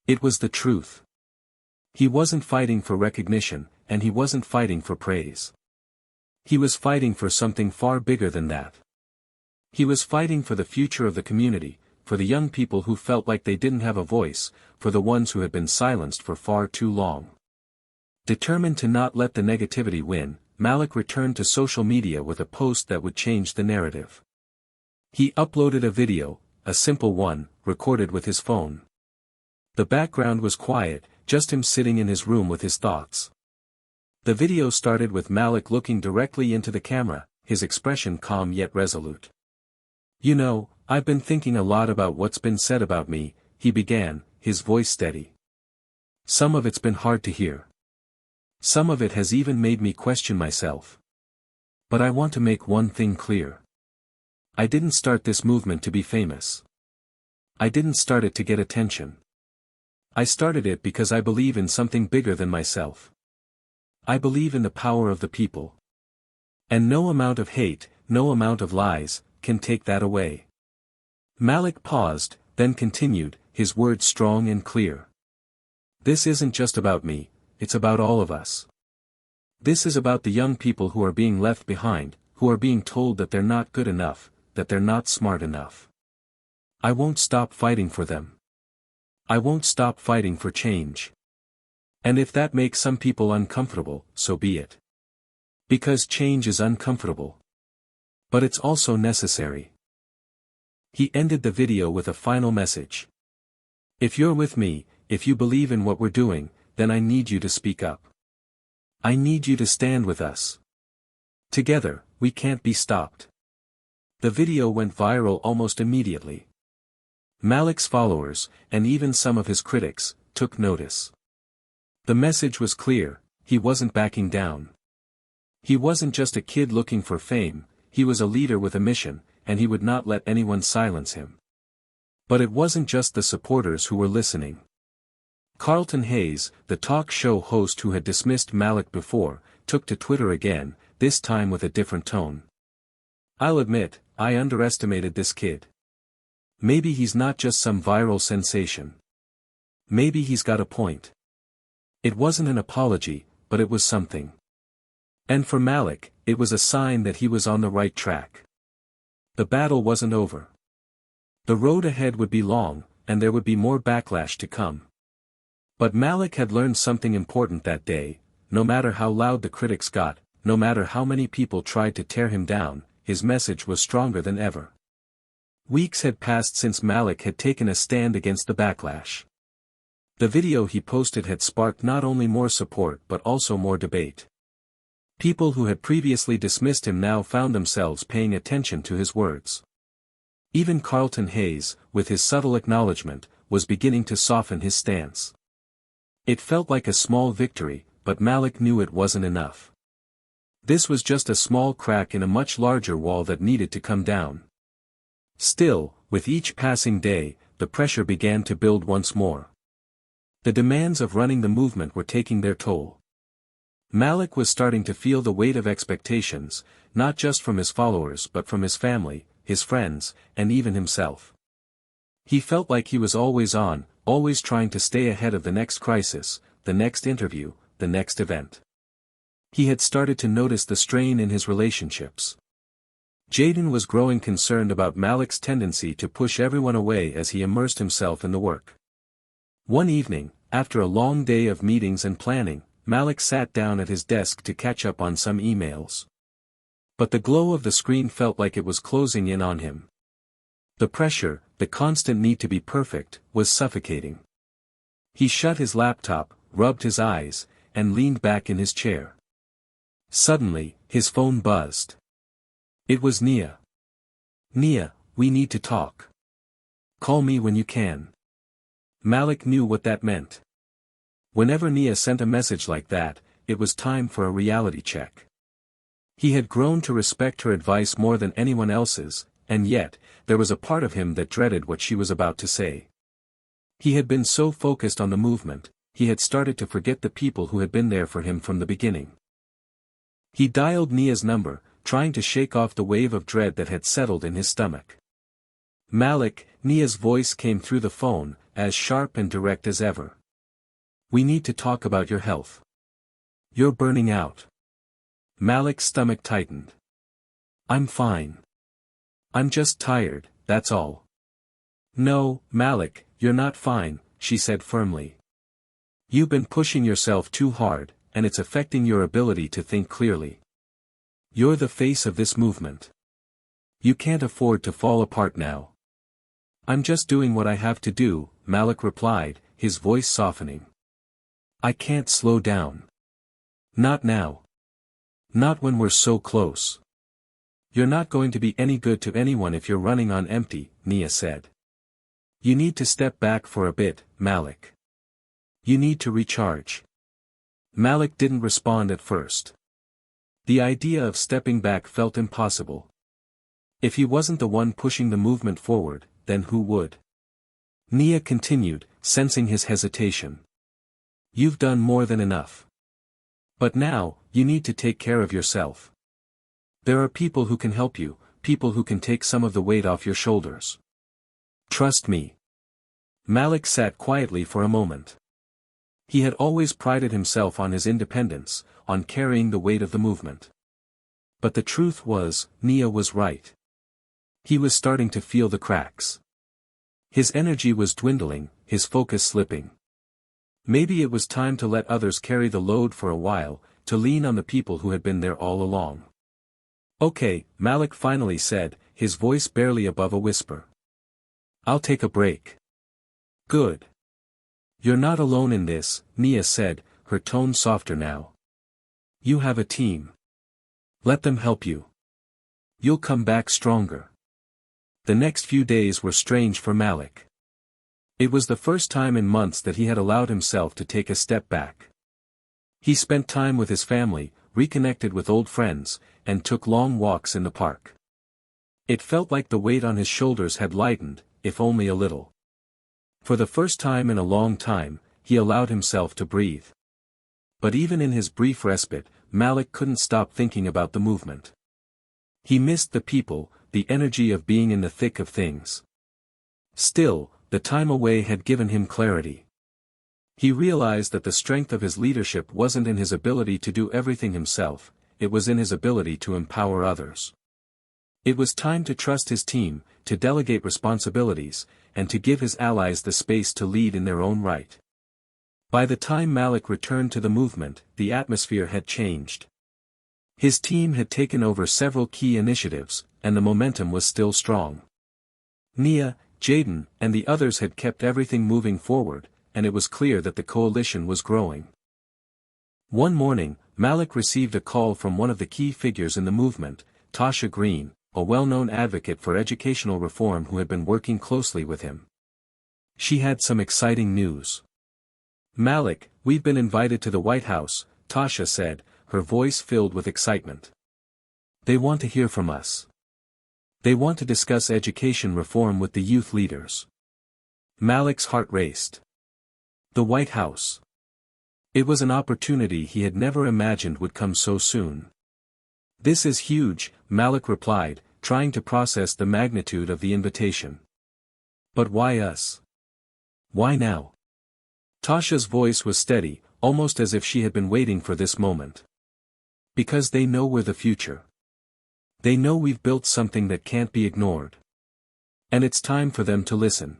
It was the truth. He wasn't fighting for recognition, and he wasn't fighting for praise. He was fighting for something far bigger than that. He was fighting for the future of the community, for the young people who felt like they didn't have a voice, for the ones who had been silenced for far too long. Determined to not let the negativity win, Malik returned to social media with a post that would change the narrative. He uploaded a video, a simple one, recorded with his phone. The background was quiet, just him sitting in his room with his thoughts. The video started with Malik looking directly into the camera, his expression calm yet resolute. "You know, I've been thinking a lot about what's been said about me," he began, his voice steady. "Some of it's been hard to hear. Some of it has even made me question myself. But I want to make one thing clear. I didn't start this movement to be famous. I didn't start it to get attention. I started it because I believe in something bigger than myself. I believe in the power of the people. And no amount of hate, no amount of lies, can take that away. Malik paused, then continued, his words strong and clear. This isn't just about me, it's about all of us. This is about the young people who are being left behind, who are being told that they're not good enough, that they're not smart enough. I won't stop fighting for them. I won't stop fighting for change. And if that makes some people uncomfortable, so be it. Because change is uncomfortable. But it's also necessary. He ended the video with a final message. If you're with me, if you believe in what we're doing, then I need you to speak up. I need you to stand with us. Together, we can't be stopped. The video went viral almost immediately. Malik's followers, and even some of his critics, took notice. The message was clear, he wasn't backing down. He wasn't just a kid looking for fame, he was a leader with a mission, and he would not let anyone silence him. But it wasn't just the supporters who were listening. Carlton Hayes, the talk show host who had dismissed Malik before, took to Twitter again, this time with a different tone. I'll admit, I underestimated this kid. Maybe he's not just some viral sensation. Maybe he's got a point. It wasn't an apology, but it was something. And for Malik, it was a sign that he was on the right track. The battle wasn't over. The road ahead would be long, and there would be more backlash to come. But Malik had learned something important that day: no matter how loud the critics got, no matter how many people tried to tear him down, his message was stronger than ever. Weeks had passed since Malik had taken a stand against the backlash. The video he posted had sparked not only more support but also more debate. People who had previously dismissed him now found themselves paying attention to his words. Even Carlton Hayes, with his subtle acknowledgement, was beginning to soften his stance. It felt like a small victory, but Malik knew it wasn't enough. This was just a small crack in a much larger wall that needed to come down. Still, with each passing day, the pressure began to build once more. The demands of running the movement were taking their toll. Malik was starting to feel the weight of expectations, not just from his followers but from his family, his friends, and even himself. He felt like he was always on, always trying to stay ahead of the next crisis, the next interview, the next event. He had started to notice the strain in his relationships. Jaden was growing concerned about Malik's tendency to push everyone away as he immersed himself in the work. One evening, after a long day of meetings and planning, Malik sat down at his desk to catch up on some emails. But the glow of the screen felt like it was closing in on him. The pressure, the constant need to be perfect, was suffocating. He shut his laptop, rubbed his eyes, and leaned back in his chair. Suddenly, his phone buzzed. It was Nia. "Nia, we need to talk. Call me when you can." Malik knew what that meant. Whenever Nia sent a message like that, it was time for a reality check. He had grown to respect her advice more than anyone else's, and yet, there was a part of him that dreaded what she was about to say. He had been so focused on the movement, he had started to forget the people who had been there for him from the beginning. He dialed Nia's number, trying to shake off the wave of dread that had settled in his stomach. "Malik," Nia's voice came through the phone, as sharp and direct as ever. "We need to talk about your health. You're burning out." Malik's stomach tightened. "I'm fine. I'm just tired, that's all." "No, Malik, you're not fine," she said firmly. "You've been pushing yourself too hard, and it's affecting your ability to think clearly. You're the face of this movement. You can't afford to fall apart now." "I'm just doing what I have to do," Malik replied, his voice softening. "I can't slow down. Not now. Not when we're so close." "You're not going to be any good to anyone if you're running on empty," Nia said. "You need to step back for a bit, Malik. You need to recharge." Malik didn't respond at first. The idea of stepping back felt impossible. If he wasn't the one pushing the movement forward, then who would? Nia continued, sensing his hesitation. "You've done more than enough. But now, you need to take care of yourself. There are people who can help you, people who can take some of the weight off your shoulders. Trust me. Malik sat quietly for a moment. He had always prided himself on his independence, on carrying the weight of the movement. But the truth was, Nia was right. He was starting to feel the cracks. His energy was dwindling, his focus slipping. Maybe it was time to let others carry the load for a while, to lean on the people who had been there all along. Okay, Malik finally said, his voice barely above a whisper. I'll take a break. Good. You're not alone in this, Nia said, her tone softer now. You have a team. Let them help you. You'll come back stronger. The next few days were strange for Malik. It was the first time in months that he had allowed himself to take a step back. He spent time with his family, reconnected with old friends, and took long walks in the park. It felt like the weight on his shoulders had lightened, if only a little. For the first time in a long time, he allowed himself to breathe. But even in his brief respite, Malik couldn't stop thinking about the movement. He missed the people, the energy of being in the thick of things. Still, the time away had given him clarity. He realized that the strength of his leadership wasn't in his ability to do everything himself, it was in his ability to empower others. It was time to trust his team, to delegate responsibilities, and to give his allies the space to lead in their own right. By the time Malik returned to the movement, the atmosphere had changed. His team had taken over several key initiatives, and the momentum was still strong. Nia, Jaden, and the others had kept everything moving forward, and it was clear that the coalition was growing. One morning, Malik received a call from one of the key figures in the movement, Tasha Green, a well-known advocate for educational reform who had been working closely with him. She had some exciting news. Malik, we've been invited to the White House, Tasha said, her voice filled with excitement. They want to hear from us. They want to discuss education reform with the youth leaders. Malik's heart raced. The White House. It was an opportunity he had never imagined would come so soon. This is huge, Malik replied, trying to process the magnitude of the invitation. But why us? Why now? Tasha's voice was steady, almost as if she had been waiting for this moment. Because they know we're the future. They know we've built something that can't be ignored. And it's time for them to listen.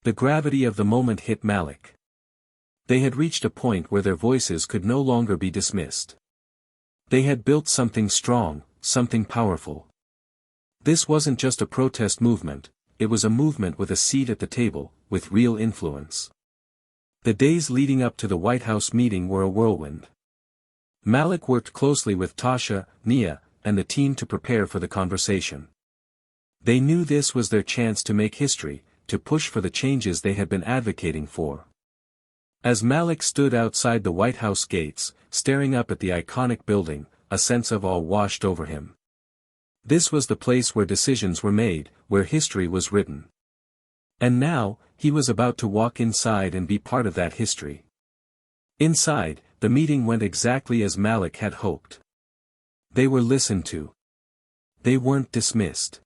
The gravity of the moment hit Malik. They had reached a point where their voices could no longer be dismissed. They had built something strong, something powerful. This wasn't just a protest movement, it was a movement with a seat at the table, with real influence. The days leading up to the White House meeting were a whirlwind. Malik worked closely with Tasha, Nia, and the team to prepare for the conversation. They knew this was their chance to make history, to push for the changes they had been advocating for. As Malik stood outside the White House gates, staring up at the iconic building, a sense of awe washed over him. This was the place where decisions were made, where history was written. And now, he was about to walk inside and be part of that history. Inside, the meeting went exactly as Malik had hoped. They were listened to. They weren't dismissed.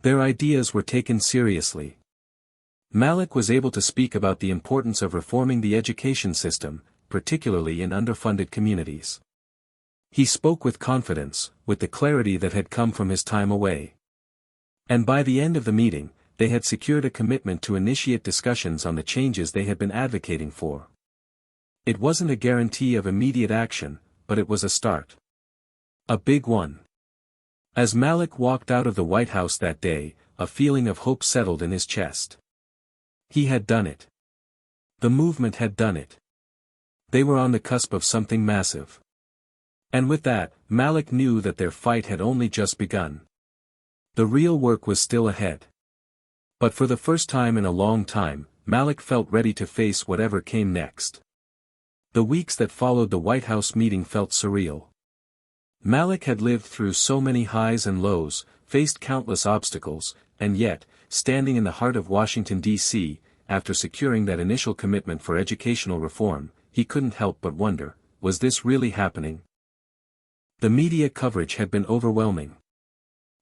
Their ideas were taken seriously. Malik was able to speak about the importance of reforming the education system, particularly in underfunded communities. He spoke with confidence, with the clarity that had come from his time away. And by the end of the meeting, they had secured a commitment to initiate discussions on the changes they had been advocating for. It wasn't a guarantee of immediate action, but it was a start. A big one. As Malik walked out of the White House that day, a feeling of hope settled in his chest. He had done it. The movement had done it. They were on the cusp of something massive. And with that, Malik knew that their fight had only just begun. The real work was still ahead. But for the first time in a long time, Malik felt ready to face whatever came next. The weeks that followed the White House meeting felt surreal. Malik had lived through so many highs and lows, faced countless obstacles, and yet, standing in the heart of Washington, D.C., after securing that initial commitment for educational reform, he couldn't help but wonder, was this really happening? The media coverage had been overwhelming.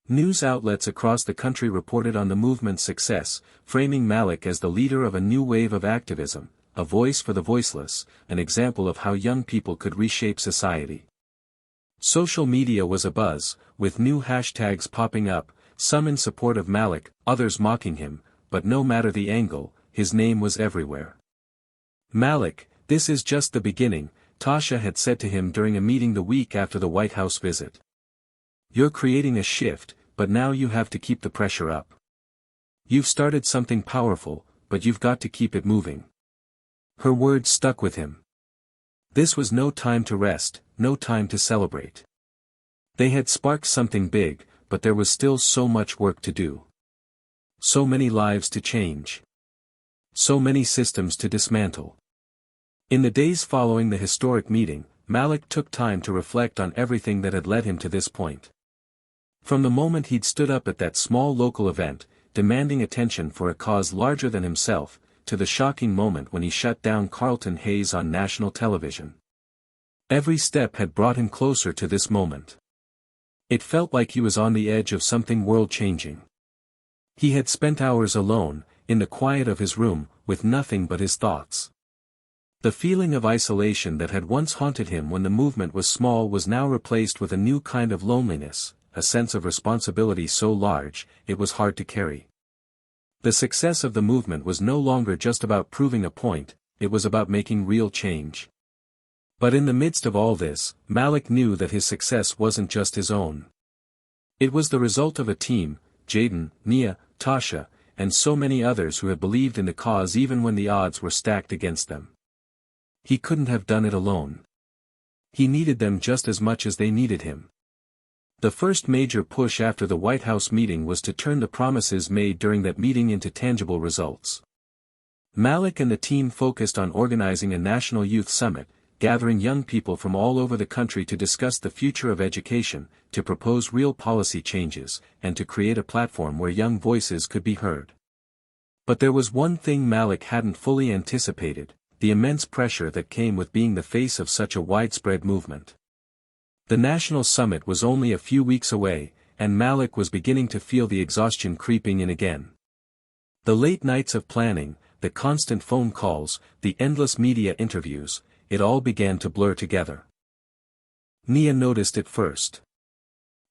News outlets across the country reported on the movement's success, framing Malik as the leader of a new wave of activism, a voice for the voiceless, an example of how young people could reshape society. Social media was abuzz, with new hashtags popping up, some in support of Malik, others mocking him, but no matter the angle, his name was everywhere. "Malik, this is just the beginning," Tasha had said to him during a meeting the week after the White House visit. "You're creating a shift, but now you have to keep the pressure up. You've started something powerful, but you've got to keep it moving." Her words stuck with him. This was no time to rest, no time to celebrate. They had sparked something big, but there was still so much work to do. So many lives to change. So many systems to dismantle. In the days following the historic meeting, Malik took time to reflect on everything that had led him to this point. From the moment he'd stood up at that small local event, demanding attention for a cause larger than himself, to the shocking moment when he shut down Carlton Hayes on national television. Every step had brought him closer to this moment. It felt like he was on the edge of something world-changing. He had spent hours alone, in the quiet of his room, with nothing but his thoughts. The feeling of isolation that had once haunted him when the movement was small was now replaced with a new kind of loneliness, a sense of responsibility so large, it was hard to carry. The success of the movement was no longer just about proving a point, it was about making real change. But in the midst of all this, Malik knew that his success wasn't just his own. It was the result of a team, Jaden, Nia, Tasha, and so many others who had believed in the cause even when the odds were stacked against them. He couldn't have done it alone. He needed them just as much as they needed him. The first major push after the White House meeting was to turn the promises made during that meeting into tangible results. Malik and the team focused on organizing a national youth summit, gathering young people from all over the country to discuss the future of education, to propose real policy changes, and to create a platform where young voices could be heard. But there was one thing Malik hadn't fully anticipated: the immense pressure that came with being the face of such a widespread movement. The national summit was only a few weeks away, and Malik was beginning to feel the exhaustion creeping in again. The late nights of planning, the constant phone calls, the endless media interviews, it all began to blur together. Nia noticed it first.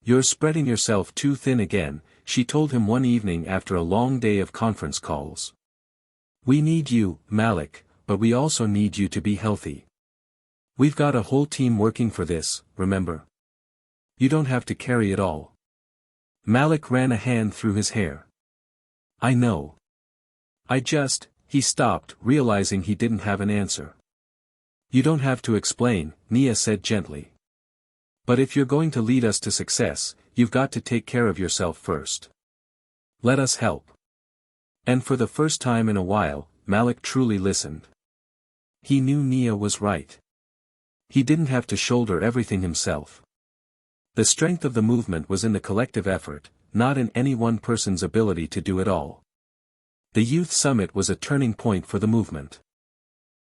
"You're spreading yourself too thin again," she told him one evening after a long day of conference calls. "We need you, Malik, but we also need you to be healthy. We've got a whole team working for this, remember? You don't have to carry it all." Malik ran a hand through his hair. "I know. He stopped, realizing he didn't have an answer. "You don't have to explain," Nia said gently. "But if you're going to lead us to success, you've got to take care of yourself first. Let us help." And for the first time in a while, Malik truly listened. He knew Nia was right. He didn't have to shoulder everything himself. The strength of the movement was in the collective effort, not in any one person's ability to do it all. The Youth Summit was a turning point for the movement.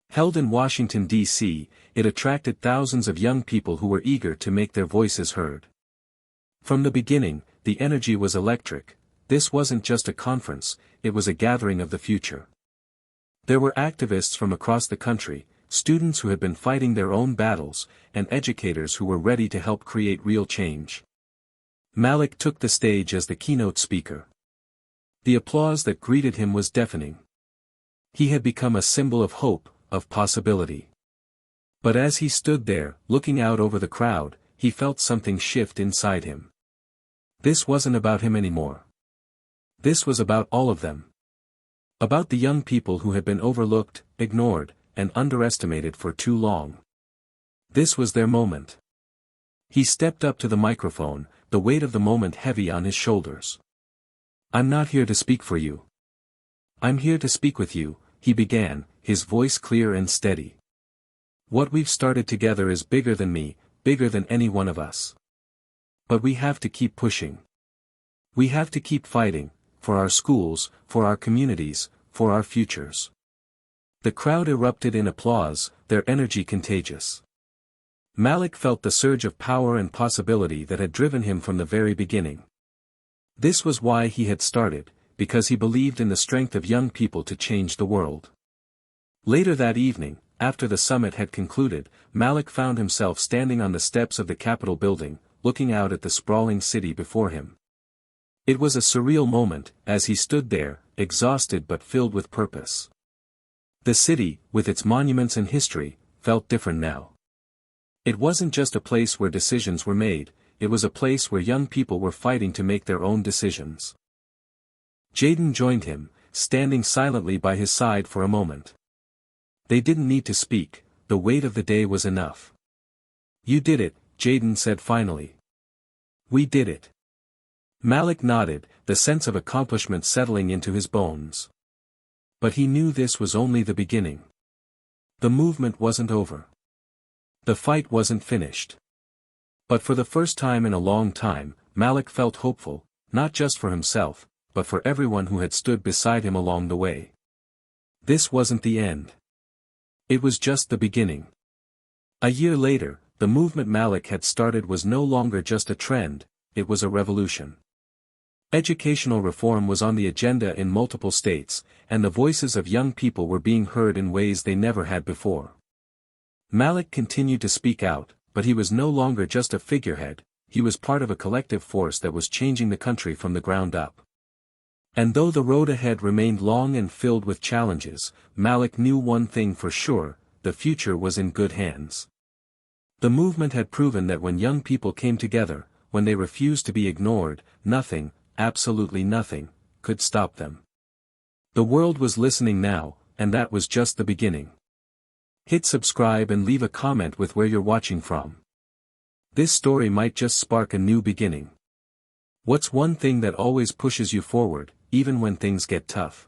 Held in Washington, D.C., it attracted thousands of young people who were eager to make their voices heard. From the beginning, the energy was electric. This wasn't just a conference, it was a gathering of the future. There were activists from across the country, students who had been fighting their own battles, and educators who were ready to help create real change. Malik took the stage as the keynote speaker. The applause that greeted him was deafening. He had become a symbol of hope, of possibility. But as he stood there, looking out over the crowd, he felt something shift inside him. This wasn't about him anymore. This was about all of them. About the young people who had been overlooked, ignored, and underestimated for too long. This was their moment. He stepped up to the microphone, the weight of the moment heavy on his shoulders. "I'm not here to speak for you. I'm here to speak with you," he began, his voice clear and steady. "What we've started together is bigger than me, bigger than any one of us. But we have to keep pushing. We have to keep fighting, for our schools, for our communities, for our futures." The crowd erupted in applause, their energy contagious. Malik felt the surge of power and possibility that had driven him from the very beginning. This was why he had started, because he believed in the strength of young people to change the world. Later that evening, after the summit had concluded, Malik found himself standing on the steps of the Capitol building, looking out at the sprawling city before him. It was a surreal moment, as he stood there, exhausted but filled with purpose. The city, with its monuments and history, felt different now. It wasn't just a place where decisions were made, it was a place where young people were fighting to make their own decisions. Jaden joined him, standing silently by his side for a moment. They didn't need to speak, the weight of the day was enough. "You did it," Jaden said finally. "We did it." Malik nodded, the sense of accomplishment settling into his bones. But he knew this was only the beginning. The movement wasn't over. The fight wasn't finished. But for the first time in a long time, Malik felt hopeful, not just for himself, but for everyone who had stood beside him along the way. This wasn't the end. It was just the beginning. A year later, the movement Malik had started was no longer just a trend, it was a revolution. Educational reform was on the agenda in multiple states, and the voices of young people were being heard in ways they never had before. Malik continued to speak out, but he was no longer just a figurehead, he was part of a collective force that was changing the country from the ground up. And though the road ahead remained long and filled with challenges, Malik knew one thing for sure, the future was in good hands. The movement had proven that when young people came together, when they refused to be ignored, nothing, absolutely nothing, could stop them. The world was listening now, and that was just the beginning. Hit subscribe and leave a comment with where you're watching from. This story might just spark a new beginning. What's one thing that always pushes you forward, even when things get tough?